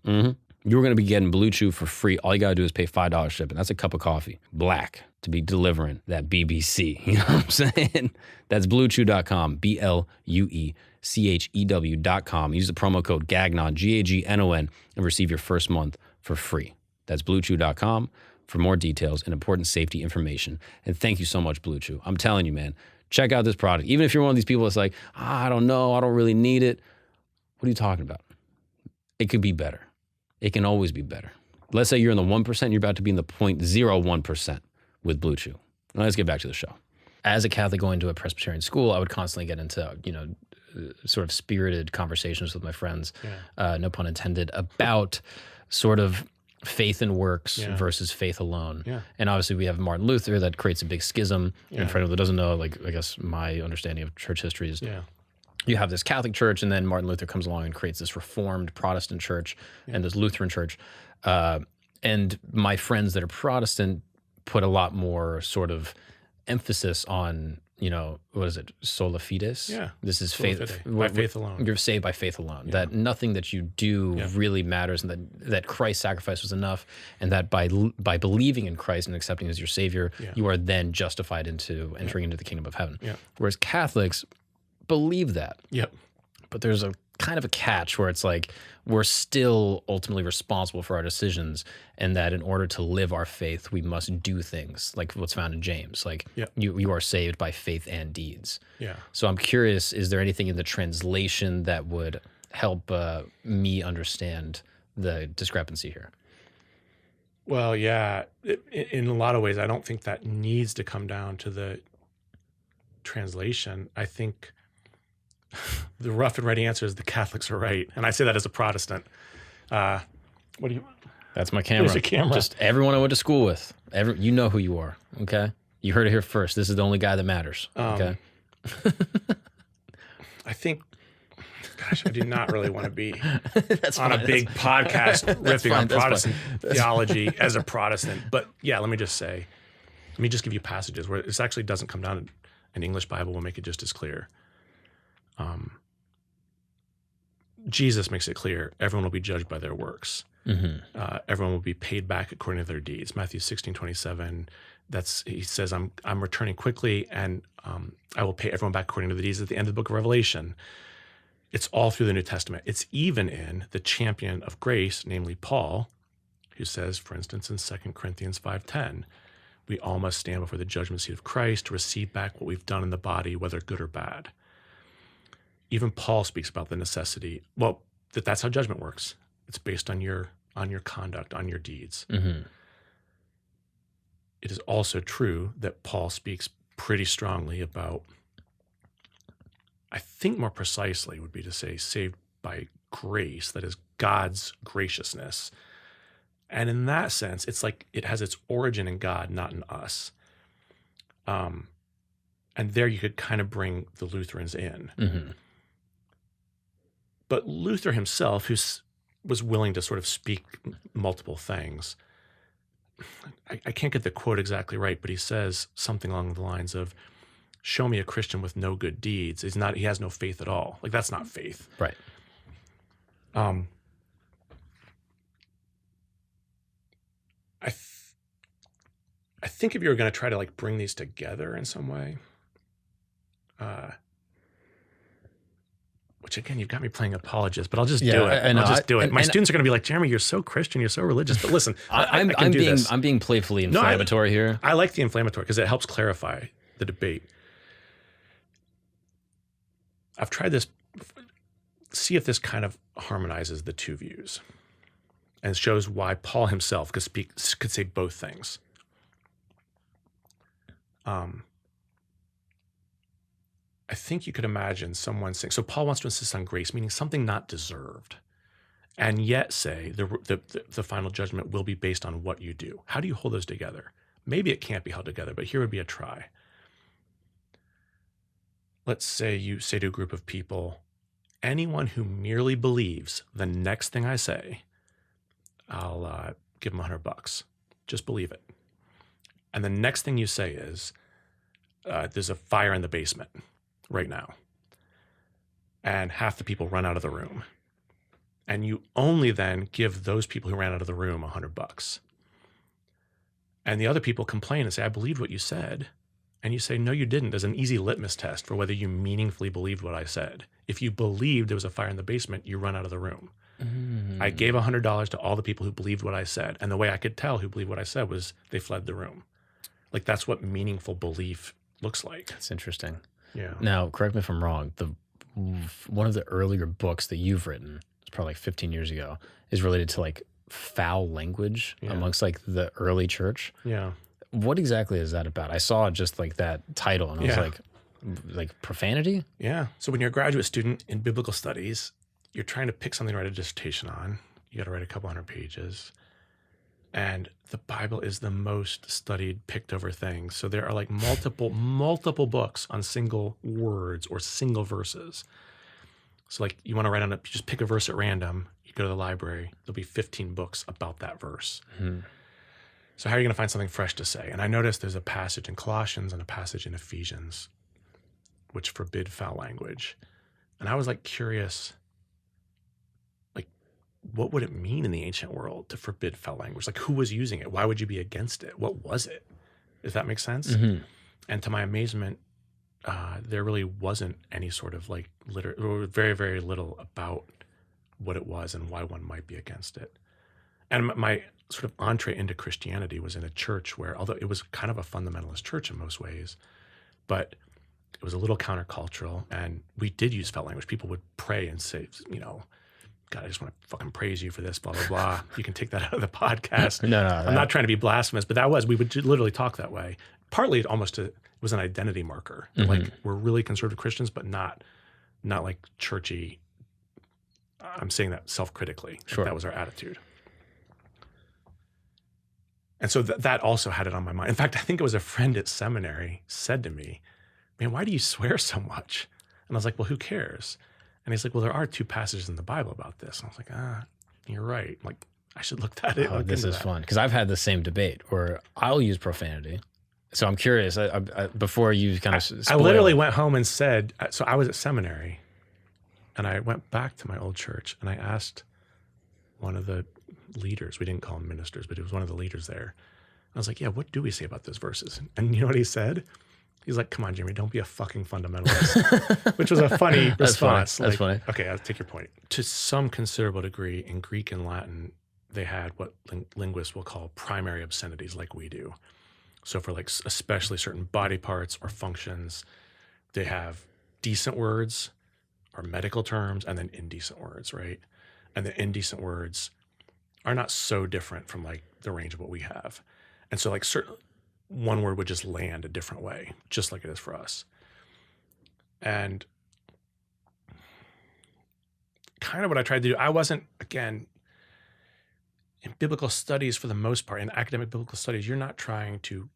You're going to be getting Blue Chew for free. All you got to do is pay $5 shipping. That's a cup of coffee. Black to be delivering that BBC. You know what I'm saying? That's bluechew.com, BLUECHEW.com. Use the promo code GAGNON, GAGNON, and receive your first month for free. That's bluechew.com for more details and important safety information. And thank you so much, Blue Chew. I'm telling you, man, check out this product. Even if you're one of these people that's like, I don't know, I don't really need it. What are you talking about? It could be better. It can always be better. Let's say you're in the 1%, you're about to be in the 0.01% with Blue Chew. Now let's get back to the show. As a Catholic going to a Presbyterian school, I would constantly get into, sort of spirited conversations with my friends, no pun intended, about sort of faith and works versus faith alone. Yeah. And obviously we have Martin Luther that creates a big schism. And for anyone that doesn't know, like, I guess my understanding of church history is you have this Catholic church, and then Martin Luther comes along and creates this Reformed Protestant church and this Lutheran church. And my friends that are Protestant put a lot more sort of emphasis on, what is it? Sola fides? Yeah. This is faith. By faith alone. You're saved by faith alone. Yeah. That nothing that you do really matters, and that Christ's sacrifice was enough, and that by believing in Christ and accepting him as your Savior, you are then justified into entering into the kingdom of heaven. Yeah. Whereas Catholics believe that. Yep. But there's a kind of a catch where it's like we're still ultimately responsible for our decisions, and that in order to live our faith, we must do things like what's found in James. Like you are saved by faith and deeds. Yeah. So I'm curious, is there anything in the translation that would help me understand the discrepancy here? Well, yeah. In a lot of ways, I don't think that needs to come down to the translation. I think the rough and ready answer is the Catholics are right. And I say that as a Protestant. What do you... That's my camera. There's a camera. Just everyone I went to school with. You know who you are, okay? You heard it here first. This is the only guy that matters, okay? I think, gosh, I do not really want to be on a big podcast riffing on Protestant theology as a Protestant. But yeah, let me just give you passages where this actually doesn't come down. An English Bible will make it just as clear. Jesus makes it clear everyone will be judged by their works. Everyone will be paid back according to their deeds. Matthew 16:27. He says, I'm returning quickly, and I will pay everyone back according to the deeds at the end of the book of Revelation. It's all through the New Testament. It's even in the champion of grace, namely Paul, who says, for instance, in 2 Corinthians 5:10, we all must stand before the judgment seat of Christ to receive back what we've done in the body, whether good or bad. Even Paul speaks about the necessity, that's how judgment works. It's based on your conduct, on your deeds. Mm-hmm. It is also true that Paul speaks pretty strongly about, I think more precisely would be to say, saved by grace, that is God's graciousness. And in that sense, it's like it has its origin in God, not in us. And there you could kind of bring the Lutherans in. Mm-hmm. But Luther himself, who was willing to sort of speak multiple things, I can't get the quote exactly right, but he says something along the lines of, show me a Christian with no good deeds. He has no faith at all. Like, that's not faith. Right. I think if you were going to try to like bring these together in some way, which again, you've got me playing apologist, but I'll just do it. I'll just do it. My students are going to be like, Jeremy, you're so Christian, you're so religious. But listen, I'm being playfully inflammatory here. I like the inflammatory because it helps clarify the debate. I've tried this, see if this kind of harmonizes the two views and shows why Paul himself could say both things. I think you could imagine someone saying, so Paul wants to insist on grace, meaning something not deserved, and yet say the final judgment will be based on what you do. How do you hold those together? Maybe it can't be held together, but here would be a try. Let's say you say to a group of people, anyone who merely believes the next thing I say, I'll give them $100. Just believe it. And the next thing you say is, there's a fire in the basement right now. and half the people run out of the room. And you only then give those people who ran out of the room $100. And the other people complain and say, I believed what you said. And you say, no, you didn't. There's an easy litmus test for whether you meaningfully believed what I said. If you believed there was a fire in the basement, you run out of the room. I gave $100 to all the people who believed what I said. And the way I could tell who believed what I said was they fled the room. Like, that's what meaningful belief looks like. That's interesting. Yeah. Now, correct me if I'm wrong. One of the earlier books that you've written, it's probably like 15 years ago, is related to like foul language amongst like the early church. Yeah. What exactly is that about? I saw just like that title and I was like profanity? Yeah. So when you're a graduate student in biblical studies, you're trying to pick something to write a dissertation on. You got to write a couple hundred pages. And the Bible is the most studied, picked over thing. So there are like multiple books on single words or single verses. So like you want to write on it, you just pick a verse at random. You go to the library, there'll be 15 books about that verse. So how are you going to find something fresh to say? And I noticed there's a passage in Colossians and a passage in Ephesians which forbid foul language. And I was like curious, like, what would it mean in the ancient world to forbid foul language? Like, who was using it? Why would you be against it? What was it? If that makes sense? And to my amazement, there really wasn't any sort of like very, very little about what it was and why one might be against it. And my sort of entree into Christianity was in a church where, although it was kind of a fundamentalist church in most ways, but it was a little countercultural, and we did use foul language. People would pray and say, you know, God, I just want to fucking praise you for this, blah, blah, blah. You can take that out of the podcast. No, I'm not trying to be blasphemous, but we would literally talk that way. Partly it was an identity marker. Like, we're really conservative Christians, but not like churchy. I'm saying that self-critically. Sure. That was our attitude. And so that also had it on my mind. In fact, I think it was a friend at seminary said to me, man, why do you swear so much? And I was like, well, who cares? And he's like, well, there are 2 passages in the Bible about this. And I was like, you're right. I'm like, I should look that up. Oh, this is fun. Because I've had the same debate where I'll use profanity. So I'm curious, before you kind of I literally went home and said, so I was at seminary, and I went back to my old church, and I asked one of the leaders, we didn't call them ministers, but it was one of the leaders there. I was like, yeah, what do we say about those verses? And you know what he said? He's like, come on, Jimmy, don't be a fucking fundamentalist, which was a funny response. That's funny. Okay, I'll take your point. To some considerable degree, in Greek and Latin, they had what linguists will call primary obscenities, like we do. So for like especially certain body parts or functions, they have decent words or medical terms and then indecent words, right? And the indecent words are not so different from like the range of what we have. And so like one word would just land a different way, just like it is for us. And kind of what I tried to do, I wasn't, again, in biblical studies for the most part, in academic biblical studies, you're not trying to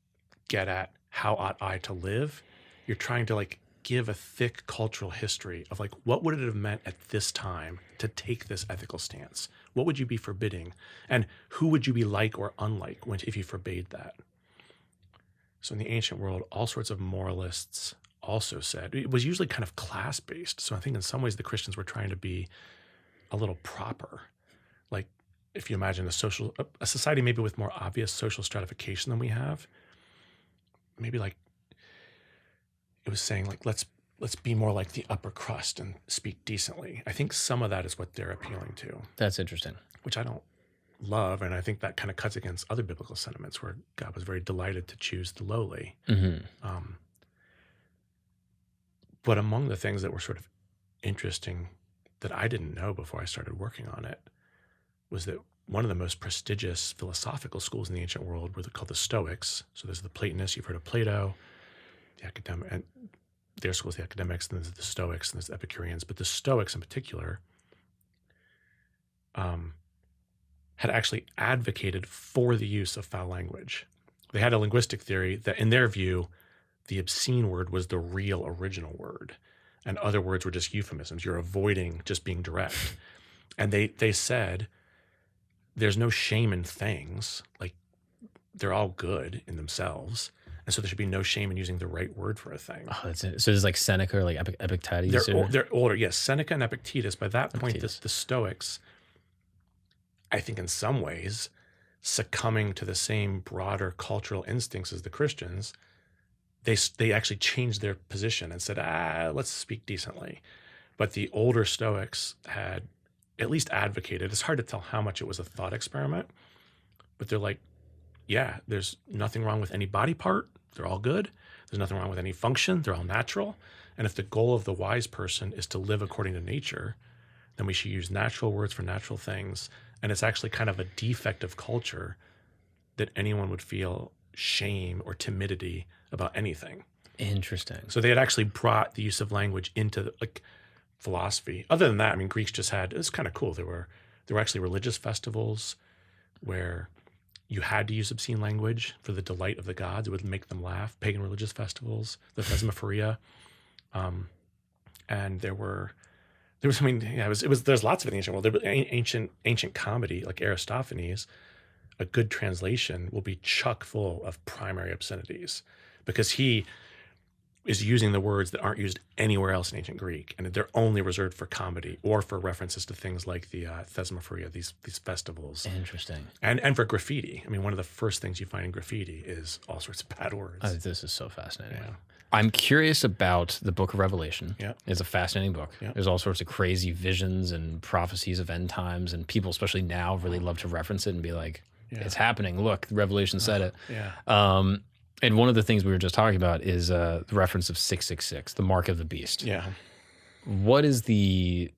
get at how ought I to live. You're trying to like give a thick cultural history of like, what would it have meant at this time to take this ethical stance? What would you be forbidding? And who would you be like or unlike if you forbade that? So in the ancient world, all sorts of moralists also said, it was usually kind of class-based. So I think in some ways the Christians were trying to be a little proper. Like if you imagine a society maybe with more obvious social stratification than we have, maybe like it was saying like, let's be more like the upper crust and speak decently. I think some of that is what they're appealing to. That's interesting. Which I don't love, and I think that kind of cuts against other biblical sentiments where God was very delighted to choose the lowly. But among the things that were sort of interesting that I didn't know before I started working on it was that one of the most prestigious philosophical schools in the ancient world were called the Stoics. So there's the Platonists, you've heard of Plato, the academic, and their school is the academics, and there's the Stoics, and there's the Epicureans. But the Stoics in particular had actually advocated for the use of foul language. They had a linguistic theory that in their view, the obscene word was the real original word, and other words were just euphemisms. You're avoiding just being direct. And they said, there's no shame in things. Like, they're all good in themselves. And so there should be no shame in using the right word for a thing. Oh, that's it. So it's like Seneca or like Epictetus? They're older. Yes, Seneca and Epictetus. By that point, the Stoics, I think in some ways, succumbing to the same broader cultural instincts as the Christians, they actually changed their position and said, let's speak decently. But the older Stoics had at least advocated. It's hard to tell how much it was a thought experiment, but they're like, yeah, there's nothing wrong with any body part. They're all good. There's nothing wrong with any function. They're all natural. And if the goal of the wise person is to live according to nature, then we should use natural words for natural things. And it's actually kind of a defect of culture that anyone would feel shame or timidity about anything. Interesting. So they had actually brought the use of language into like philosophy. Other than that, I mean, Greeks just had, it's kind of cool. There were actually religious festivals where you had to use obscene language for the delight of the gods. It would make them laugh. Pagan religious festivals, the Thesmophoria. And there was, I mean, yeah, there's lots of it in the ancient world. There was ancient comedy, like Aristophanes. A good translation will be chock full of primary obscenities because he is using the words that aren't used anywhere else in ancient Greek, and they're only reserved for comedy or for references to things like the Thesmophoria, these festivals. Interesting. And for graffiti. I mean, one of the first things you find in graffiti is all sorts of bad words. Oh, this is so fascinating. Yeah. I'm curious about the book of Revelation. Yeah. It's a fascinating book. Yeah. There's all sorts of crazy visions and prophecies of end times, and people, especially now, really love to reference it and be like, it's happening. Look, Revelation said it. Yeah. And one of the things we were just talking about is the reference of 666, the mark of the beast. Yeah. What does the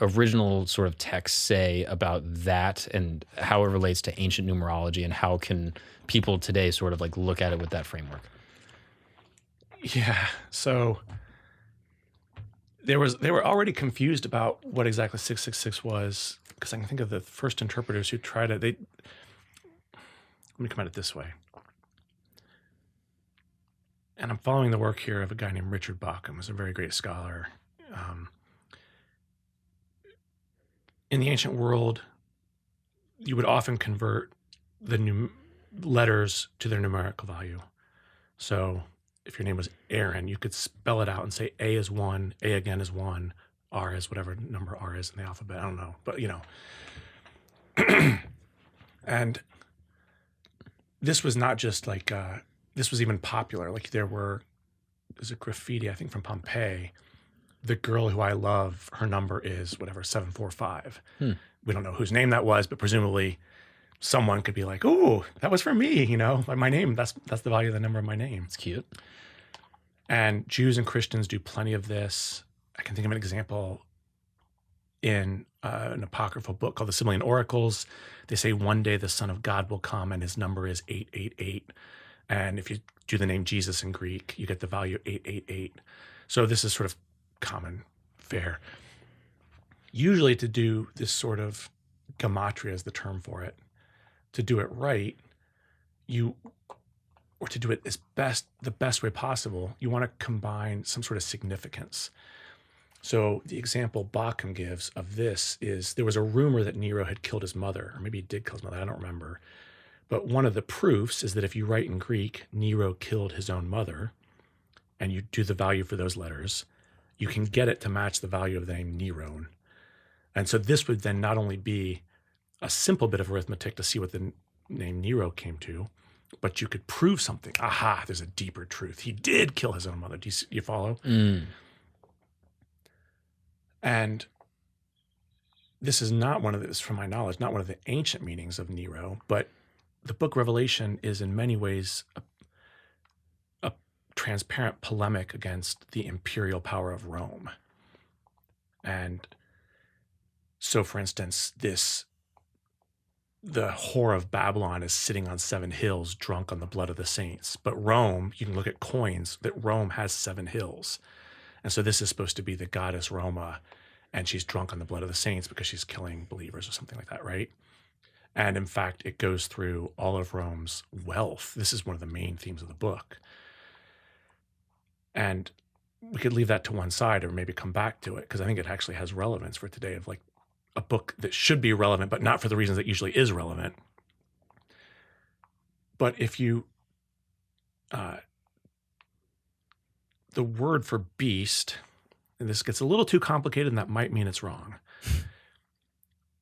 original sort of text say about that and how it relates to ancient numerology, and how can people today sort of like look at it with that framework? Yeah. So they were already confused about what exactly 666 was, because I can think of the first interpreters who tried it. Let me come at it this way. And I'm following the work here of a guy named Richard Bauckham, who's a very great scholar. In the ancient world, you would often convert the letters to their numerical value. So if your name was Aaron, you could spell it out and say A is 1, A again is 1, R is whatever number R is in the alphabet. I don't know, but you know. And this was not just like, this was even popular. Like there's a graffiti, I think from Pompeii. The girl who I love, her number is whatever, 745. We don't know whose name that was, but presumably someone could be like, "Oh, that was for me," you know, like my name. That's the value of the number of my name. It's cute. And Jews and Christians do plenty of this. I can think of an example in an apocryphal book called the Sibyllin Oracles. They say one day the Son of God will come and his number is 888. And if you do the name Jesus in Greek, you get the value 888. So this is sort of common fare. Usually to do this sort of gematria is the term for it. To do it right, or to do it the best way possible, you want to combine some sort of significance. So the example Bauckham gives of this is there was a rumor that Nero had killed his mother, or maybe he did kill his mother, I don't remember. But one of the proofs is that if you write in Greek, Nero killed his own mother, and you do the value for those letters, you can get it to match the value of the name Neron. And so this would then not only be a simple bit of arithmetic to see what the name Nero came to, but you could prove something. Aha, there's a deeper truth. He did kill his own mother. Do you follow? And this is not one of those, from my knowledge, not one of the ancient meanings of Nero, but the book Revelation is in many ways a transparent polemic against the imperial power of Rome. And so, for instance, the whore of Babylon is sitting on 7 hills, drunk on the blood of the saints. But Rome, you can look at coins, that Rome has 7 hills. And so this is supposed to be the goddess Roma, and she's drunk on the blood of the saints because she's killing believers or something like that, right? And in fact, it goes through all of Rome's wealth. This is one of the main themes of the book. And we could leave that to one side or maybe come back to it, because I think it actually has relevance for today, of like a book that should be relevant, but not for the reasons it usually is relevant. But if you the word for beast, and this gets a little too complicated, and that might mean it's wrong.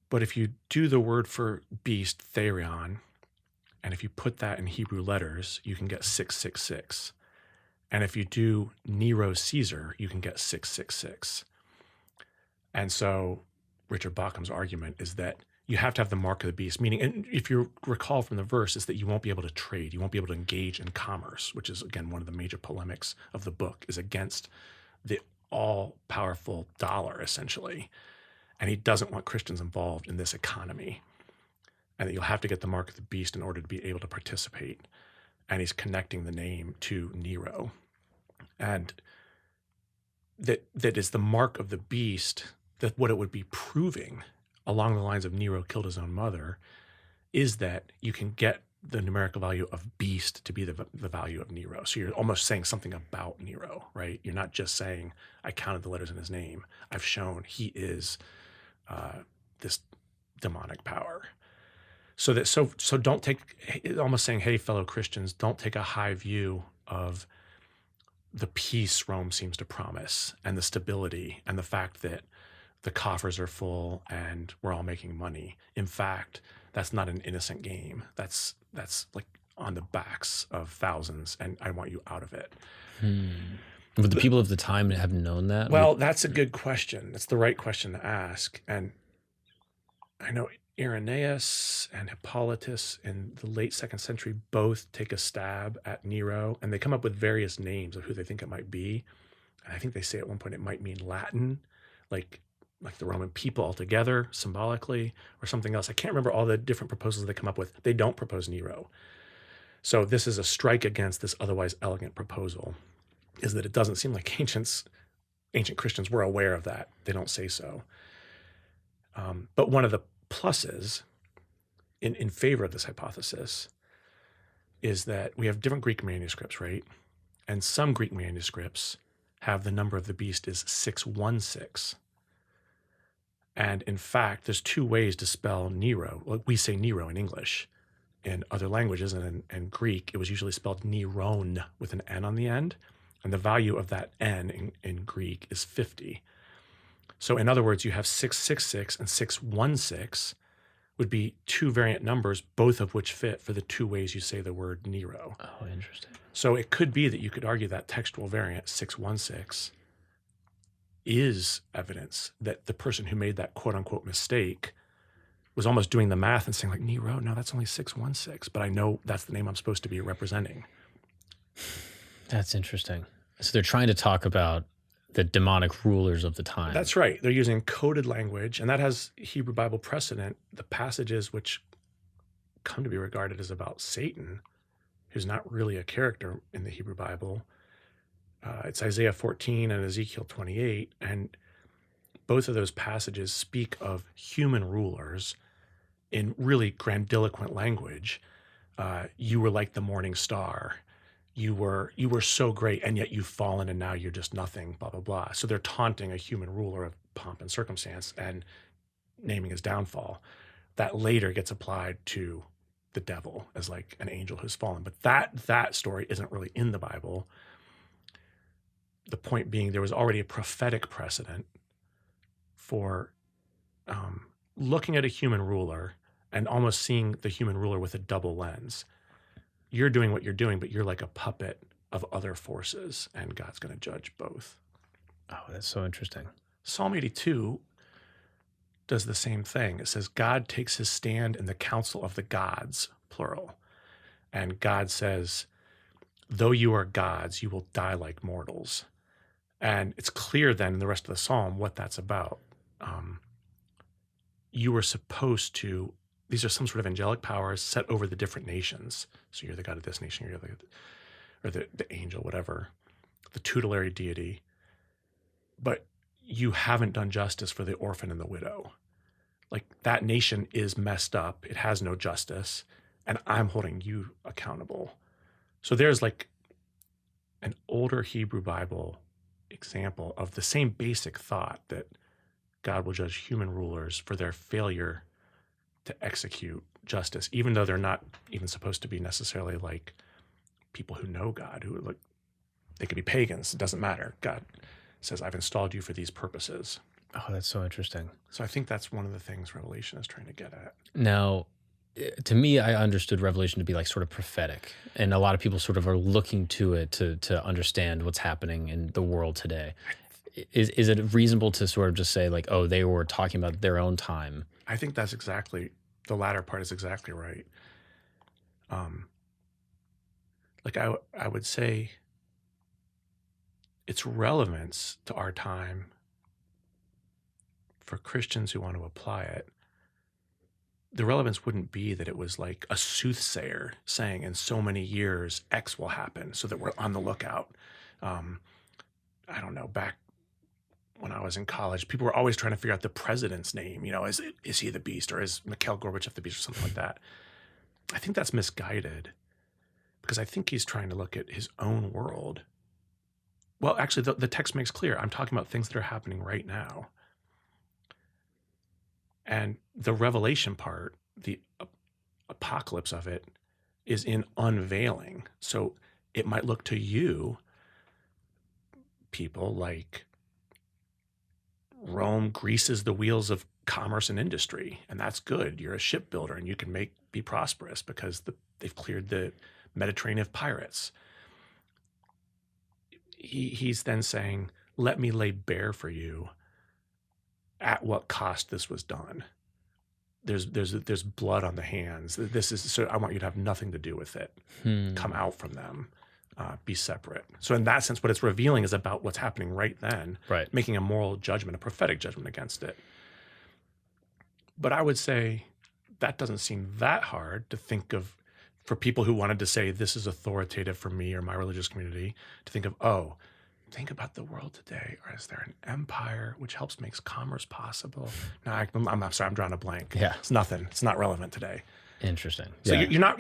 But if you do the word for beast, therion, and if you put that in Hebrew letters, you can get 666. And if you do Nero Caesar, you can get 666. And so Richard Bauckham's argument is that you have to have the mark of the beast, meaning, and if you recall from the verse, is that you won't be able to trade. You won't be able to engage in commerce, which is, again, one of the major polemics of the book, is against the all-powerful dollar, essentially. And he doesn't want Christians involved in this economy. And that you'll have to get the mark of the beast in order to be able to participate. And he's connecting the name to Nero. And that is the mark of the beast, that what it would be proving along the lines of Nero killed his own mother, is that you can get the numerical value of beast to be the value of Nero. So you're almost saying something about Nero, right? You're not just saying, I counted the letters in his name. I've shown he is this demonic power. So don't take, almost saying, hey, fellow Christians, don't take a high view of the peace Rome seems to promise and the stability and the fact that the coffers are full and we're all making money. In fact, that's not an innocent game. That's like on the backs of thousands, and I want you out of it. Would the people of the time have known that? Well, that's a good question. That's the right question to ask. And I know Irenaeus and Hippolytus in the late 2nd century both take a stab at Nero, and they come up with various names of who they think it might be. And I think they say at one point it might mean Latin, like the Roman people altogether, symbolically, or something else. I can't remember all the different proposals they come up with. They don't propose Nero. So this is a strike against this otherwise elegant proposal, is that it doesn't seem like ancient Christians were aware of that. They don't say so. But one of the pluses in favor of this hypothesis is that we have different Greek manuscripts, right? And some Greek manuscripts have the number of the beast is 616. And in fact, there's two ways to spell Nero. Like we say Nero in English. In other languages and in Greek, it was usually spelled Neron with an N on the end. And the value of that N in Greek is 50. So in other words, you have 666 and 616 would be two variant numbers, both of which fit for the two ways you say the word Nero. Oh, interesting. So it could be that you could argue that textual variant 616 is evidence that the person who made that quote unquote mistake was almost doing the math and saying like, Nero, no, that's only 616, but I know that's the name I'm supposed to be representing. That's interesting. So they're trying to talk about the demonic rulers of the time. That's right. They're using coded language, and that has Hebrew Bible precedent. The passages which come to be regarded as about Satan, who's not really a character in the Hebrew Bible, it's Isaiah 14 and Ezekiel 28, and both of those passages speak of human rulers in really grandiloquent language. You were like the morning star. You were so great, and yet you've fallen, and now you're just nothing, blah, blah, blah. So they're taunting a human ruler of pomp and circumstance and naming his downfall. That later gets applied to the devil as like an angel who's fallen. But that story isn't really in the Bible. The point being, there was already a prophetic precedent for looking at a human ruler and almost seeing the human ruler with a double lens. You're doing what you're doing, but you're like a puppet of other forces, and God's going to judge both. Oh, that's so interesting. Psalm 82 does the same thing. It says, God takes his stand in the council of the gods, plural. And God says, though you are gods, you will die like mortals. And it's clear then in the rest of the psalm what that's about. You were supposed to, these are some sort of angelic powers set over the different nations. So you're the god of this nation, you're the angel, whatever, the tutelary deity. But you haven't done justice for the orphan and the widow. Like that nation is messed up. It has no justice. And I'm holding you accountable. So there's like an older Hebrew Bible example of the same basic thought that God will judge human rulers for their failure to execute justice, even though they're not even supposed to be necessarily like people who know God, who are like They could be pagans. It doesn't matter. God says, I've installed you for these purposes. Oh, that's so interesting. So I think that's one of the things Revelation is trying to get at. Now, to me, I understood Revelation to be like sort of prophetic, and a lot of people sort of are looking to it to understand what's happening in the world today. Is it reasonable to sort of just say like, oh, they were talking about their own time? I think that's exactly, the latter part is exactly right. Like I would say its relevance to our time for Christians who want to apply it, the relevance wouldn't be that it was like a soothsayer saying in so many years X will happen so that we're on the lookout. I don't know, back when I was in college, people were always trying to figure out the president's name. You know, is he the beast, or is Mikhail Gorbachev the beast, or something like that? I think that's misguided, because I think he's trying to look at his own world. Well, actually, the text makes clear. I'm talking about things that are happening right now. And the revelation part, the apocalypse of it, is in unveiling. So it might look to you, people, like Rome greases the wheels of commerce and industry, and that's good. You're a shipbuilder, and you can be prosperous because they've cleared the Mediterranean of pirates. He's then saying, let me lay bare for you at what cost this was done. There's blood on the hands. This is, so I want you to have nothing to do with it. Come out from them. Be separate. So in that sense, what it's revealing is about what's happening right then, right? Making a moral judgment, a prophetic judgment against it. But I would say that doesn't seem that hard to think of for people who wanted to say this is authoritative for me or my religious community, to think of, oh, think about the world today. Or is there an empire which makes commerce possible? No, I'm sorry, I'm drawing a blank. Yeah, it's nothing. It's not relevant today. Interesting. So yeah.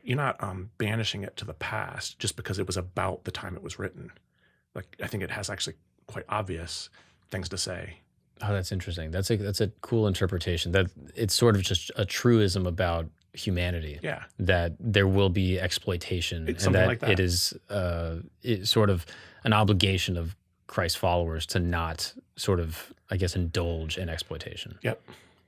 you're not banishing it to the past just because it was about the time it was written. Like, I think it has actually quite obvious things to say. Oh, that's interesting. That's a cool interpretation. That it's sort of just a truism about humanity. Yeah. That there will be exploitation, and that, like that it is it's sort of an obligation of Christ's followers to not sort of, I guess, indulge in exploitation. Yep.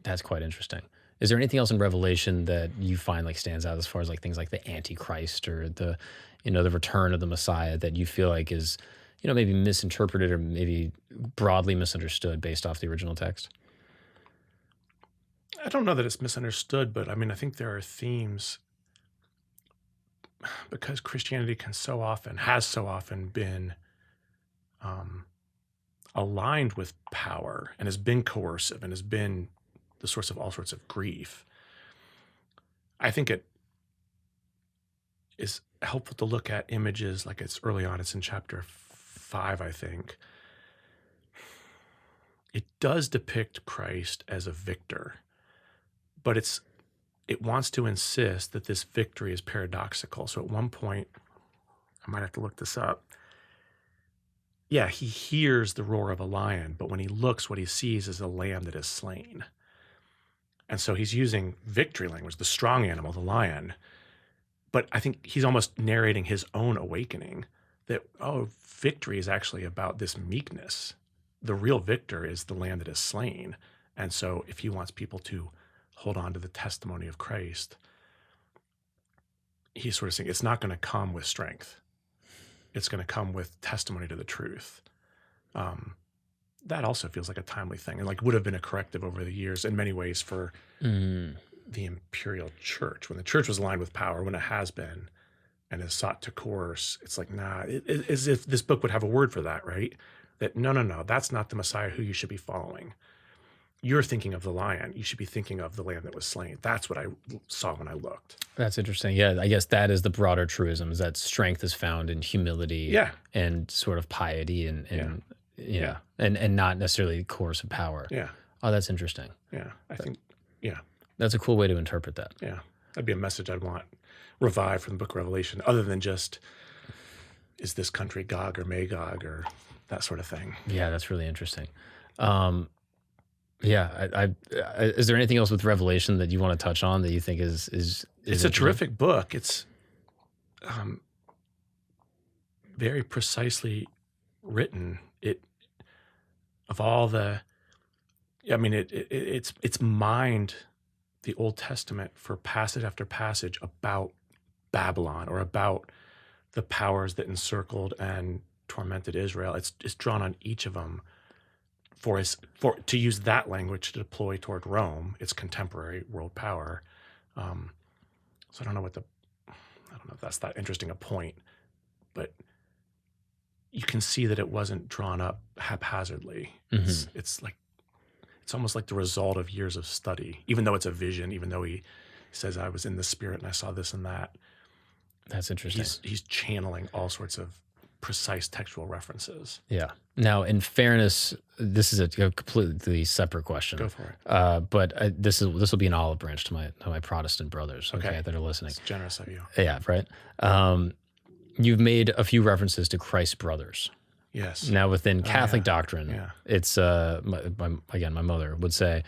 That's quite interesting. Is there anything else in Revelation that you find like stands out as far as like things like the Antichrist or the return of the Messiah that you feel like is, maybe misinterpreted or maybe broadly misunderstood based off the original text? I don't know that it's misunderstood, but I mean, I think there are themes, because Christianity has so often been aligned with power and has been coercive and has been the source of all sorts of grief. I think it is helpful to look at images like it's early on. It's in chapter 5, I think. It does depict Christ as a victor, but it wants to insist that this victory is paradoxical. So at one point, I might have to look this up. Yeah, he hears the roar of a lion, but when he looks, what he sees is a lamb that is slain. And so he's using victory language, the strong animal, the lion. But I think he's almost narrating his own awakening that, victory is actually about this meekness. The real victor is the lamb that is slain. And so if he wants people to hold on to the testimony of Christ, he's sort of saying it's not going to come with strength. It's going to come with testimony to the truth. That also feels like a timely thing, and like would have been a corrective over the years in many ways for the imperial church. When the church was aligned with power, when it has been and has sought to coerce, it's like, as if this book would have a word for that, right? That no, that's not the Messiah who you should be following. You're thinking of the lion. You should be thinking of the lamb that was slain. That's what I saw when I looked. That's interesting. Yeah, I guess that is the broader truism, is that strength is found in humility and sort of piety and not necessarily coercive power. Yeah. Oh, that's interesting. Yeah, I think, That's a cool way to interpret that. Yeah, that'd be a message I'd want revived from the book of Revelation, other than just, is this country Gog or Magog or that sort of thing. Yeah, that's really interesting. Is there anything else with Revelation that you want to touch on that you think is It's a terrific book. It's very precisely written. Of all the, I mean, it's mined the Old Testament for passage after passage about Babylon or about the powers that encircled and tormented Israel. It's drawn on each of them to use that language to deploy toward Rome, its contemporary world power. So I don't know if that's that interesting a point, but you can see that it wasn't drawn up haphazardly. Mm-hmm. It's almost like the result of years of study, even though it's a vision, even though he says, I was in the spirit and I saw this and that. That's interesting. He's channeling all sorts of precise textual references. Yeah. Now, in fairness, this is a completely separate question. Go for it. But this will be an olive branch to my Protestant brothers, okay, that are listening. It's generous of you. Yeah, right. You've made a few references to Christ's brothers. Yes. Now, within Catholic doctrine, it's my mother would say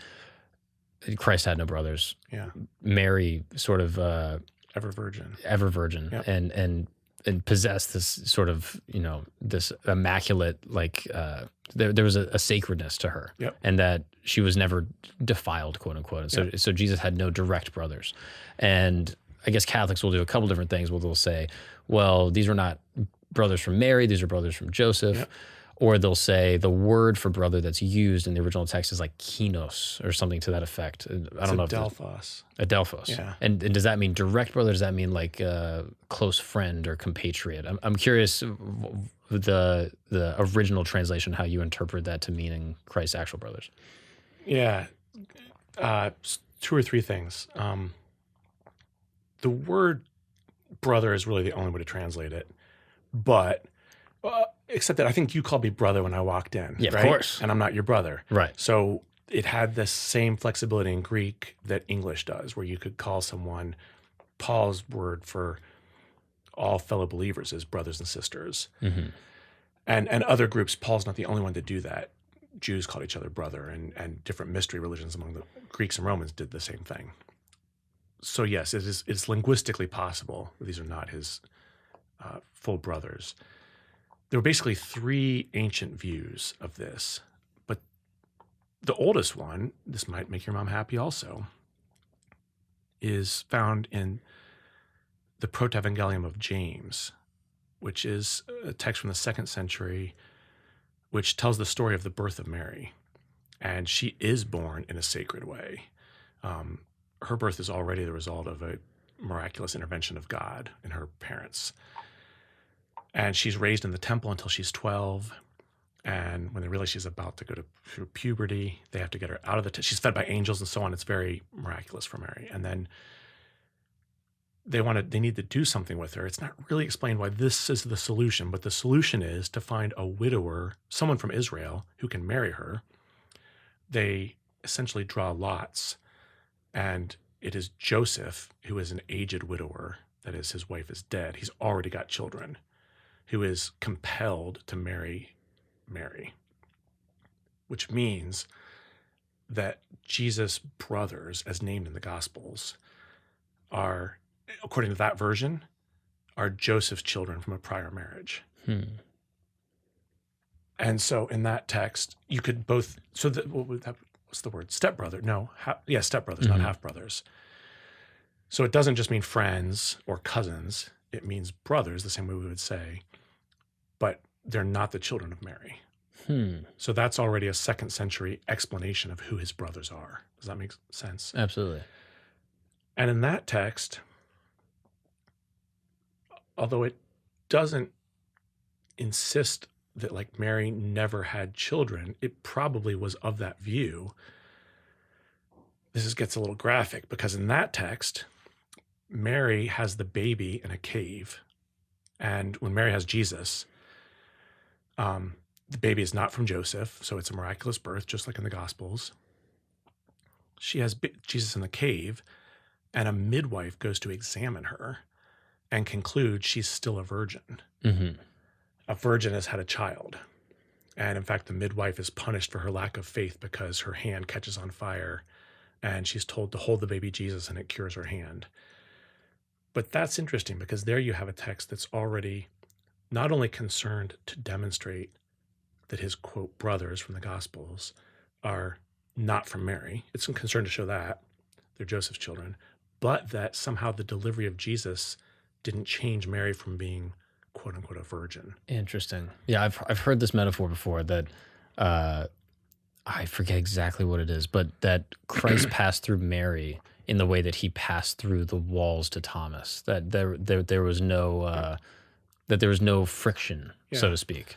Christ had no brothers. Yeah. Mary sort of ever virgin, yep. and possessed this sort of, this immaculate, there was a sacredness to her, yep. and that she was never defiled, quote unquote. And so Jesus had no direct brothers. And I guess Catholics will do a couple different things where they'll say, well, these were not brothers from Mary, these are brothers from Joseph. Yep. Or they'll say the word for brother that's used in the original text is like kinos or something to that effect. I don't know. Adelphos. Adelphos. Yeah. And does that mean direct brother? Does that mean like close friend or compatriot? I'm curious the original translation, how you interpret that to meaning Christ's actual brothers. Yeah. 2 or 3 things. The word brother is really the only way to translate it. But except that I think you called me brother when I walked in. Yeah, right? Of course. And I'm not your brother. Right. So it had the same flexibility in Greek that English does, where you could call someone, Paul's word for all fellow believers is brothers and sisters. Mm-hmm. And other groups, Paul's not the only one to do that. Jews called each other brother, and different mystery religions among the Greeks and Romans did the same thing. So yes, it's linguistically possible that these are not his full brothers. There were basically 3 ancient views of this, but the oldest one, this might make your mom happy also, is found in the Protevangelium of James, which is a text from the 2nd century, which tells the story of the birth of Mary. And she is born in a sacred way. Her birth is already the result of a miraculous intervention of God in her parents. And she's raised in the temple until she's 12. And when they realize she's about to go through puberty, they have to get her out of the she's fed by angels and so on. It's very miraculous for Mary. And then they need to do something with her. It's not really explained why this is the solution, but the solution is to find a widower, someone from Israel who can marry her. They essentially draw lots, and it is Joseph, who is an aged widower, that is, his wife is dead. He's already got children, who is compelled to marry Mary, which means that Jesus' brothers, as named in the Gospels, are, according to that version, are Joseph's children from a prior marriage. And so in that text, you could both, what's the word? Stepbrother? No, stepbrothers, not half-brothers. So it doesn't just mean friends or cousins. It means brothers, the same way we would say, but they're not the children of Mary. So that's already a 2nd century explanation of who his brothers are. Does that make sense? Absolutely. And in that text, although it doesn't insist that like Mary never had children, it probably was of that view. This gets a little graphic because in that text, Mary has the baby in a cave. And when Mary has Jesus, the baby is not from Joseph, so it's a miraculous birth, just like in the Gospels. She has Jesus in the cave, and a midwife goes to examine her and concludes she's still a virgin. A virgin has had a child. And in fact, the midwife is punished for her lack of faith because her hand catches on fire, and she's told to hold the baby Jesus, and it cures her hand. But that's interesting because there you have a text that's already not only concerned to demonstrate that his, quote, brothers from the Gospels are not from Mary. It's concerned to show that they're Joseph's children, but that somehow the delivery of Jesus didn't change Mary from being, quote unquote, a virgin. Interesting. Yeah, I've heard this metaphor before that I forget exactly what it is, but that Christ passed through Mary in the way that he passed through the walls to Thomas. That there was no friction, so Yeah. to speak.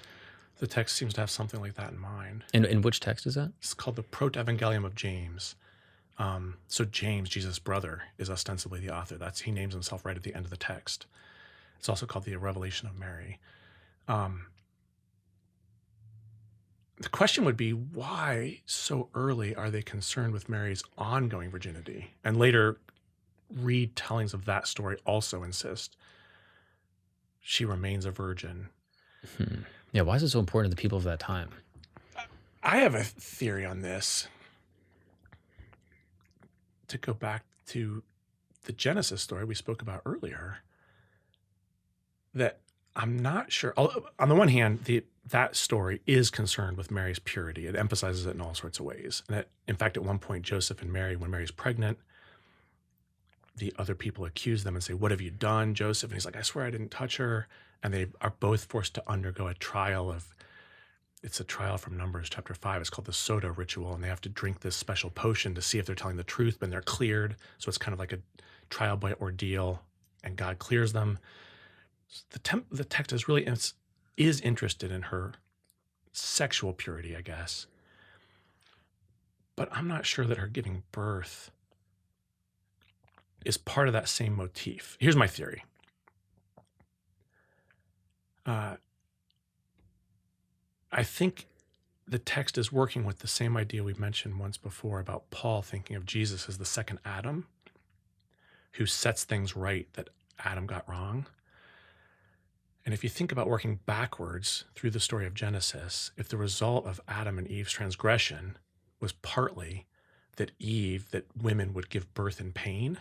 The text seems to have something like that in mind. And in which text is that? It's called the Proto-Evangelium of James. So James, Jesus' brother, is ostensibly the author. He names himself right at the end of the text. It's also called the Revelation of Mary. The question would be, why so early are they concerned with Mary's ongoing virginity? And later retellings of that story also insist she remains a virgin. Yeah, why is it so important to the people of that time? I have a theory on this. To go back to the Genesis story we spoke about earlier, that I'm not sure. On the one hand, that story is concerned with Mary's purity. It emphasizes it in all sorts of ways. And in fact, at one point, Joseph and Mary, when Mary's pregnant, the other people accuse them and say, "What have you done, Joseph?" And he's like, "I swear I didn't touch her." And they are both forced to undergo a trial it's a trial from Numbers chapter 5. It's called the soda ritual. And they have to drink this special potion to see if they're telling the truth, but they're cleared. So it's kind of like a trial by ordeal, and God clears them. The text is interested in her sexual purity, I guess. But I'm not sure that her giving birth is part of that same motif. Here's my theory. I think the text is working with the same idea we mentioned once before about Paul thinking of Jesus as the second Adam who sets things right that Adam got wrong. And if you think about working backwards through the story of Genesis, if the result of Adam and Eve's transgression was partly that women would give birth in pain,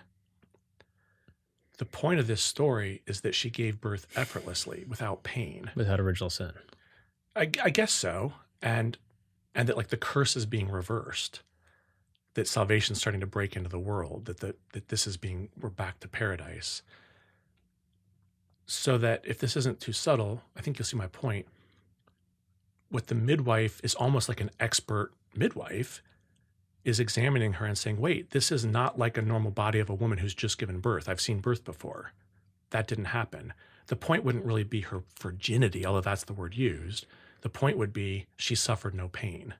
the point of this story is that she gave birth effortlessly, without pain. Without original sin. I guess so. And that like the curse is being reversed, that salvation's starting to break into the world, that this is we're back to paradise. So that if this isn't too subtle, I think you'll see my point. What the midwife is almost like an expert midwife is examining her and saying, wait, this is not like a normal body of a woman who's just given birth. I've seen birth before. That didn't happen. The point wouldn't really be her virginity, although that's the word used. The point would be she suffered no pain.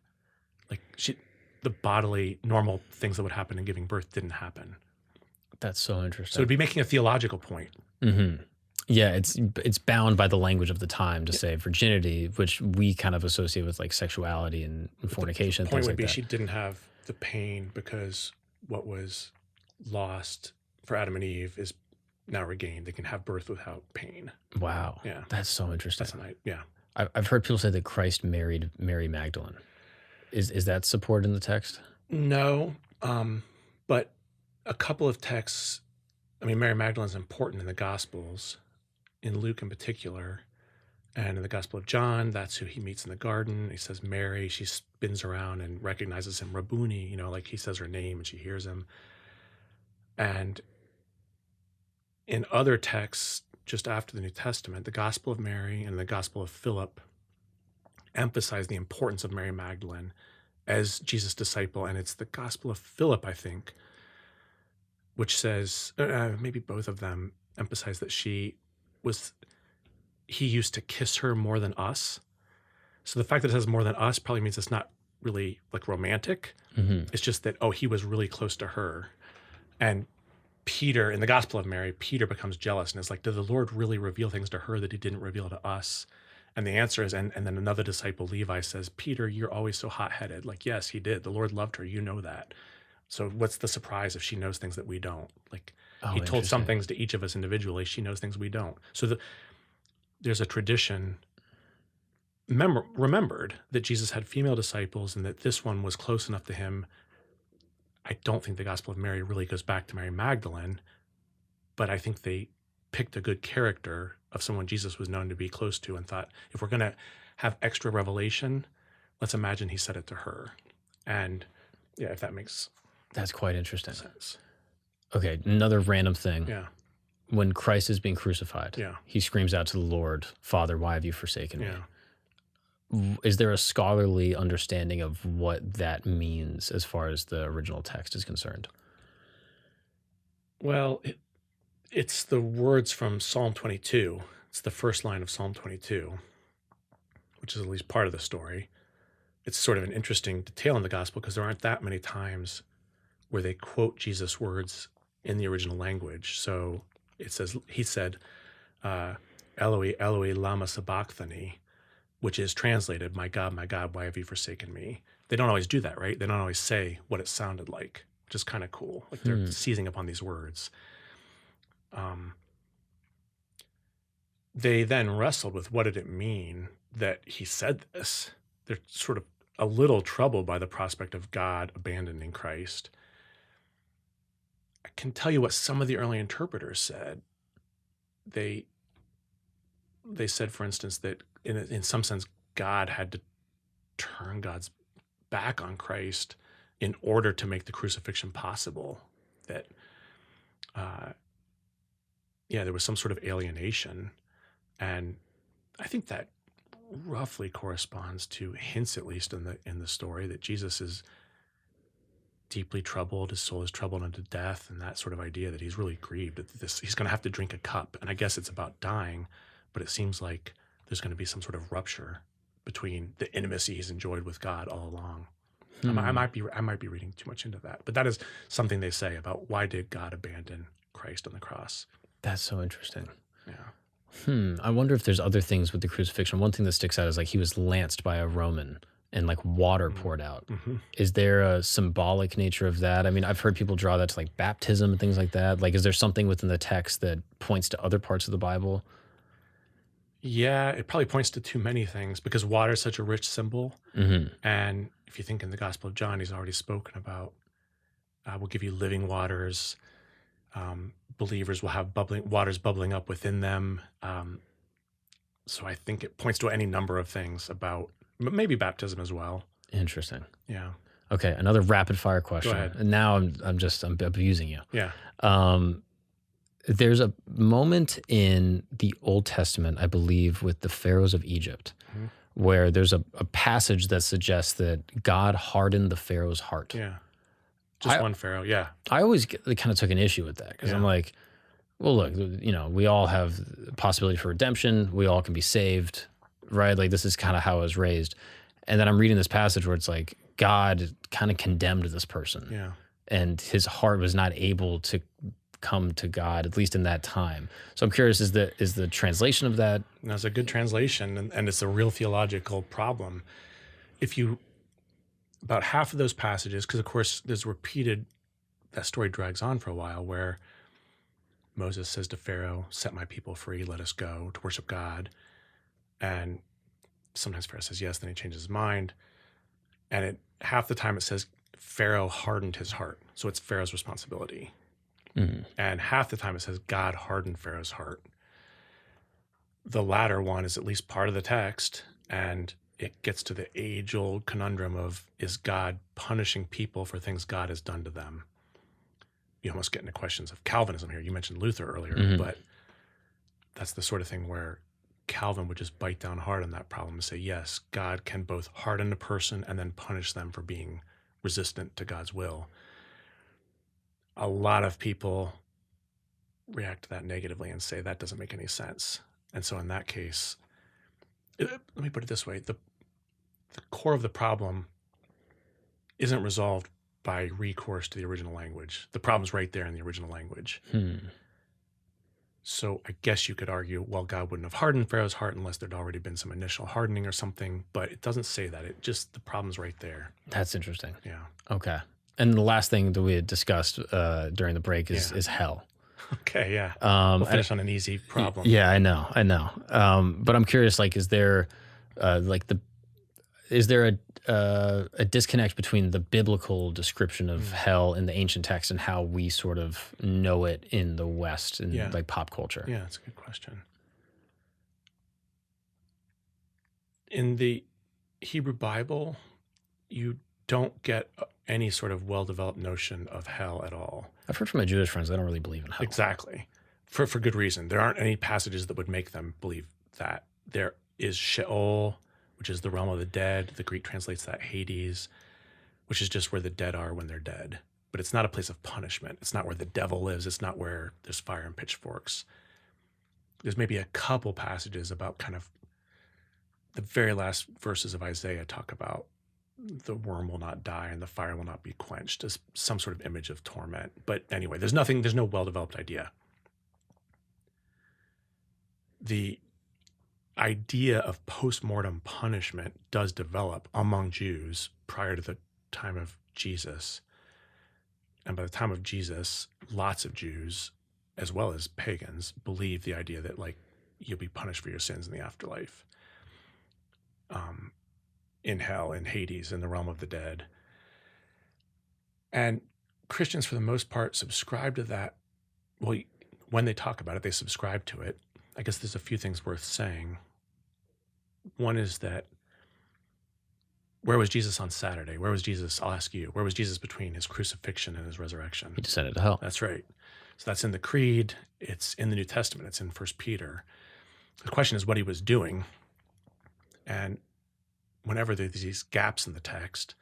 Like the bodily normal things that would happen in giving birth didn't happen. That's so interesting. So it'd be making a theological point. Mm-hmm. Yeah, it's bound by the language of the time to say virginity, which we kind of associate with like sexuality and fornication. The point would like be that. She didn't have the pain because what was lost for Adam and Eve is now regained. They can have birth without pain. Wow. Yeah. That's so interesting. Yeah. I've heard people say that Christ married Mary Magdalene. Is that supported in the text? No, but a couple of texts. I mean, Mary Magdalene is important in the Gospels, in Luke in particular, and in the Gospel of John. That's who he meets in the garden. He says Mary. She spins around and recognizes him, Rabboni. Like he says her name and she hears him. And in other texts, just after the New Testament, the Gospel of Mary and the Gospel of Philip emphasize the importance of Mary Magdalene as Jesus' disciple. And it's the Gospel of Philip, I think, which says, maybe both of them emphasize that he used to kiss her more than us. So the fact that it says more than us probably means it's not really like romantic. Mm-hmm. It's just that, he was really close to her. And Peter, in the Gospel of Mary, Peter becomes jealous and is like, did the Lord really reveal things to her that he didn't reveal to us? And the answer is, and then another disciple, Levi, says, Peter, you're always so hot-headed. Like, yes, he did. The Lord loved her. You know that. So what's the surprise if she knows things that we don't? Like, he told some things to each of us individually. She knows things we don't. So there's a tradition remembered that Jesus had female disciples and that this one was close enough to him. I don't think the Gospel of Mary really goes back to Mary Magdalene, but I think they picked a good character of someone Jesus was known to be close to and thought, if we're going to have extra revelation, let's imagine he said it to her. And yeah, if that makes That's quite interesting. sense. Okay, another random thing. Yeah. When Christ is being crucified, Yeah. he screams out to the Lord, Father, why have you forsaken Yeah. me? Is there a scholarly understanding of what that means as far as the original text is concerned? Well, it's the words from Psalm 22. It's the first line of Psalm 22, which is at least part of the story. It's sort of an interesting detail in the gospel because there aren't that many times where they quote Jesus' words in the original language. So it says, he said, Eloi, Eloi, lama sabachthani, which is translated, my God, why have you forsaken me? They don't always do that, right? They don't always say what it sounded like, which is kind of cool. Like they're seizing upon these words. They then wrestled with what did it mean that he said this? They're sort of a little troubled by the prospect of God abandoning Christ. I can tell you what some of the early interpreters said. They said, for instance, that in some sense, God had to turn God's back on Christ in order to make the crucifixion possible. That, there was some sort of alienation. And I think that roughly corresponds to hints, at least in the story, that Jesus is deeply troubled. His soul is troubled unto death, and that sort of idea that he's really grieved at this. He's going to have to drink a cup, and I guess it's about dying, but it seems like there's going to be some sort of rupture between the intimacy he's enjoyed with God all along. I might be reading too much into that, but that is something they say about why did God abandon Christ on the cross. That's so interesting. Yeah. I wonder if there's other things with the crucifixion. One thing that sticks out is like he was lanced by a Roman and like water poured out. Mm-hmm. Is there a symbolic nature of that? I mean, I've heard people draw that to like baptism and things like that. Like, is there something within the text that points to other parts of the Bible? Yeah, it probably points to too many things because water is such a rich symbol. Mm-hmm. And if you think in the Gospel of John, he's already spoken about, we'll give you living waters. Believers will have waters bubbling up within them. So I think it points to any number of things about maybe baptism as well. Interesting. Yeah. Okay, another rapid fire question. Go ahead. And now I'm abusing you. Yeah. There's a moment in the Old Testament, I believe, with the pharaohs of Egypt, where there's a passage that suggests that God hardened the pharaoh's heart. Yeah. Just one pharaoh. Yeah. I always kind of took an issue with that because I'm like, well, look, we all have possibility for redemption. We all can be saved, right? Like this is kind of how I was raised. And then I'm reading this passage where it's like God kind of condemned this person. Yeah. And his heart was not able to come to God, at least in that time. So I'm curious, is the translation of that? No, it's a good translation, and it's a real theological problem. About half of those passages, because of course there's repeated, that story drags on for a while, where Moses says to Pharaoh, set my people free, let us go to worship God. And sometimes Pharaoh says yes, then he changes his mind. And half the time it says Pharaoh hardened his heart. So it's Pharaoh's responsibility. Mm-hmm. And half the time it says God hardened Pharaoh's heart. The latter one is at least part of the text, and it gets to the age-old conundrum of, is God punishing people for things God has done to them? You almost get into questions of Calvinism here. You mentioned Luther earlier, but that's the sort of thing where Calvin would just bite down hard on that problem and say, yes, God can both harden a person and then punish them for being resistant to God's will. A lot of people react to that negatively and say that doesn't make any sense. And so in that case, let me put it this way. The core of the problem isn't resolved by recourse to the original language. The problem's right there in the original language. So I guess you could argue, well, God wouldn't have hardened Pharaoh's heart unless there'd already been some initial hardening or something, but it doesn't say that. The problem's right there. That's interesting. Yeah. Okay. And the last thing that we had discussed during the break is hell. Okay, yeah. We'll finish on an easy problem. Yeah, I know. But I'm curious, like, is there, is there a disconnect between the biblical description of hell in the ancient text and how we sort of know it in the West in like pop culture? Yeah, that's a good question. In the Hebrew Bible, you don't get any sort of well-developed notion of hell at all. I've heard from my Jewish friends they don't really believe in hell. Exactly. For good reason. There aren't any passages that would make them believe that. There is Sheol, which is the realm of the dead. The Greek translates that Hades, which is just where the dead are when they're dead. But it's not a place of punishment. It's not where the devil lives. It's not where there's fire and pitchforks. There's maybe a couple passages about kind of the very last verses of Isaiah talk about the worm will not die and the fire will not be quenched as some sort of image of torment. But anyway, there's no well-developed idea. The idea of post-mortem punishment does develop among Jews prior to the time of Jesus. And by the time of Jesus, lots of Jews, as well as pagans, believe the idea that like you'll be punished for your sins in the afterlife. In hell, in Hades, in the realm of the dead. And Christians, for the most part, subscribe to that. Well, when they talk about it, they subscribe to it. I guess there's a few things worth saying. One is that, where was Jesus on Saturday? Where was Jesus, I'll ask you, where was Jesus between his crucifixion and his resurrection? He descended to hell. That's right. So that's in the Creed. It's in the New Testament. It's in 1 Peter. The question is what he was doing. And whenever there's these gaps in the text,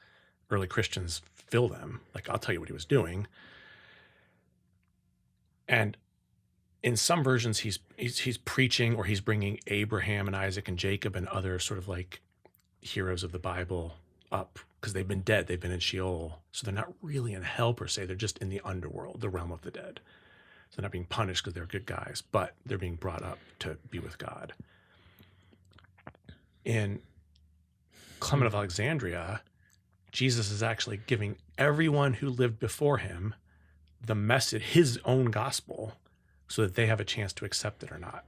early Christians fill them. Like, I'll tell you what he was doing. And in some versions, he's preaching, or he's bringing Abraham and Isaac and Jacob and other sort of like heroes of the Bible up because they've been dead. They've been in Sheol. So they're not really in hell per se. They're just in the underworld, the realm of the dead. So they're not being punished because they're good guys, but they're being brought up to be with God. In Clement of Alexandria, Jesus is actually giving everyone who lived before him the message, his own gospel, so that they have a chance to accept it or not.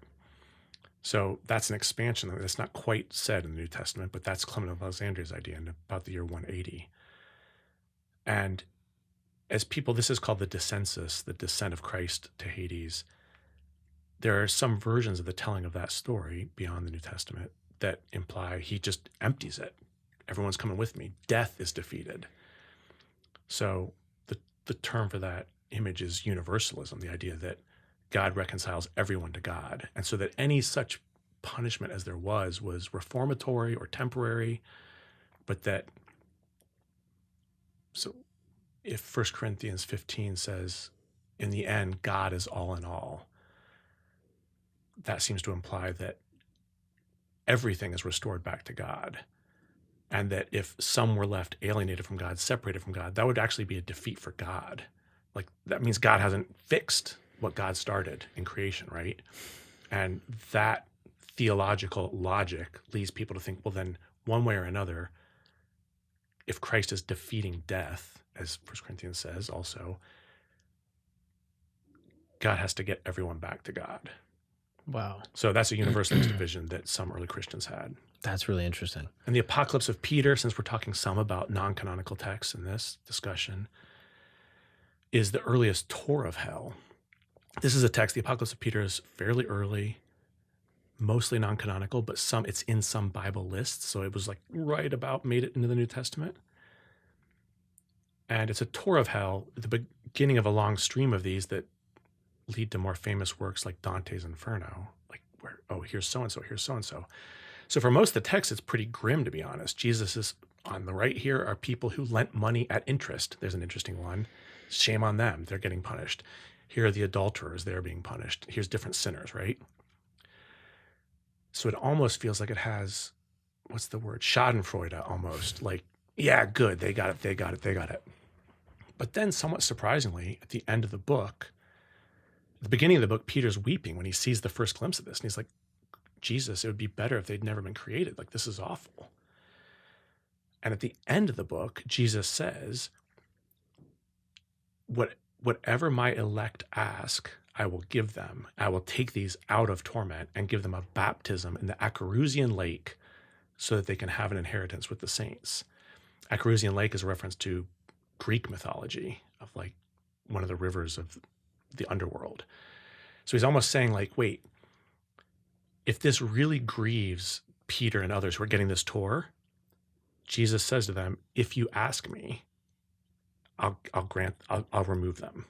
So that's an expansion. That's not quite said in the New Testament, but that's Clement of Alexandria's idea in about the year 180. And as people, this is called the descensus, the descent of Christ to Hades. There are some versions of the telling of that story beyond the New Testament that imply he just empties it. Everyone's coming with me. Death is defeated. So the term for that image is universalism, the idea that God reconciles everyone to God. And so that any such punishment as there was reformatory or temporary, but that, so if 1 Corinthians 15 says, in the end, God is all in all, that seems to imply that everything is restored back to God. And that if some were left alienated from God, separated from God, that would actually be a defeat for God. Like, that means God hasn't fixed what God started in creation, right? And that theological logic leads people to think, well, then one way or another, if Christ is defeating death, as 1 Corinthians says also, God has to get everyone back to God. Wow. So that's a universalist division that some early Christians had. That's really interesting. And the Apocalypse of Peter, since we're talking some about non-canonical texts in this discussion, is the earliest tour of hell. This is a text, the Apocalypse of Peter is fairly early, mostly non-canonical, but it's in some Bible lists. So it was like right about made it into the New Testament. And it's a tour of hell, the beginning of a long stream of these that lead to more famous works like Dante's Inferno, like where, oh, here's so-and-so, here's so-and-so. So for most of the text, it's pretty grim, to be honest. Jesus is on the right here are people who lent money at interest. There's an interesting one. Shame on them. They're getting punished. Here are the adulterers. They're being punished. Here's different sinners, right? So it almost feels like it has, what's the word? Schadenfreude almost. Like, yeah, good. They got it. They got it. They got it. But then somewhat surprisingly, at the end of the book, at the beginning of the book, Peter's weeping when he sees the first glimpse of this. And he's like, Jesus, it would be better if they'd never been created. Like, this is awful. And at the end of the book, Jesus says, whatever my elect ask, I will give them. I will take these out of torment and give them a baptism in the Acherusian lake so that they can have an inheritance with the saints. Acherusian Lake is a reference to Greek mythology of like one of the rivers of the underworld. So he's almost saying like, wait, if this really grieves Peter and others who are getting this tour, Jesus says to them, if you ask me, I'll remove them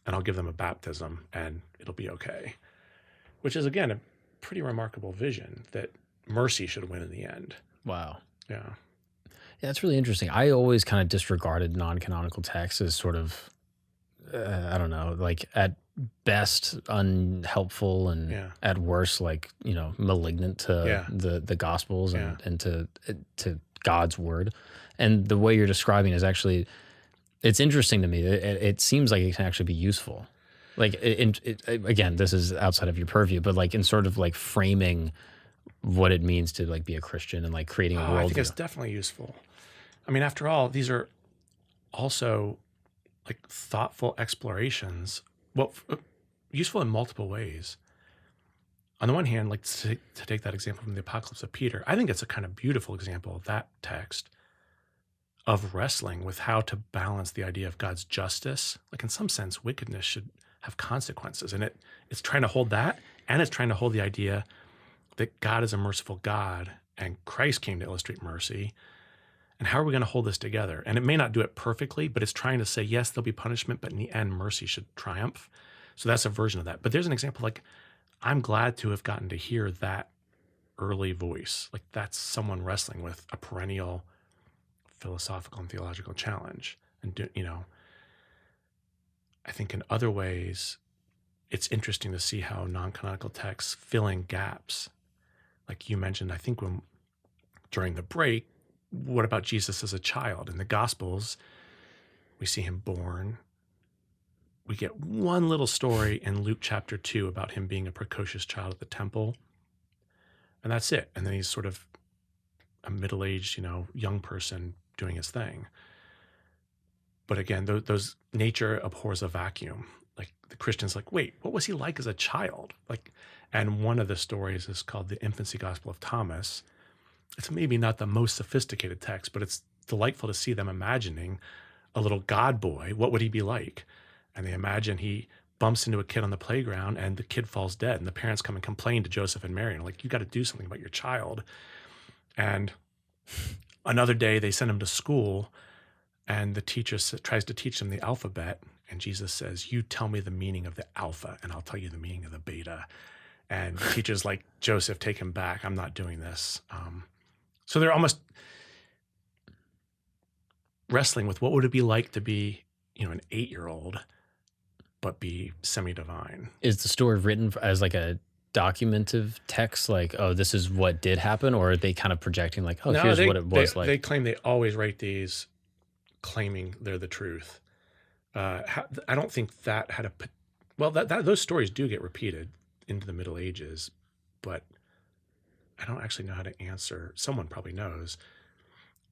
and I'll give them a baptism and it'll be okay. Which is, again, a pretty remarkable vision that mercy should win in the end. Wow. Yeah. Yeah, that's really interesting. I always kind of disregarded non-canonical texts as sort of, I don't know, like at best unhelpful and at worst, like, malignant to the Gospels and to God's word. And the way you're describing is actually, it's interesting to me. It seems like it can actually be useful. Like, again, this is outside of your purview, but like in sort of like framing what it means to like be a Christian and like creating a worldview. I think it's definitely useful. I mean, after all, these are also like thoughtful explorations. Well, useful in multiple ways. On the one hand, like to take that example from the Apocalypse of Peter, I think it's a kind of beautiful example of that text of wrestling with how to balance the idea of God's justice. Like in some sense, wickedness should have consequences. And it's trying to hold that, and it's trying to hold the idea that God is a merciful God and Christ came to illustrate mercy. And how are we going to hold this together? And it may not do it perfectly, but it's trying to say, yes, there'll be punishment, but in the end, mercy should triumph. So that's a version of that. But there's an example, like, I'm glad to have gotten to hear that early voice. Like, that's someone wrestling with a perennial philosophical and theological challenge. And, I think in other ways, it's interesting to see how non-canonical texts fill in gaps. Like you mentioned, I think during the break, what about Jesus as a child? In the Gospels, we see him born. We get one little story in Luke chapter 2 about him being a precocious child at the temple. And that's it. And then he's sort of a middle-aged, young person doing his thing. But again, those nature abhors a vacuum. Like the Christian's like, wait, what was he like as a child? Like, and one of the stories is called the Infancy Gospel of Thomas. It's maybe not the most sophisticated text, but it's delightful to see them imagining a little God boy. What would he be like? And they imagine he bumps into a kid on the playground and the kid falls dead. And the parents come and complain to Joseph and Mary and like, you got to do something about your child. And another day they send him to school and the teacher tries to teach them the alphabet. And Jesus says, you tell me the meaning of the alpha and I'll tell you the meaning of the beta. And the teacher's like, Joseph, take him back. I'm not doing this. So they're almost wrestling with what would it be like to be, an 8-year-old, but be semi-divine. Is the story written as like a documentive text, like, oh, this is what did happen? Or are they kind of projecting like, oh, here's what it was like? They claim they always write these claiming they're the truth. I don't think that had those stories do get repeated into the Middle Ages, but I don't actually know how to answer. Someone probably knows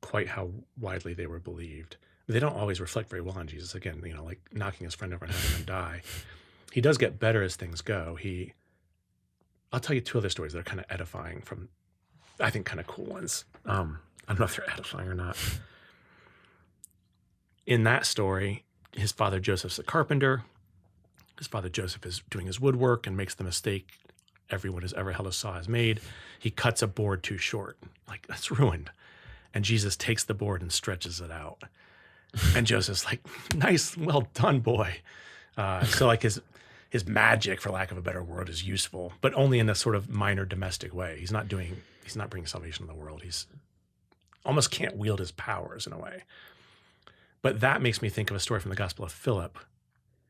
quite how widely they were believed. They don't always reflect very well on Jesus. Again, like knocking his friend over and having him die. He does get better as things go. I'll tell you 2 other stories that are kind of edifying from, I think, kind of cool ones. I don't know if they're edifying or not. In that story, his father Joseph's a carpenter. His father Joseph is doing his woodwork and makes the mistake everyone who's ever held a saw has made. He cuts a board too short. Like, that's ruined. And Jesus takes the board and stretches it out. And Joseph's like, nice, well done, boy. So like his magic, for lack of a better word, is useful, but only in a sort of minor domestic way. He's not bringing salvation to the world. He's almost can't wield his powers in a way. But that makes me think of a story from the Gospel of Philip,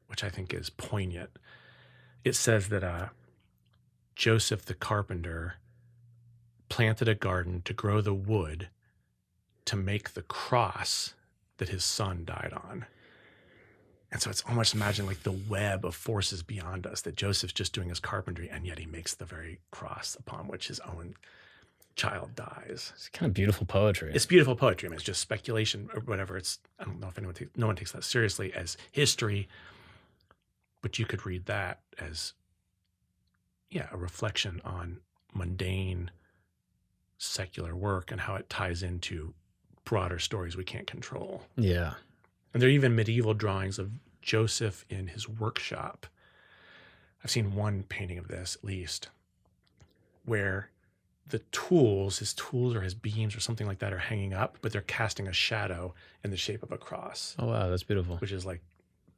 which I think is poignant. It says that Joseph the carpenter planted a garden to grow the wood to make the cross that his son died on. And so it's almost imagining like the web of forces beyond us, that Joseph's just doing his carpentry, and yet he makes the very cross upon which his own child dies. It's kind of beautiful poetry. It's beautiful poetry. I mean, it's just speculation or whatever. I don't know if no one takes that seriously as history, but you could read that as, a reflection on mundane secular work and how it ties into broader stories we can't control. Yeah. And there are even medieval drawings of Joseph in his workshop. I've seen one painting of this, at least, where the tools, his tools or his beams or something like that, are hanging up, but they're casting a shadow in the shape of a cross. Oh, wow. That's beautiful. Which is like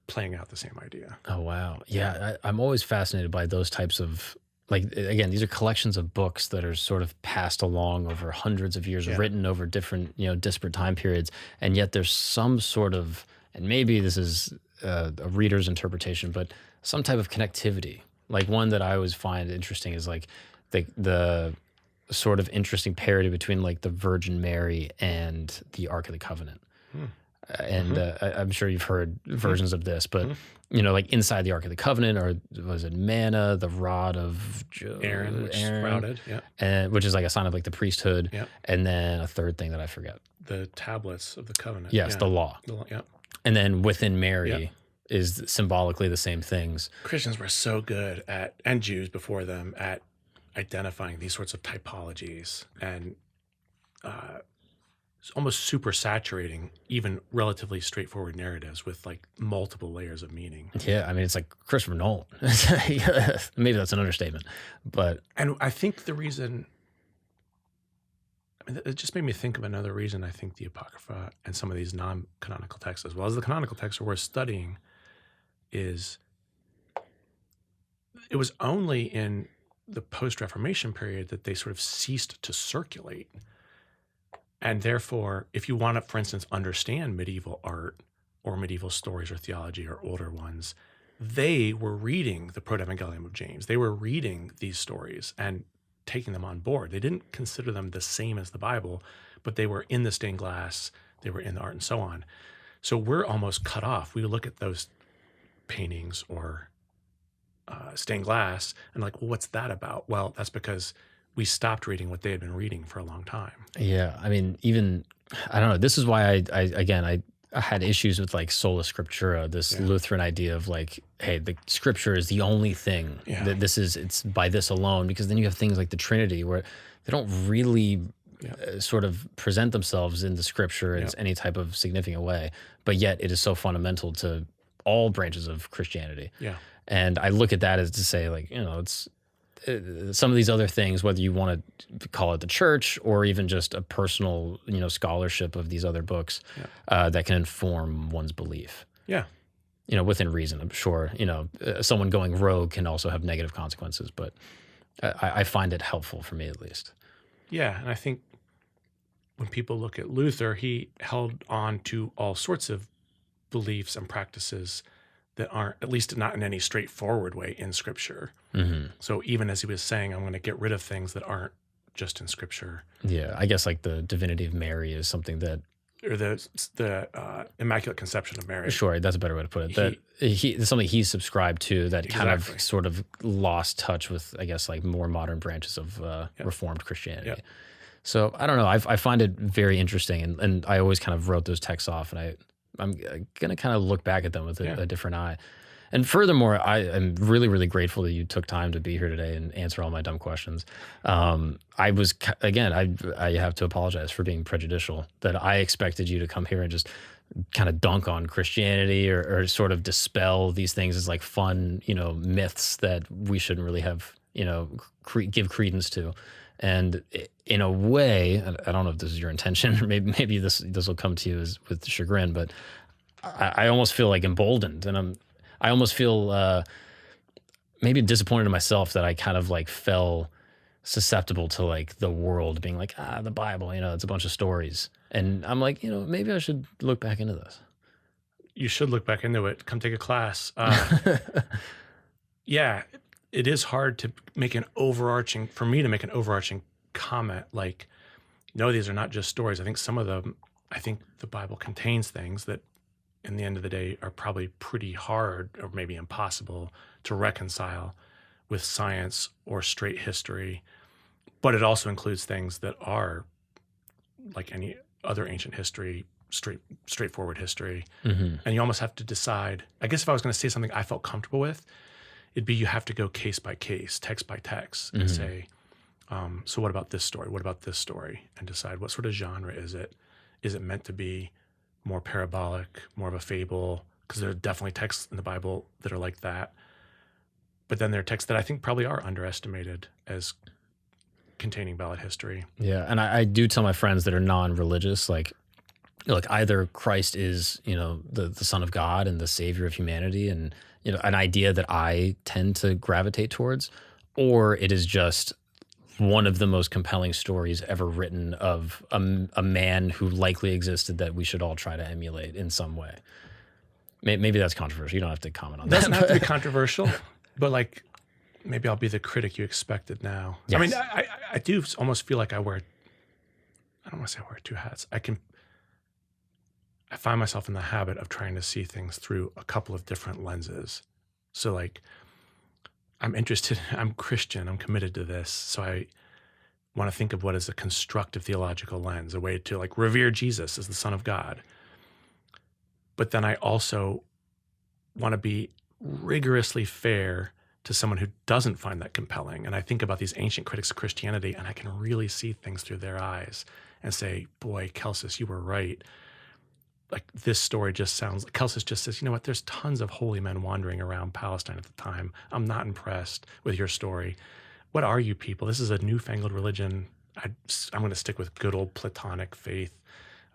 playing out the same idea. Oh, wow. Yeah. I'm always fascinated by those types of, like, again, these are collections of books that are sort of passed along over hundreds of years, written over different, disparate time periods. And yet there's some sort of, and maybe this is a reader's interpretation, but some type of connectivity. Like one that I always find interesting is like the sort of interesting parody between like the Virgin Mary and the Ark of the Covenant. And I'm sure you've heard versions of this, but like inside the Ark of the Covenant, or was it manna, the rod of Aaron, which sprouted, and which is like a sign of like the priesthood, yeah. And then a third thing that I forget, the tablets of the covenant. Yes, the law. Yeah. And then within Mary is symbolically the same things. Christians were so good at, and Jews before them, at identifying these sorts of typologies and almost super saturating even relatively straightforward narratives with like multiple layers of meaning. Yeah, I mean, it's like Christopher Nolan. Maybe that's an understatement, but... And I think the reason... I mean, it just made me think of another reason I think the Apocrypha and some of these non-canonical texts, as well as the canonical texts, are worth studying, is it was only in the post-Reformation period that they sort of ceased to circulate. And therefore, if you want to, for instance, understand medieval art or medieval stories or theology or older ones, they were reading the Proto-Evangelium of James. They were reading these stories and taking them on board. They didn't consider them the same as the Bible, but they were in the stained glass, they were in the art and so on. So we're almost cut off. We look at those paintings or stained glass and like, well, what's that about? Well, that's because we stopped reading what they had been reading for a long time. Yeah, I mean, even, I don't know, this is why I had issues with like sola scriptura, this Lutheran idea of like, hey, the scripture is the only thing that it's by this alone, because then you have things like the Trinity where they don't really sort of present themselves in the scripture in any type of significant way, but yet it is so fundamental to all branches of Christianity. Yeah. And I look at that as to say like, it's some of these other things, whether you want to call it the church or even just a personal, scholarship of these other books that can inform one's belief. Yeah. Within reason, I'm sure, someone going rogue can also have negative consequences, but I find it helpful for me at least. Yeah. And I think when people look at Luther, he held on to all sorts of beliefs and practices that aren't, at least not in any straightforward way, in Scripture. Mm-hmm. So even as he was saying, I'm going to get rid of things that aren't just in Scripture. Yeah, I guess like the divinity of Mary is something that... Or the Immaculate Conception of Mary. Sure, that's a better way to put it. It's something he subscribed to that kind of sort of lost touch with, I guess, like more modern branches of Reformed Christianity. Yep. So I don't know, I find it very interesting, and I always kind of wrote those texts off, and I'm going to kind of look back at them with a different eye. And furthermore, I am really, really grateful that you took time to be here today and answer all my dumb questions. I was, again, I have to apologize for being prejudicial, that I expected you to come here and just kind of dunk on Christianity or sort of dispel these things as like fun, myths that we shouldn't really have, give credence to. And in a way, I don't know if this is your intention, or maybe this will come to you with chagrin, but I almost feel like emboldened, and I almost feel maybe disappointed in myself that I kind of like fell susceptible to like the world being like, the Bible, it's a bunch of stories. And I'm like, maybe I should look back into this. You should look back into it. Come take a class. Yeah. It is hard to make an overarching comment like, no, these are not just stories. I think the Bible contains things that in the end of the day are probably pretty hard or maybe impossible to reconcile with science or straight history. But it also includes things that are like any other ancient history, straightforward history. Mm-hmm. And you almost have to decide, I guess if I was going to say something I felt comfortable with, it'd be you have to go case by case, text by text, and say, So what about this story? What about this story? And decide what sort of genre is it? Is it meant to be more parabolic, more of a fable? Because there are definitely texts in the Bible that are like that. But then there are texts that I think probably are underestimated as containing valid history. Yeah, and I do tell my friends that are non-religious, like either Christ is, the Son of God and the Savior of humanity, and an idea that I tend to gravitate towards, or it is just one of the most compelling stories ever written of a man who likely existed that we should all try to emulate in some way. Maybe that's controversial. You don't have to comment on that. It doesn't have to be controversial, but like maybe I'll be the critic you expected now. Yes. I mean, I do almost feel like I don't want to say I wear two hats. I find myself in the habit of trying to see things through a couple of different lenses. So like, I'm Christian, I'm committed to this. So I want to think of what is a constructive theological lens, a way to like revere Jesus as the Son of God. But then I also want to be rigorously fair to someone who doesn't find that compelling. And I think about these ancient critics of Christianity, and I can really see things through their eyes and say, boy, Celsus, you were right. Like this story just sounds like Celsus just says, you know what, there's tons of holy men wandering around Palestine at the time. I'm not impressed with your story. What are you people? This is a newfangled religion. I'm going to stick with good old Platonic faith.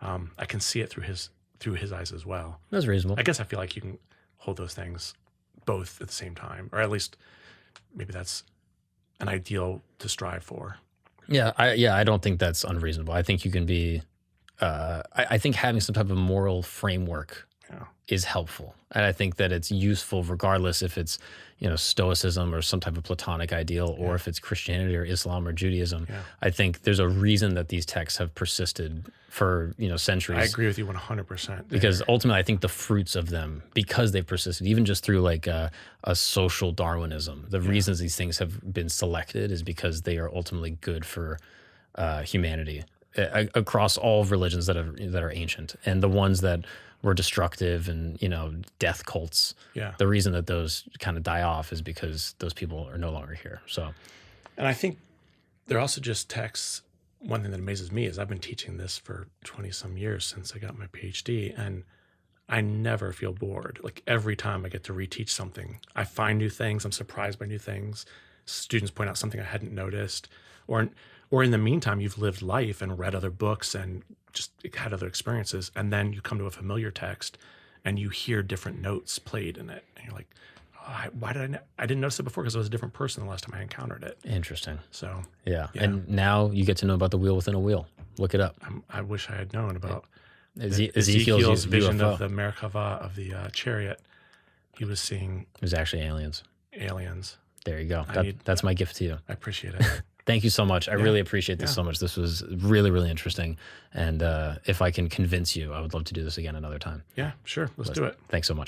I can see it through his eyes as well. That's reasonable. I guess I feel like you can hold those things both at the same time, or at least maybe that's an ideal to strive for. Yeah, I don't think that's unreasonable. I think you can be. I think having some type of moral framework is helpful, and I think that it's useful regardless if it's Stoicism or some type of Platonic ideal, or if it's Christianity or Islam or Judaism. Yeah. I think there's a reason that these texts have persisted for centuries. I agree with you 100%. Because ultimately, I think the fruits of them, because they've persisted, even just through like a social Darwinism, the reasons these things have been selected is because they are ultimately good for humanity across all religions that are ancient, and the ones that were destructive and death cults. Yeah, the reason that those kind of die off is because those people are no longer here. So, and I think they're also just texts. One thing that amazes me is I've been teaching this for 20 some years since I got my PhD, and I never feel bored. Like every time I get to reteach something, I find new things. I'm surprised by new things. Students point out something I hadn't noticed, or in the meantime, you've lived life and read other books and just had other experiences. And then you come to a familiar text and you hear different notes played in it. And you're like, oh, why did I didn't notice it before because I was a different person the last time I encountered it. Interesting. So, yeah. And now you get to know about the wheel within a wheel. Look it up. I wish I had known about Ezekiel's vision UFO. of the Merkava of the chariot. He was seeing. It was actually aliens. Aliens. There you go. That's my gift to you. I appreciate it. Thank you so much. I really appreciate this so much. This was really, really interesting. And if I can convince you, I would love to do this again another time. Yeah, sure. Let's do it. Thanks so much.